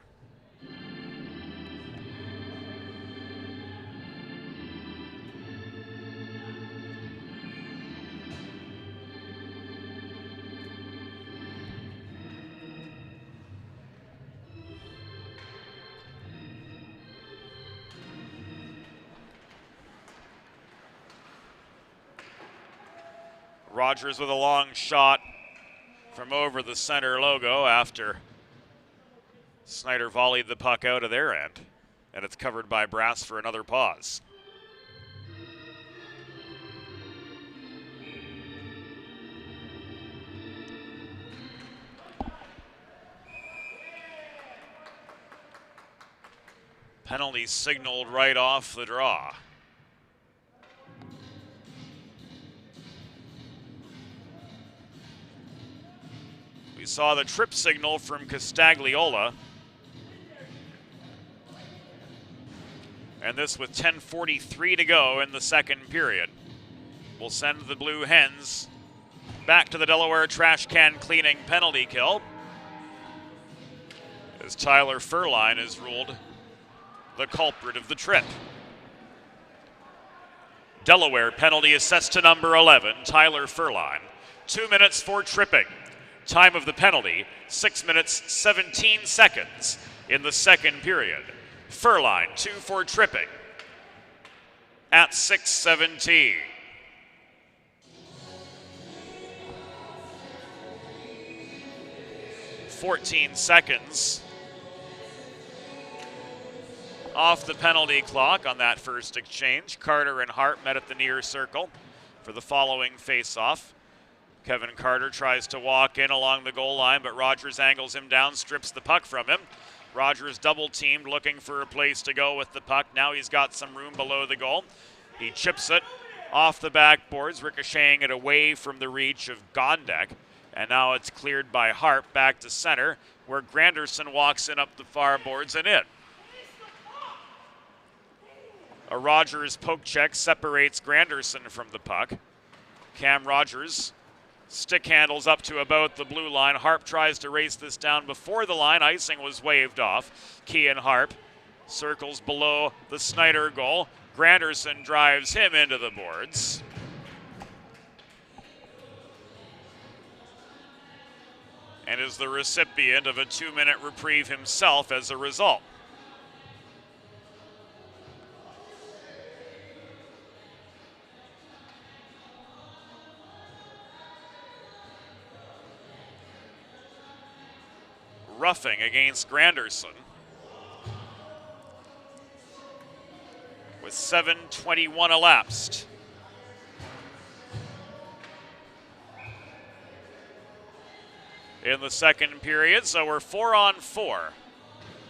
Rogers with a long shot from over the center logo after Snyder volleyed the puck out of their end, and it's covered by Brass for another pause. Penalty signaled right off the draw. We saw the trip signal from Castagliola. And this with 10:43 to go in the second period. We'll send the Blue Hens back to the Delaware trash can cleaning penalty kill, as Tyler Furline is ruled the culprit of the trip. Delaware penalty assessed to number 11, Tyler Furline. 2 minutes for tripping. Time of the penalty, 6 minutes, 17 seconds in the second period. Furline, 2 for tripping at 6:17. "14 seconds off the penalty clock on that first exchange. Carter and Hart met at the near circle for the following face-off. Kevin Carter tries to walk in along the goal line, but Rogers angles him down, strips the puck from him. Rogers double-teamed, looking for a place to go with the puck. Now he's got some room below the goal. He chips it off the backboards, ricocheting it away from the reach of Gondek. And now it's cleared by Hart back to center, where Granderson walks in up the far boards and in. A Rogers poke check separates Granderson from the puck. Cam Rogers stick handles up to about the blue line. Harp tries to race this down before the line. Icing was waved off. Kean Harp circles below the Snyder goal. Granderson drives him into the boards. And is the recipient of a 2-minute reprieve himself as a result. roughing against Granderson. With 7:21 elapsed. In the second period, so we're 4-on-4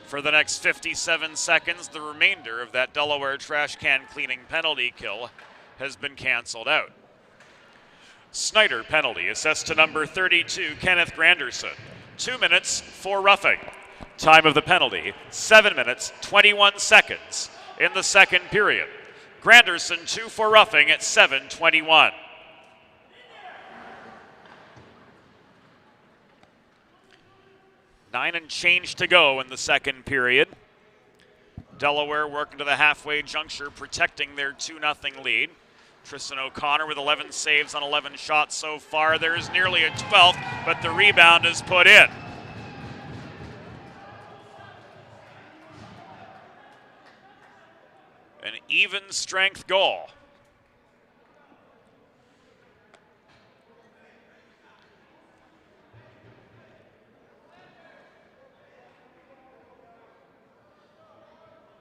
for the next 57 seconds. The remainder of that Delaware trash can cleaning penalty kill has been canceled out. Snyder penalty assessed to number 32, Kenneth Granderson. 2 minutes for roughing. Time of the penalty, 7 minutes, 21 seconds in the second period. Granderson 2 for roughing at 7:21. Nine and change to go in the second period. Delaware working to the halfway juncture, protecting their 2-0 lead. Tristan O'Connor with 11 saves on 11 shots so far. There's nearly a 12th, but the rebound is put in. An even strength goal.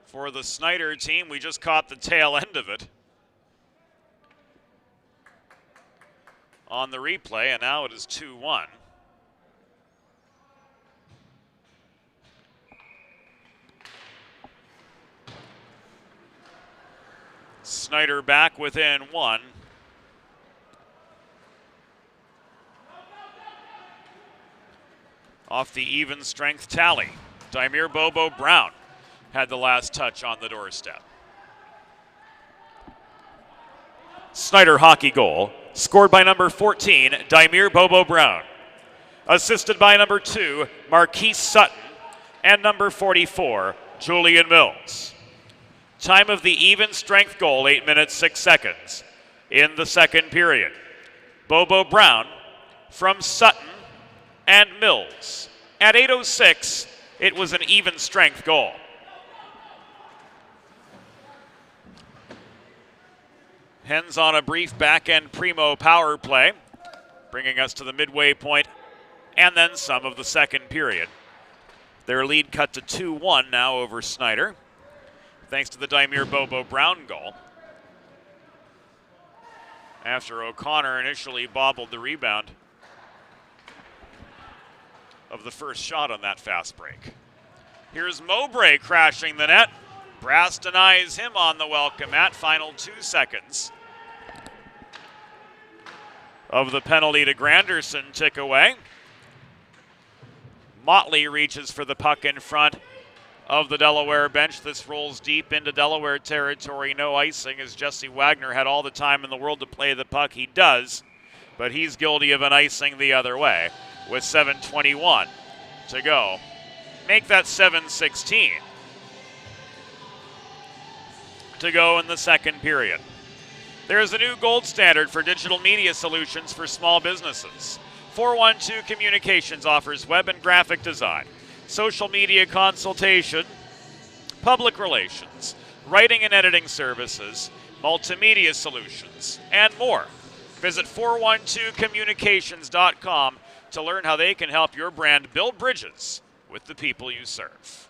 For the Snyder team, we just caught the tail end of it on the replay, and now it is 2-1. Snyder back within 1. Off the even strength tally, Daimir Bobo Brown had the last touch on the doorstep. Snyder hockey goal, scored by number 14, Daimir Bobo Brown. Assisted by number 2, Marquise Sutton, and number 44, Julian Mills. Time of the even strength goal, 8 minutes, 6 seconds in the second period. Bobo Brown from Sutton and Mills. At 8:06, it was an even strength goal. Hens on a brief back-end primo power play, bringing us to the midway point and then some of the second period. Their lead cut to 2-1 now over Snyder, thanks to the Daimir Bobo Brown goal. After O'Connor initially bobbled the rebound of the first shot on that fast break. Here's Mowbray crashing the net. Brass denies him on the welcome mat. Final 2 seconds of the penalty to Granderson tick away. Motley reaches for the puck in front of the Delaware bench. This rolls deep into Delaware territory. No icing, as Jesse Wagner had all the time in the world to play the puck. He does, but he's guilty of an icing the other way with 7:21 to go. Make that 7:16 to go in the second period. There is a new gold standard for digital media solutions for small businesses. 412 Communications offers web and graphic design, social media consultation, public relations, writing and editing services, multimedia solutions, and more. Visit 412communications.com to learn how they can help your brand build bridges with the people you serve.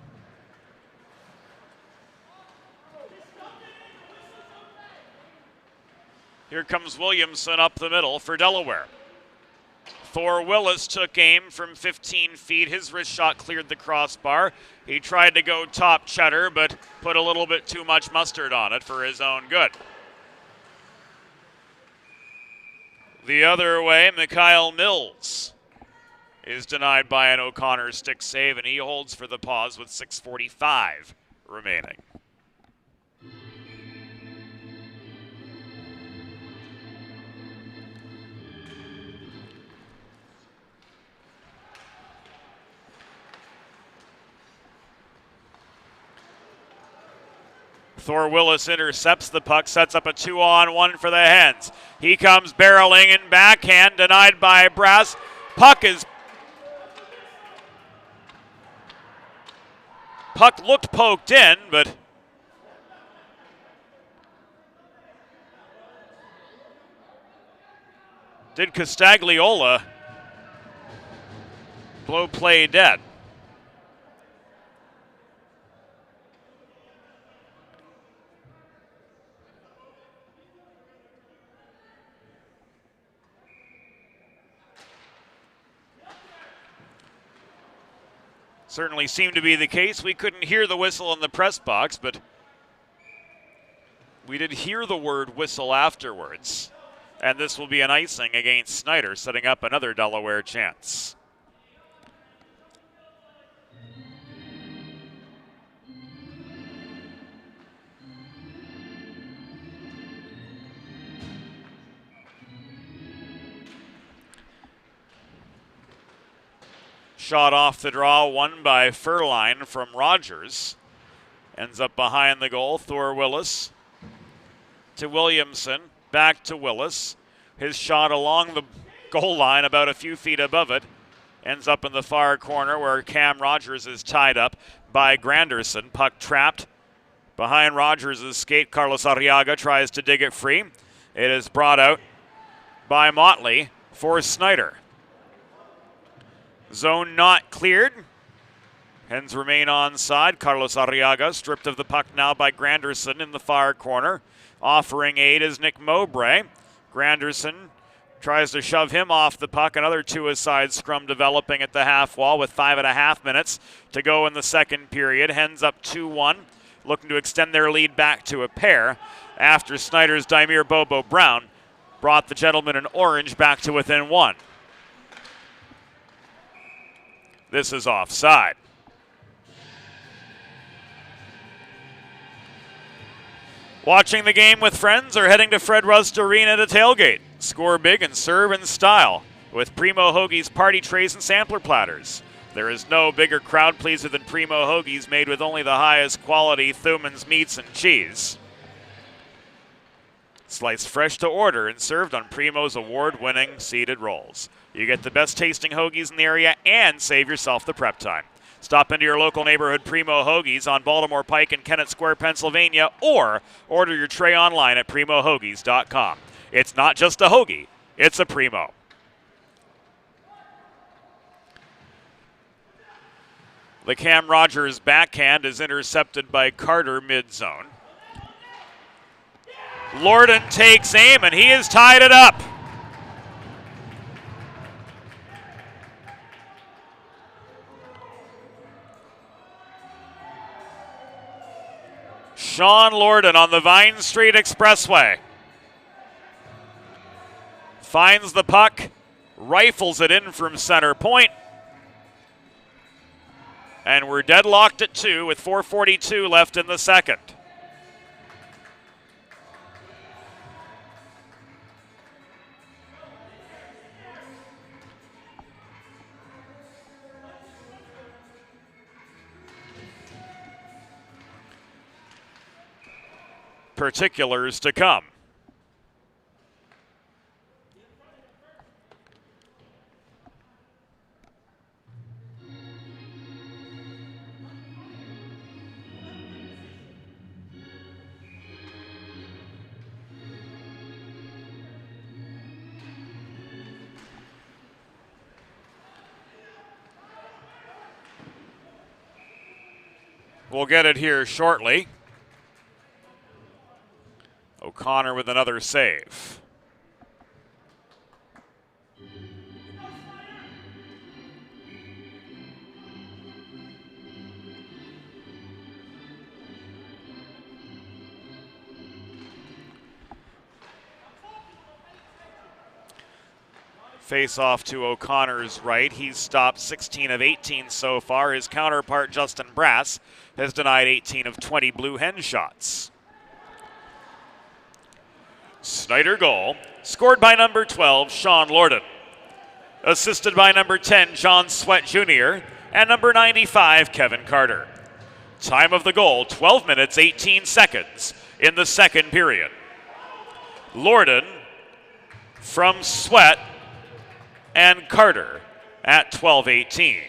Here comes Williamson up the middle for Delaware. Thor Willis took aim from 15 feet. His wrist shot cleared the crossbar. He tried to go top cheddar, but put a little bit too much mustard on it for his own good. The other way, Mikhail Mills is denied by an O'Connor stick save, and he holds for the pause with 6:45 remaining. Thor Willis intercepts the puck, sets up a 2-on-1 for the Hens. He comes barreling in backhand, denied by Brass. Puck looked poked in, but did Castagliola blow play dead? Certainly seemed to be the case. We couldn't hear the whistle in the press box, but we did hear the word whistle afterwards. And this will be an icing against Snyder, setting up another Delaware chance. Shot off the draw, won by Furline from Rogers. Ends up behind the goal. Thor Willis to Williamson, back to Willis. His shot along the goal line, about a few feet above it, ends up in the far corner where Cam Rogers is tied up by Granderson. Puck trapped behind Rogers' skate. Carlos Arriaga tries to dig it free. It is brought out by Motley for Snyder. Zone not cleared. Hens remain onside. Carlos Arriaga stripped of the puck now by Granderson in the far corner. Offering aid is Nick Mowbray. Granderson tries to shove him off the puck. Another two-a-side scrum developing at the half wall with 5.5 minutes to go in the second period. Hens up 2-1, looking to extend their lead back to a pair after Snyder's Daimir Bobo Brown brought the gentleman in orange back to within one. This is offside. Watching the game with friends or heading to Fred Rust Arena to tailgate. Score big and serve in style with Primo Hoagie's party trays and sampler platters. There is no bigger crowd pleaser than Primo Hoagie's, made with only the highest quality Thuman's meats and cheese. Sliced fresh to order and served on Primo's award-winning seeded rolls. You get the best tasting hoagies in the area and save yourself the prep time. Stop into your local neighborhood Primo Hoagies on Baltimore Pike in Kennett Square, Pennsylvania, or order your tray online at primohoagies.com. It's not just a hoagie, it's a Primo. The Cam Rogers backhand is intercepted by Carter mid-zone. Lorden takes aim, and he has tied it up. Sean Lorden on the Vine Street Expressway. Finds the puck, rifles it in from center point. And we're deadlocked at 2 with 4:42 left in the second. Particulars to come. We'll get it here shortly. O'Connor with another save. Face off to O'Connor's right. He's stopped 16 of 18 so far. His counterpart, Justin Brass, has denied 18 of 20 Blue Hen shots. Snyder goal, scored by number 12, Sean Lorden. Assisted by number 10, John Sweat Jr., and number 95, Kevin Carter. Time of the goal, 12 minutes, 18 seconds in the second period. Lorden from Sweat and Carter at 12:18.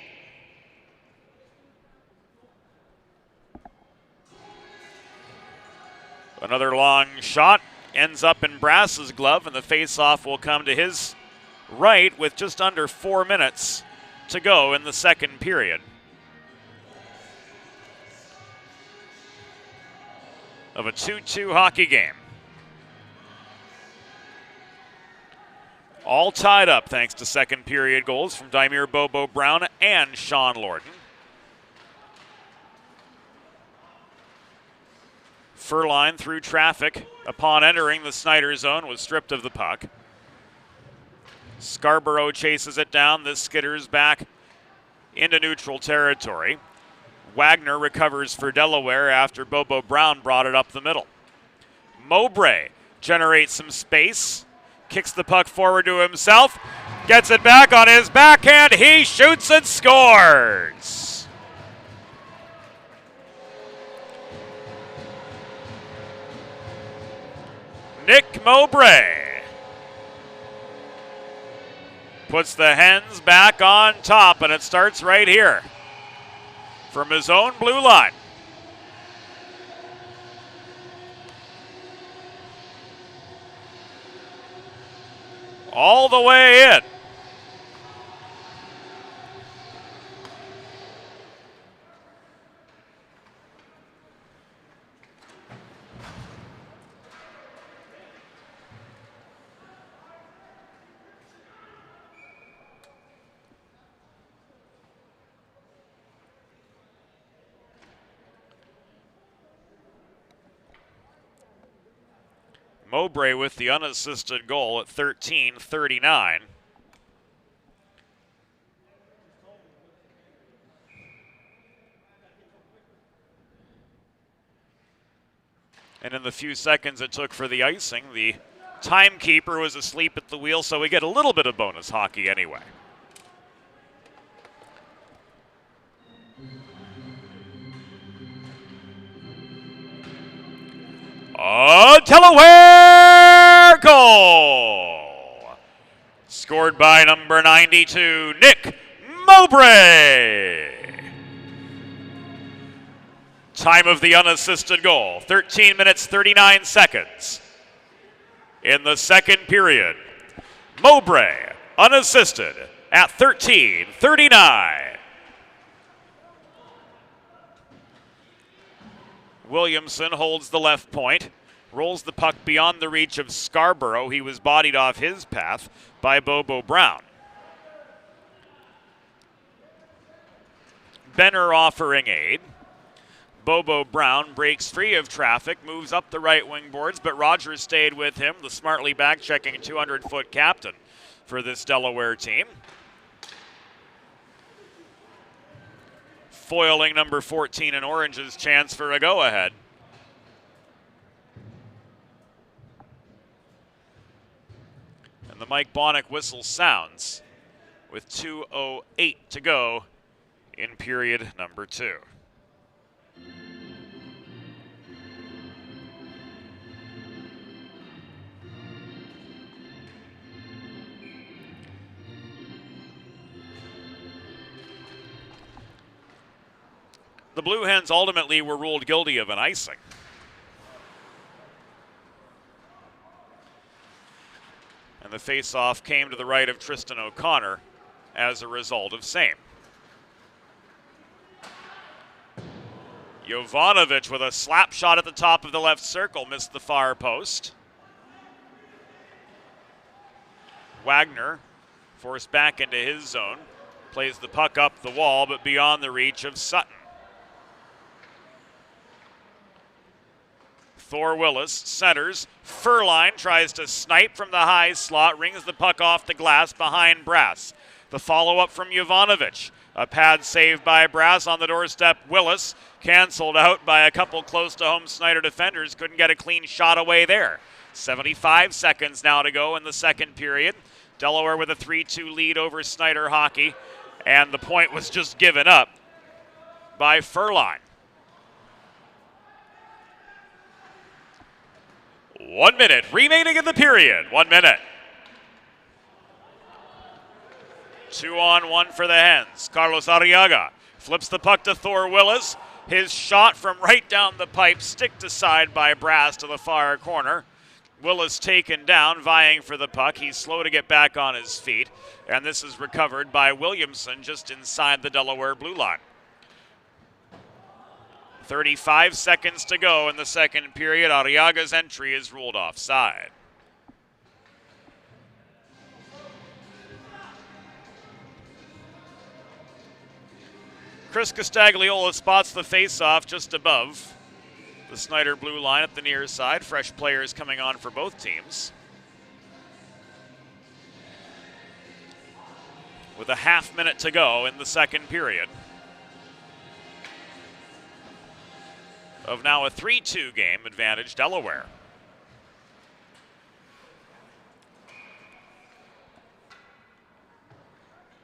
Another long shot. Ends up in Brass's glove, and the face-off will come to his right with just under 4 minutes to go in the second period of a 2-2 hockey game. All tied up thanks to second period goals from Daimir Bobo Brown and Sean Lorden. Furline through traffic upon entering the Snyder zone was stripped of the puck. Scarborough chases it down. This skitters back into neutral territory. Wagner recovers for Delaware after Bobo Brown brought it up the middle. Mowbray generates some space, kicks the puck forward to himself, gets it back on his backhand, he shoots and scores! Nick Mowbray puts the Hens back on top, and it starts right here from his own blue line. All the way in. Mowbray with the unassisted goal at 13:39. And in the few seconds it took for the icing, the timekeeper was asleep at the wheel, so we get a little bit of bonus hockey anyway. A Delaware goal! Scored by number 92, Nick Mowbray. Time of the unassisted goal, 13 minutes, 39 seconds. In the second period, Mowbray, unassisted, at 13:39. Williamson holds the left point, rolls the puck beyond the reach of Scarborough. He was bodied off his path by Bobo Brown. Benner offering aid. Bobo Brown breaks free of traffic, moves up the right wing boards, but Rogers stayed with him, the smartly back-checking 200-foot captain for this Delaware team. Foiling number 14 in Orange's chance for a go-ahead. And the Mike Bonnick whistle sounds with 2:08 to go in period number 2. The Blue Hens ultimately were ruled guilty of an icing. And the face-off came to the right of Tristan O'Connor as a result of same. Jovanovic with a slap shot at the top of the left circle missed the far post. Wagner forced back into his zone, plays the puck up the wall but beyond the reach of Sutton. Thor Willis centers. Furline tries to snipe from the high slot, rings the puck off the glass behind Brass. The follow-up from Jovanovic. A pad save by Brass on the doorstep. Willis canceled out by a couple close-to-home Snyder defenders. Couldn't get a clean shot away there. 75 seconds now to go in the second period. Delaware with a 3-2 lead over Snyder hockey, and the point was just given up by Furline. 1 minute remaining in the period. 1 minute. 2-on-1 for the Hens. Carlos Arriaga flips the puck to Thor Willis. His shot from right down the pipe, sticked aside by Brass to the far corner. Willis taken down, vying for the puck. He's slow to get back on his feet, and this is recovered by Williamson just inside the Delaware blue line. 35 seconds to go in the second period. Arriaga's entry is ruled offside. Chris Castagliola spots the faceoff just above The Snyder blue line at the near side. Fresh players coming on for both teams. With a half minute to go in the second period. Of now a 3-2 game advantage, Delaware.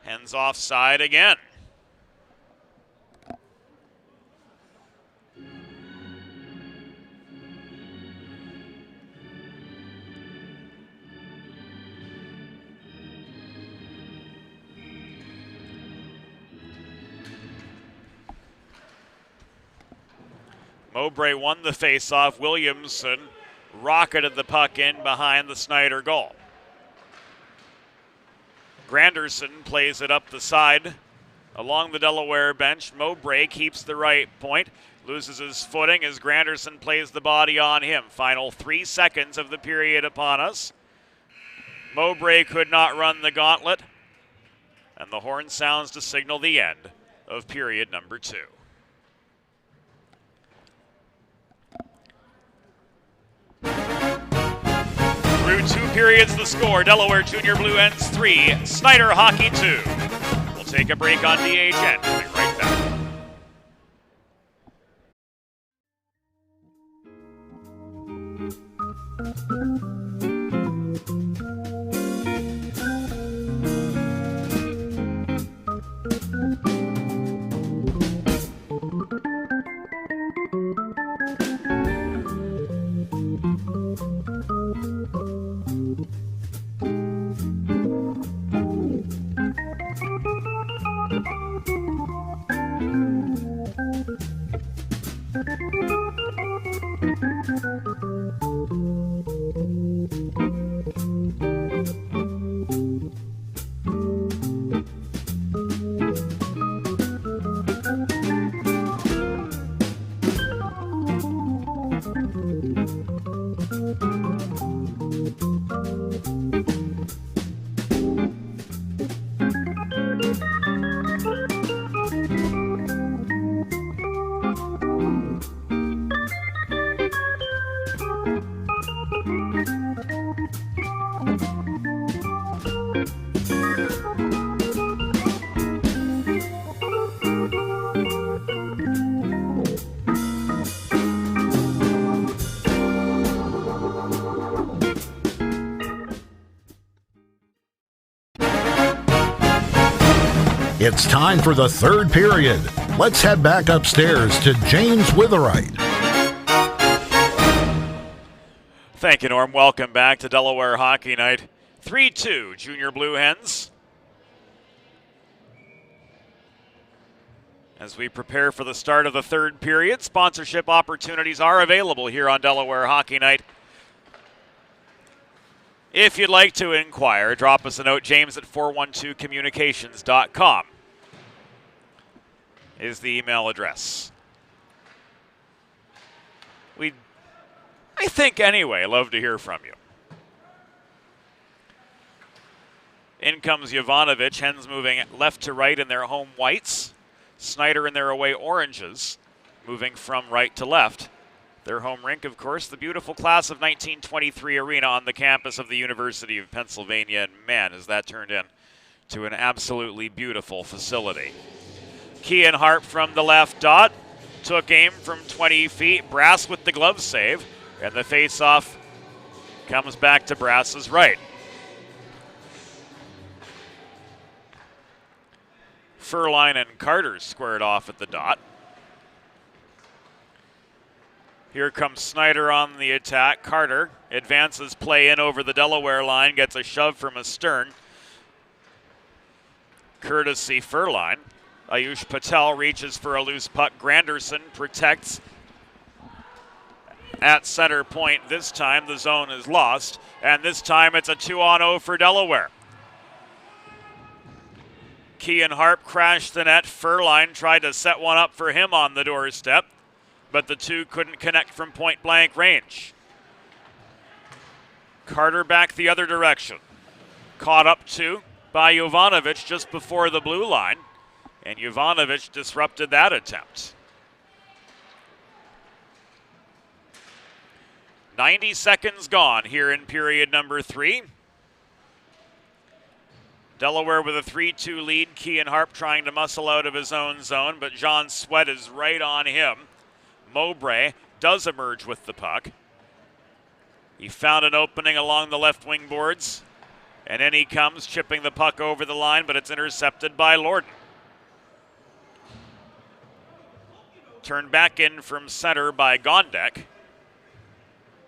Hens offside again. Mowbray won the faceoff. Williamson rocketed the puck in behind the Snyder goal. Granderson plays it up the side along the Delaware bench. Mowbray keeps the right point, loses his footing as Granderson plays the body on him. Final 3 seconds of the period upon us. Mowbray could not run the gauntlet, and the horn sounds to signal the end of period number 2. Through 2 periods, the score, Delaware Junior Blue Hens 3, Snyder Hockey 2. We'll take a break on DHN. We'll be right back. It's time for the third period. Let's head back upstairs to James Witherite. Thank you, Norm. Welcome back to Delaware Hockey Night. 3-2 Junior Blue Hens. As we prepare for the start of the third period, sponsorship opportunities are available here on Delaware Hockey Night. If you'd like to inquire, drop us a note, James at 412communications.com is the email address. I think anyway, love to hear from you. In comes Jovanovic, Hens moving left to right in their home whites. Snyder in their away oranges, moving from right to left. Their home rink, of course, the beautiful class of 1923 arena on the campus of the University of Pennsylvania. And man, has that turned into an absolutely beautiful facility. Kean Harp from the left dot. Took aim from 20 feet. Brass with the glove save. And the faceoff comes back to Brass's right. Furline and Carter squared off at the dot. Here comes Snyder on the attack. Carter advances play in over the Delaware line, gets a shove from Astern. Courtesy Furline. Ayush Patel reaches for a loose puck. Granderson protects at center point. This time the zone is lost, and this time it's a 2-on-0 for Delaware. Kean Harp crashed the net. Furline tried to set one up for him on the doorstep, but the two couldn't connect from point-blank range. Carter back the other direction. Caught up to by Jovanovic just before the blue line, and Jovanovic disrupted that attempt. 90 seconds gone here in period number 3. Delaware with a 3-2 lead. Kean Harp trying to muscle out of his own zone, but John Sweat is right on him. Mowbray does emerge with the puck. He found an opening along the left wing boards, and in he comes, chipping the puck over the line, but it's intercepted by Lorden. Turned back in from center by Gondek,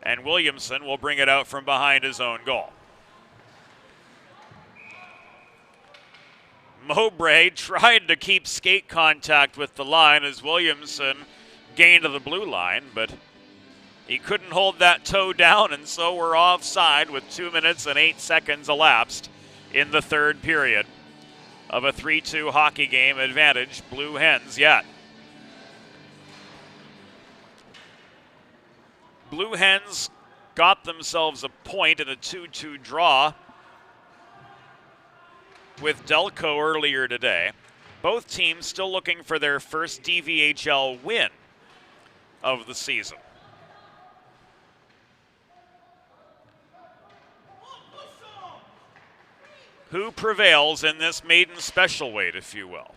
and Williamson will bring it out from behind his own goal. Mowbray tried to keep skate contact with the line as Williamson gained to the blue line, but he couldn't hold that toe down, and so we're offside with 2 minutes and 8 seconds elapsed in the third period of a 3-2 hockey game. Advantage Blue Hens yet. Blue Hens got themselves a point in a 2-2 draw with Delco earlier today. Both teams still looking for their first DVHL win of the season. Who prevails in this maiden special weight, if you will?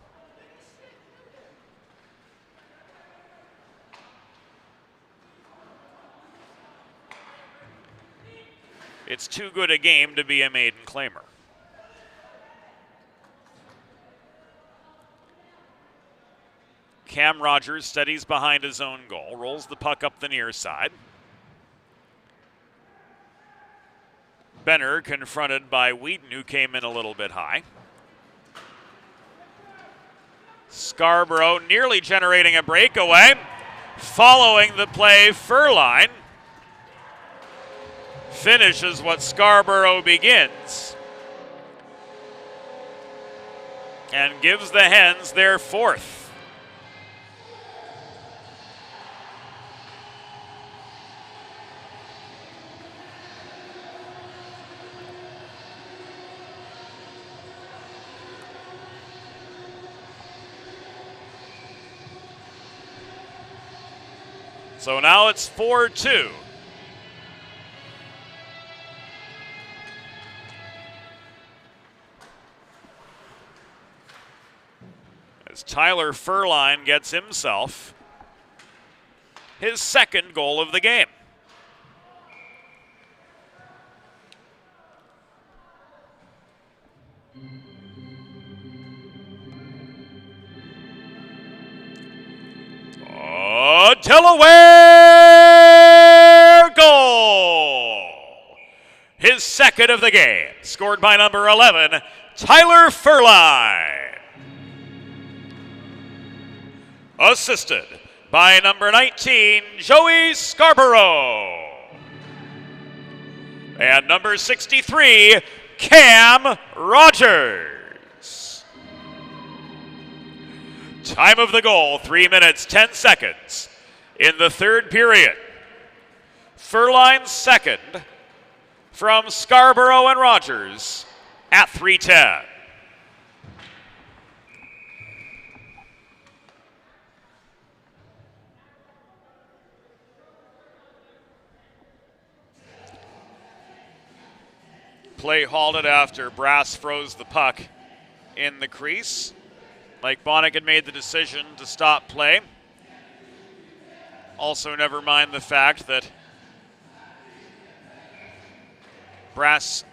It's too good a game to be a maiden claimer. Cam Rogers steadies behind his own goal, rolls the puck up the near side. Benner confronted by Whedon, who came in a little bit high. Scarborough nearly generating a breakaway. Following the play, Furline finishes what Scarborough begins and gives the Hens their fourth. So now it's 4-2. As Tyler Furline gets himself his second goal of the game. Delaware goal! His second of the game, scored by number 11, Tyler Furline. Assisted by number 19, Joey Scarborough. And number 63, Cam Rogers. Time of the goal, 3 minutes, 10 seconds in the third period. Furline's second from Scarborough and Rogers at 3:10. Play halted after Brass froze the puck in the crease. Mike Bonnick had made the decision to stop play. Also, never mind the fact that Brass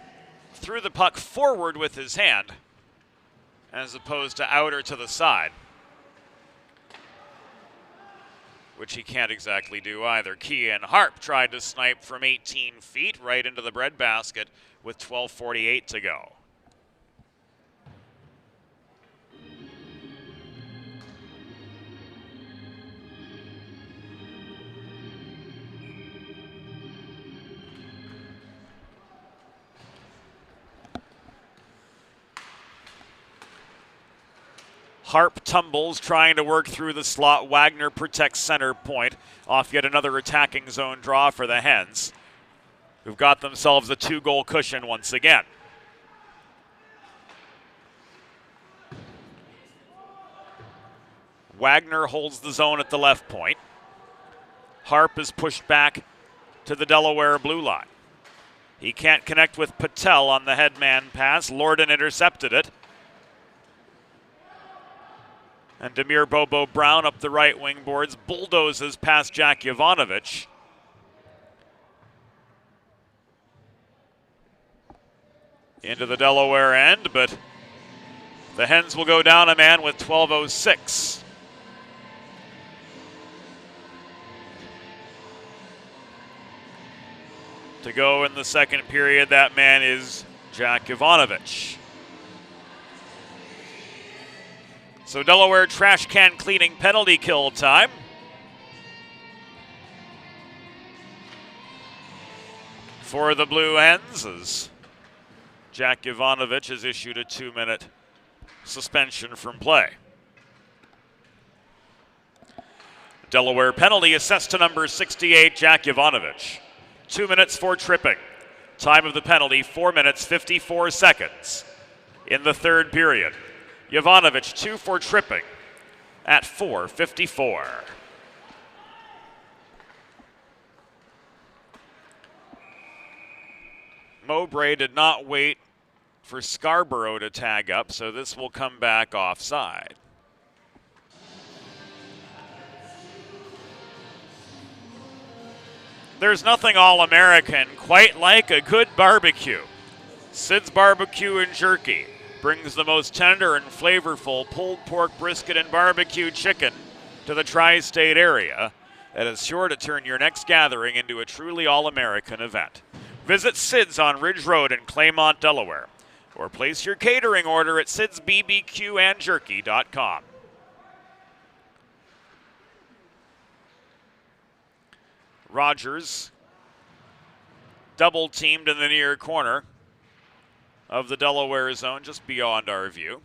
threw the puck forward with his hand as opposed to out or to the side, which he can't exactly do either. Kean Harp tried to snipe from 18 feet right into the breadbasket with 12:48 to go. Harp tumbles, trying to work through the slot. Wagner protects center point off yet another attacking zone draw for the Hens, who've got themselves a 2-goal cushion once again. Wagner holds the zone at the left point. Harp is pushed back to the Delaware blue line. He can't connect with Patel on the headman pass. Lorden intercepted it. And Demir Bobo Brown up the right wing boards, bulldozes past Jack Jovanovic. Into the Delaware end, but the Hens will go down a man with 12:06. To go in the second period. That man is Jack Jovanovic. So Delaware trash can cleaning penalty kill time. For the Blue Hens, as Jack Jovanovic has issued a 2-minute suspension from play. Delaware penalty assessed to number 68, Jack Jovanovic. 2 minutes for tripping. Time of the penalty, 4 minutes, 54 seconds in the third period. Jovanovic 2 for tripping at 4:54. Mowbray did not wait for Scarborough to tag up, so this will come back offside. There's nothing All-American quite like a good barbecue. Sid's Barbecue and Jerky brings the most tender and flavorful pulled pork brisket and barbecue chicken to the tri-state area that is sure to turn your next gathering into a truly all-American event. Visit Sid's on Ridge Road in Claymont, Delaware, or place your catering order at sidsbbqandjerky.com. Rogers double teamed in the near corner of the Delaware zone, just beyond our view.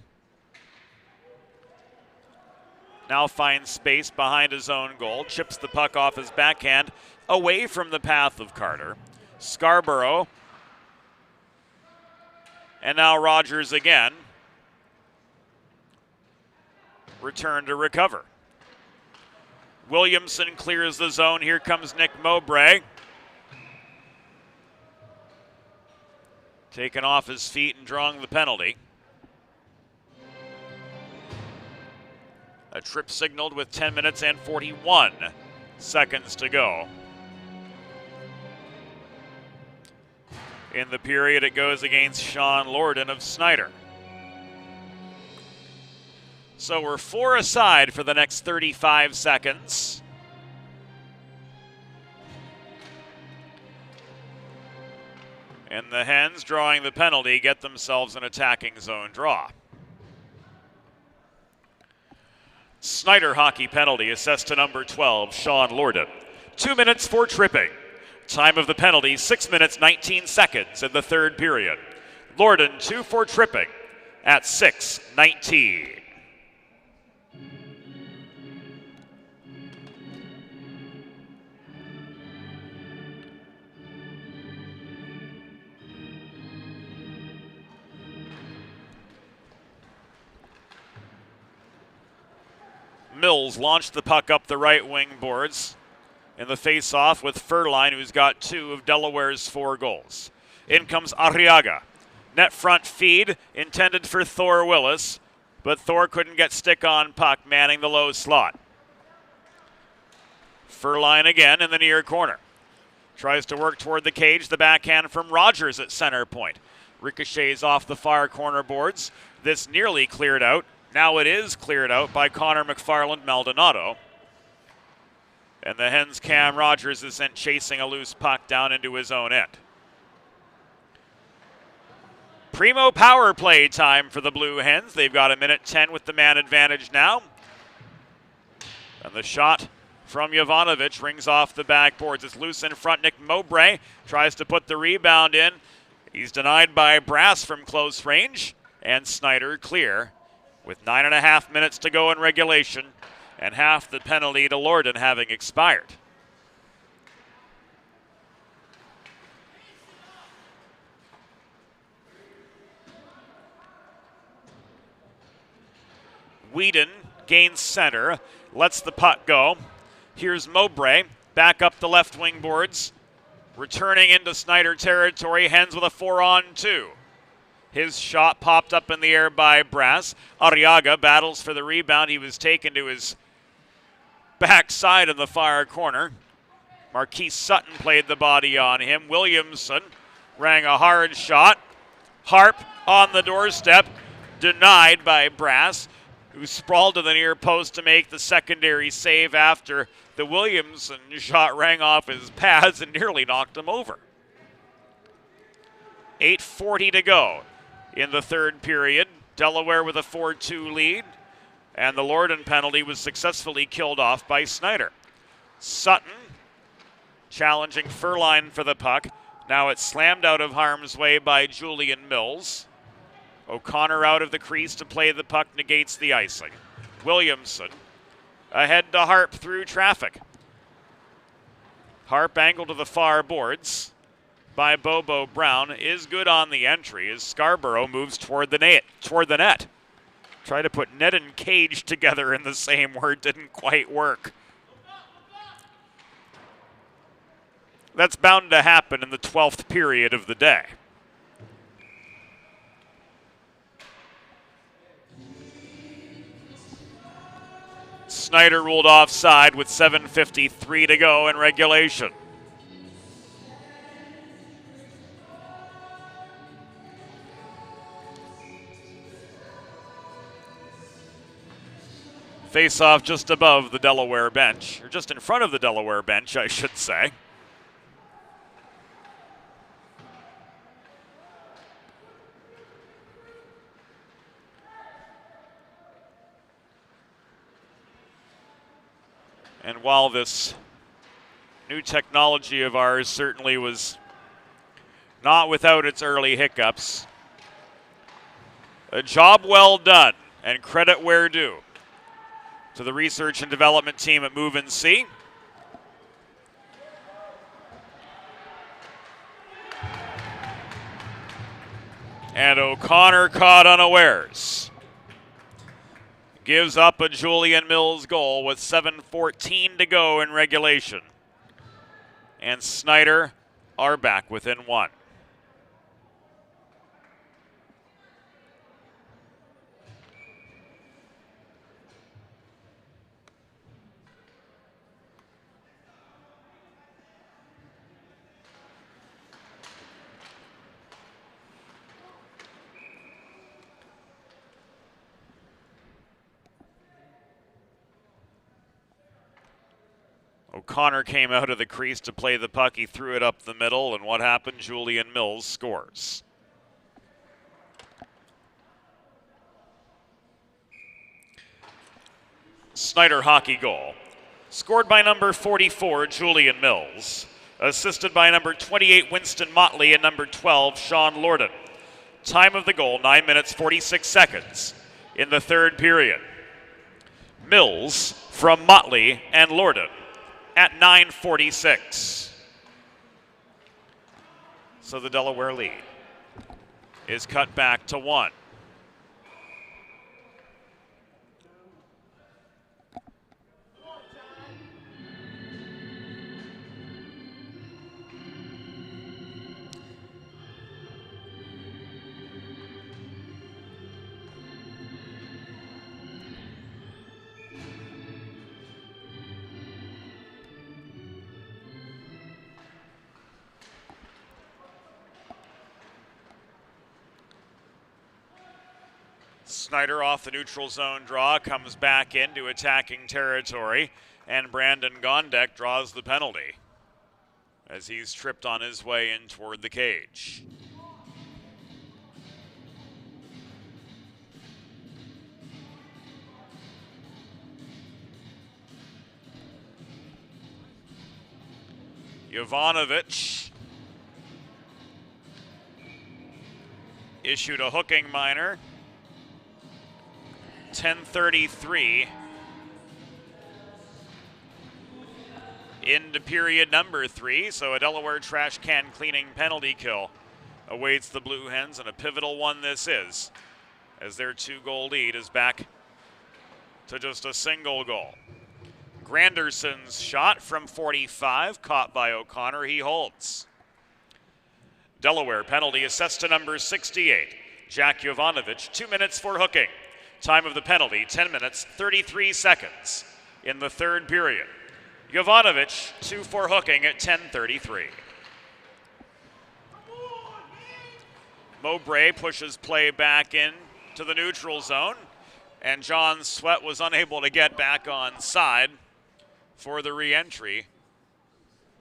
Now finds space behind his own goal, chips the puck off his backhand away from the path of Carter. Scarborough, and now Rogers again. Return to recover. Williamson clears the zone. Here comes Nick Mowbray. Taken off his feet and drawing the penalty. A trip signaled with 10 minutes and 41 seconds to go. In the period, it goes against Sean Lorden of Snyder. So we're 4 aside for the next 35 seconds. And the Hens, drawing the penalty, get themselves an attacking zone draw. Snyder hockey penalty assessed to number 12, Sean Lorden. 2 minutes for tripping. Time of the penalty, 6 minutes, 19 seconds in the third period. Lorden 2 for tripping at 6:19. Mills launched the puck up the right wing boards in the face-off with Furline, who's got 2 of Delaware's 4 goals. In comes Arriaga. Net front feed intended for Thor Willis, but Thor couldn't get stick on puck, manning the low slot. Furline again in the near corner. Tries to work toward the cage, the backhand from Rogers at center point. Ricochets off the far corner boards. This nearly cleared out. Now it is cleared out by Connor McFarland Maldonado. And the Hens' Cam Rogers is sent chasing a loose puck down into his own end. Primo power play time for the Blue Hens. They've got 1:10 with the man advantage now. And the shot from Jovanovic rings off the backboards. It's loose in front. Nick Mowbray tries to put the rebound in. He's denied by Brass from close range. And Snyder clear with 9.5 minutes to go in regulation and half the penalty to Lorden having expired. Whedon gains center, lets the puck go. Here's Mowbray back up the left wing boards Returning into Snyder territory, Hens with a 4-on-2. His shot popped up in the air by Brass. Arriaga battles for the rebound. He was taken to his backside in the far corner. Marquise Sutton played the body on him. Williamson rang a hard shot. Harp on the doorstep, denied by Brass, who sprawled to the near post to make the secondary save after the Williamson shot rang off his pads and nearly knocked him over. 8:40 to go in the third period. Delaware with a 4-2 lead, and the Lorden penalty was successfully killed off by Snyder. Sutton challenging Furline for the puck. Now it's slammed out of harm's way by Julian Mills. O'Connor out of the crease to play the puck, negates the icing. Williamson ahead to Harp through traffic. Harp angled to the far boards by Bobo Brown is good on the entry as Scarborough moves toward the net. Try to put net and cage together in the same word, didn't quite work. That's bound to happen in the 12th period of the day. Snyder ruled offside with 7:53 to go in regulation. Face-off just above the Delaware bench, or just in front of the Delaware bench, I should say. And while this new technology of ours certainly was not without its early hiccups, a job well done and credit where due to the research and development team at Move and See. And O'Connor caught unawares. Gives up a Julian Mills goal with 7:14 to go in regulation. And Snyder are back within one. O'Connor came out of the crease to play the puck. He threw it up the middle, and what happened? Julian Mills scores. Snyder hockey goal. Scored by number 44, Julian Mills. Assisted by number 28, Winston Motley, and number 12, Sean Lorden. Time of the goal, 9 minutes, 46 seconds in the third period. Mills from Motley and Lorden at 9:46. So the Delaware lead is cut back to one. Snyder off the neutral zone draw, comes back into attacking territory, and Brandon Gondek draws the penalty as he's tripped on his way in toward the cage. Jovanovic issued a hooking minor. 10:33 into period number 3, so a Delaware trash can cleaning penalty kill awaits the Blue Hens, and a pivotal one this is, as their 2-goal lead is back to just a single goal. Granderson's shot from 45, caught by O'Connor. He holds. Delaware penalty assessed to number 68, Jack Jovanovic. 2 minutes for hooking. Time of the penalty, 10 minutes, 33 seconds in the third period. Jovanovic, 2 for hooking at 10:33. Mowbray pushes play back in to the neutral zone, and John Sweat was unable to get back on side for the re-entry.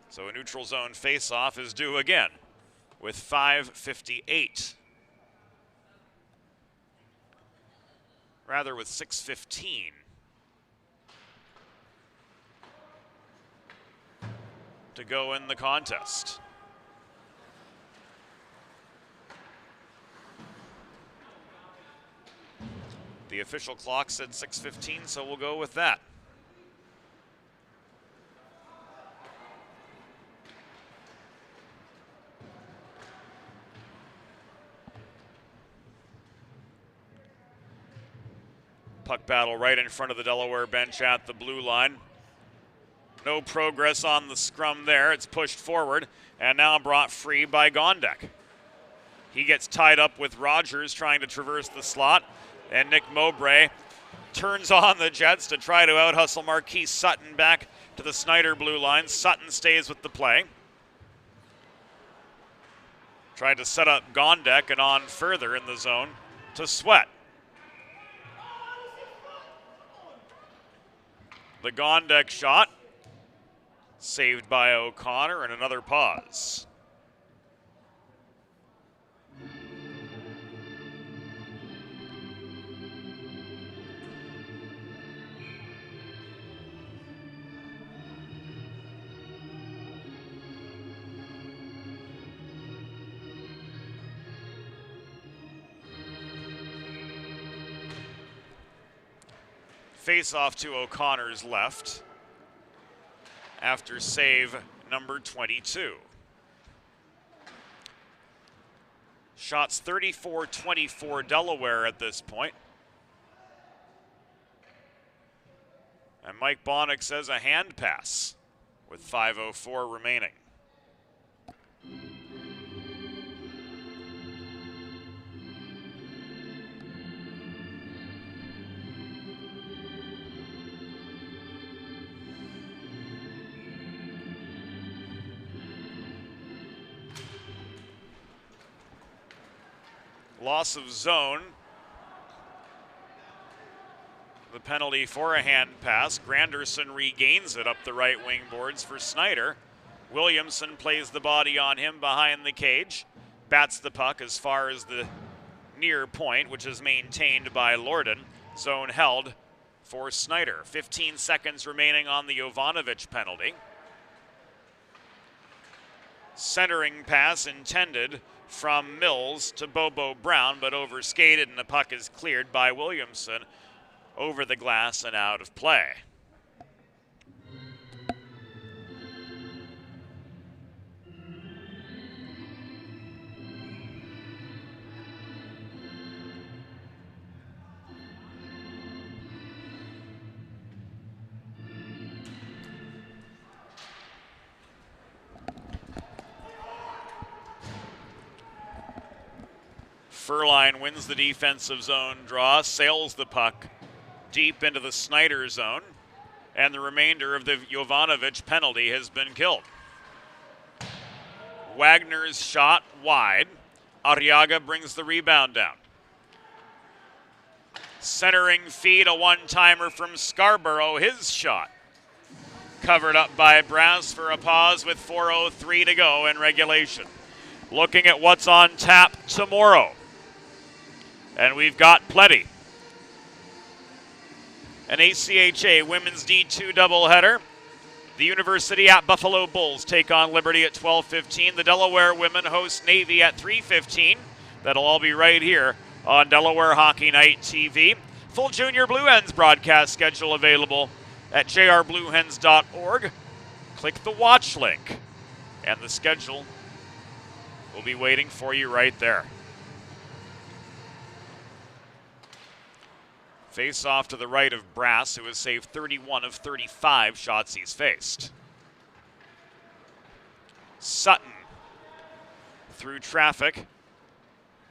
So a neutral zone face-off is due again with 5:58. Rather with 6:15. To go in the contest. The official clock said 6:15, so we'll go with that. Puck battle right in front of the Delaware bench at the blue line. No progress on the scrum there. It's pushed forward and now brought free by Gondek. He gets tied up with Rogers trying to traverse the slot, and Nick Mowbray turns on the Jets to try to out-hustle Marquise Sutton back to the Snyder blue line. Sutton stays with the play. Tried to set up Gondek and on further in the zone to Sweat. The Gondek shot, saved by O'Connor, and another pause. Face off to O'Connor's left after save number 22. Shots 34-24 Delaware at this point. And Mike Bonnick says a hand pass with 5:04 remaining. Loss of zone. The penalty for a hand pass. Granderson regains it up the right wing boards for Snyder. Williamson plays the body on him behind the cage. Bats the puck as far as the near point, which is maintained by Lorden. Zone held for Snyder. 15 seconds remaining on the Jovanovic penalty. Centering pass intended from Mills to Bobo Brown, but overskated, and the puck is cleared by Williamson over the glass and out of play. Furline wins the defensive zone draw, sails the puck deep into the Snyder zone, and the remainder of the Jovanovic penalty has been killed. Wagner's shot wide. Arriaga brings the rebound down. Centering feed, a one-timer from Scarborough, his shot. Covered up by Brass for a pause with 4:03 to go in regulation. Looking at what's on tap tomorrow. And we've got plenty. An ACHA Women's D2 doubleheader. The University at Buffalo Bulls take on Liberty at 12:15. The Delaware women host Navy at 3:15. That'll all be right here on Delaware Hockey Night TV. Full Junior Blue Hens broadcast schedule available at jrbluehens.org. Click the watch link, and the schedule will be waiting for you right there. Face off to the right of Brass, who has saved 31 of 35 shots he's faced. Sutton through traffic,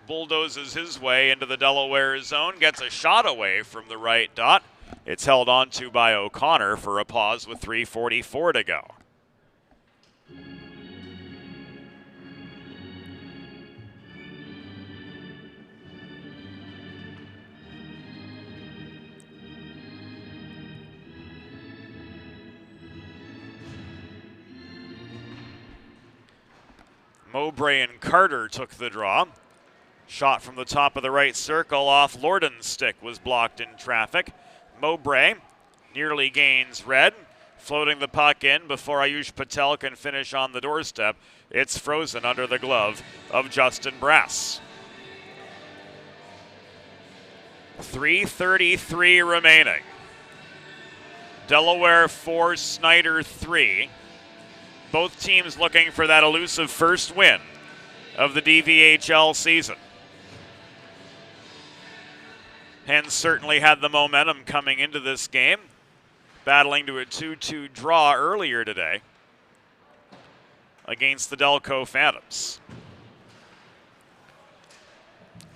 bulldozes his way into the Delaware zone, gets a shot away from the right dot. It's held on to by O'Connor for a pause with 3:44 to go. Mowbray and Carter took the draw. Shot from the top of the right circle off Lorden's stick was blocked in traffic. Mowbray nearly gains red, floating the puck in before Ayush Patel can finish on the doorstep. It's frozen under the glove of Justin Brass. 3:33 remaining. Delaware 4, Snyder 3. Both teams looking for that elusive first win of the DVHL season. Hens certainly had the momentum coming into this game, battling to a 2-2 draw earlier today against the Delco Phantoms.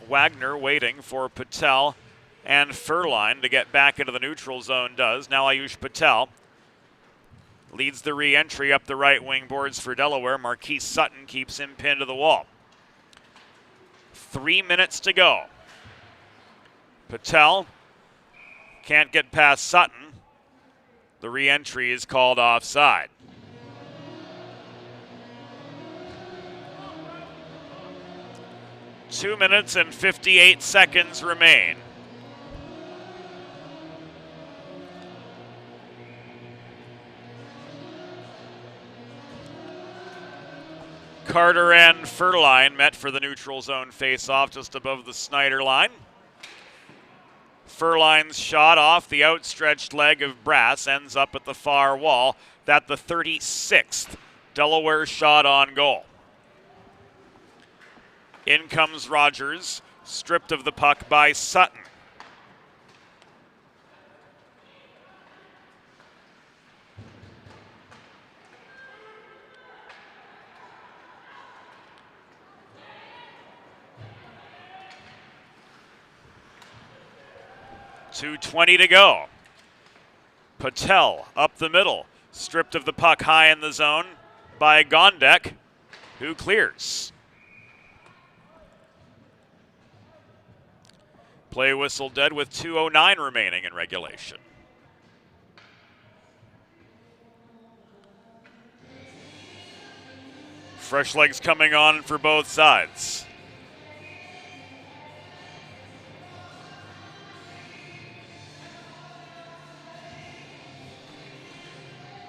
Wagner waiting for Patel and Furline to get back into the neutral zone does. Now Ayush Patel leads the re-entry up the right wing boards for Delaware. Marquise Sutton keeps him pinned to the wall. 3 minutes to go. Patel can't get past Sutton. The re-entry is called offside. Two minutes and 58 seconds remain. Carter and Furline met for the neutral zone face-off just above the Snyder line. Furline's shot off the outstretched leg of Brass ends up at the far wall. That the 36th Delaware shot on goal. In comes Rogers, stripped of the puck by Sutton. .220 to go. Patel up the middle, stripped of the puck high in the zone by Gondek, who clears. Play whistle dead with 2:09 remaining in regulation. Fresh legs coming on for both sides.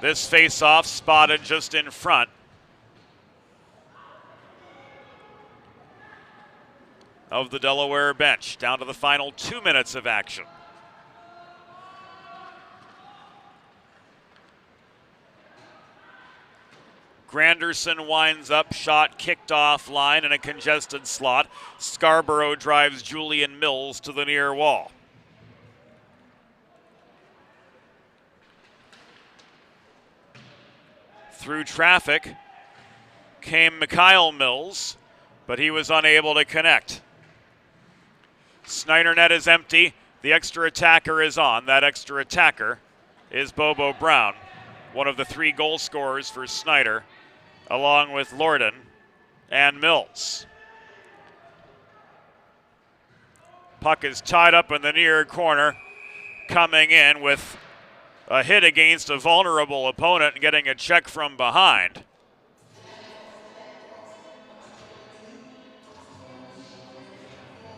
This face-off spotted just in front of the Delaware bench, down to the final 2 minutes of action. Granderson winds up, shot kicked off line in a congested slot. Scarborough drives Julian Mills to the near wall. Through traffic came Mikhail Mills, but he was unable to connect. Snyder net is empty. The extra attacker is on. That extra attacker is Bobo Brown, one of the 3 goal scorers for Snyder, along with Lorden and Mills. Puck is tied up in the near corner, coming in with a hit against a vulnerable opponent and getting a check from behind.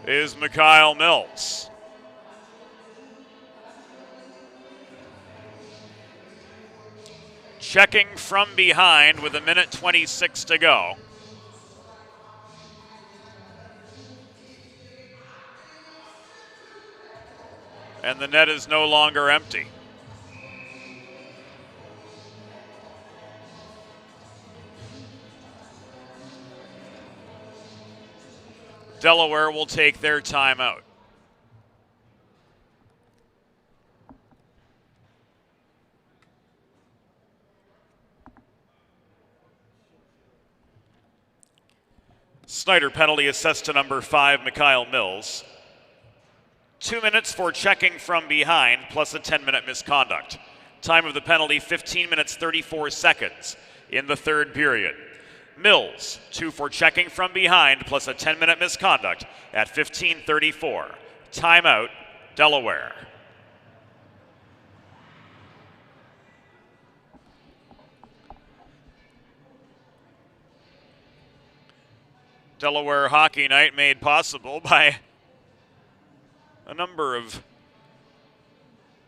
Is Mikhail Mills. Checking from behind with 1:26 to go. And the net is no longer empty. Delaware will take their timeout. Snyder penalty assessed to number 5, Mikhail Mills. 2 minutes for checking from behind, plus a 10-minute misconduct. Time of the penalty, 15 minutes, 34 seconds in the third period. Mills, 2 for checking from behind, plus a 10-minute misconduct at 15:34. Timeout, Delaware. Delaware Hockey Night made possible by a number of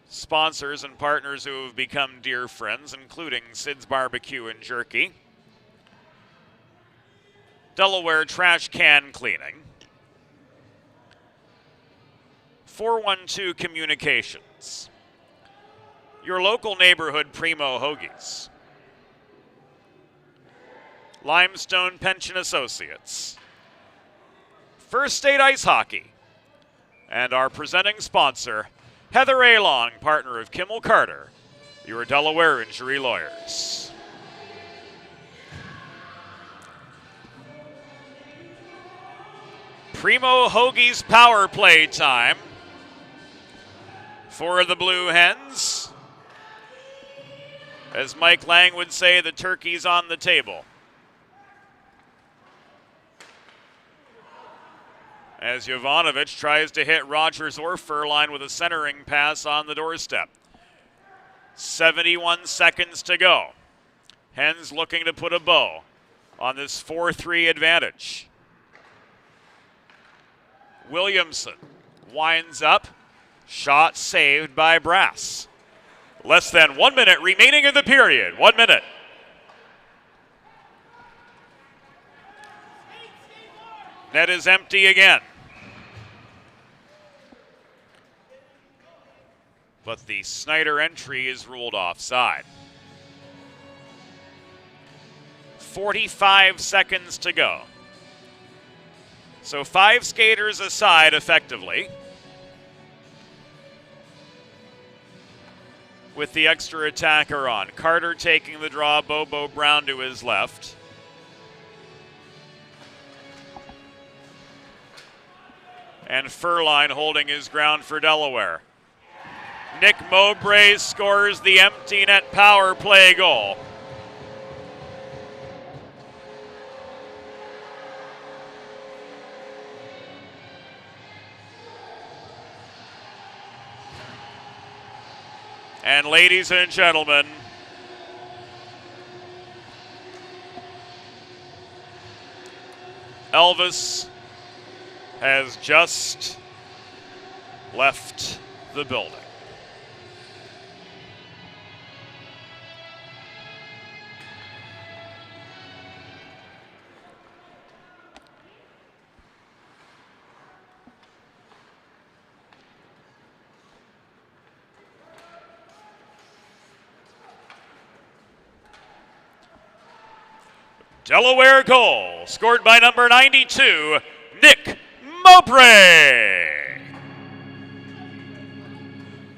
sponsors and partners who have become dear friends, including Sid's Barbecue and Jerky, Delaware Trash Can Cleaning, 412 Communications, your local neighborhood Primo Hoagies, Limestone Pension Associates, First State Ice Hockey, and our presenting sponsor, Heather A. Long, partner of Kimmel Carter, your Delaware injury lawyers. Primo Hoagies power play time for the Blue Hens. As Mike Lang would say, the turkey's on the table. As Jovanovic tries to hit Rogers or Furline with a centering pass on the doorstep. 71 seconds to go. Hens looking to put a bow on this 4-3 advantage. Williamson winds up. Shot saved by Brass. Less than 1 minute remaining in the period. 1 minute. Net is empty again. But the Snyder entry is ruled offside. 45 seconds to go. So 5 skaters aside effectively, with the extra attacker on. Carter taking the draw, Bobo Brown to his left. And Furline holding his ground for Delaware. Nick Mowbray scores the empty net power play goal. And ladies and gentlemen, Elvis has just left the building. Delaware goal, scored by number 92, Nick Mowbray.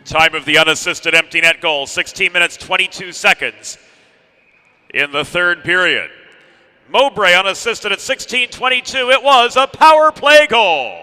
Time of the unassisted empty net goal, 16 minutes, 22 seconds in the third period. Mowbray unassisted at 16:22. It was a power play goal.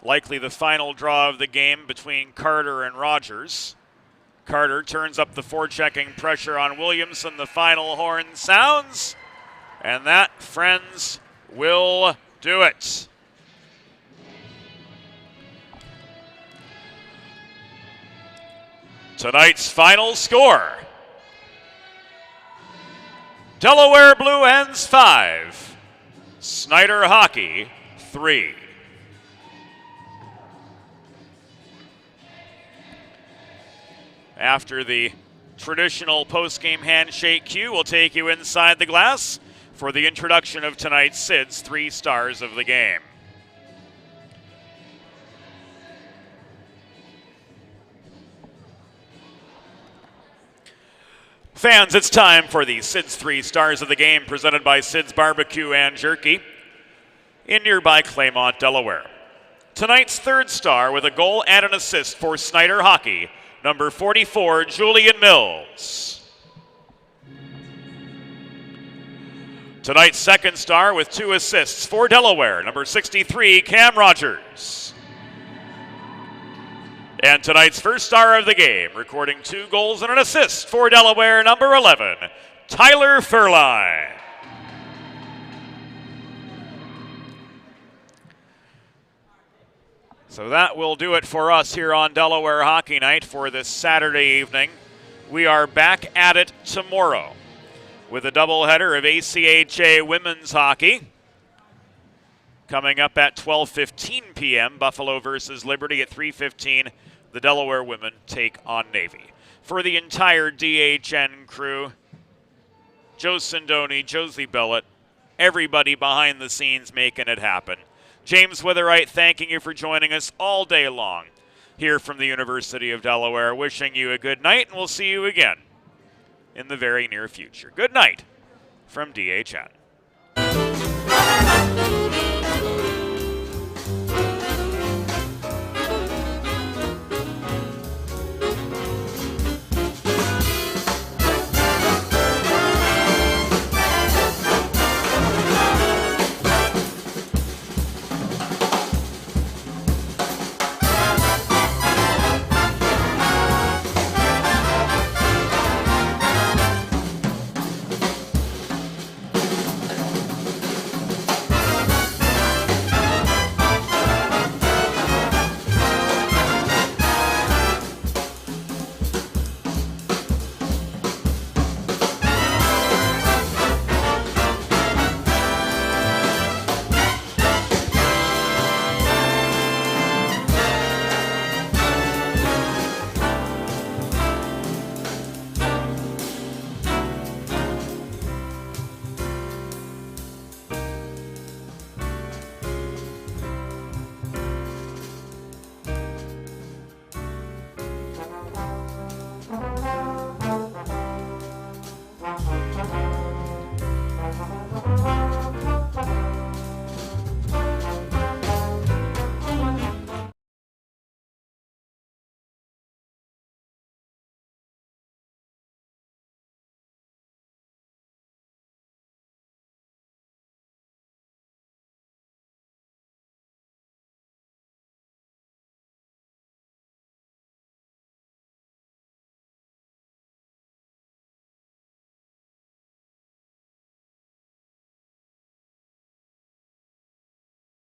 Likely the final draw of the game between Carter and Rogers. Carter turns up the forechecking pressure on Williamson. The final horn sounds, and that, friends, will do it. Tonight's final score: Delaware Blue Hens 5, Snyder Hockey 3. After the traditional post-game handshake cue, we'll take you inside the glass for the introduction of tonight's Sid's 3 stars of the game. Fans, it's time for the Sid's 3 Stars of the Game, presented by Sid's Barbecue and Jerky in nearby Claymont, Delaware. Tonight's third star with a goal and an assist for Snyder Hockey, number 44, Julian Mills. Tonight's second star with 2 assists for Delaware, number 63, Cam Rogers. And tonight's first star of the game, recording 2 goals and an assist for Delaware, number 11, Tyler Furline. So that will do it for us here on Delaware Hockey Night for this Saturday evening. We are back at it tomorrow with a doubleheader of ACHA women's hockey. Coming up at 12:15 p.m., Buffalo versus Liberty. At 3:15, the Delaware women take on Navy. For the entire DHN crew, Joe Sindoni, Josie Billett, everybody behind the scenes making it happen. James Witherite, thanking you for joining us all day long here from the University of Delaware. Wishing you a good night, and we'll see you again in the very near future. Good night from DHN.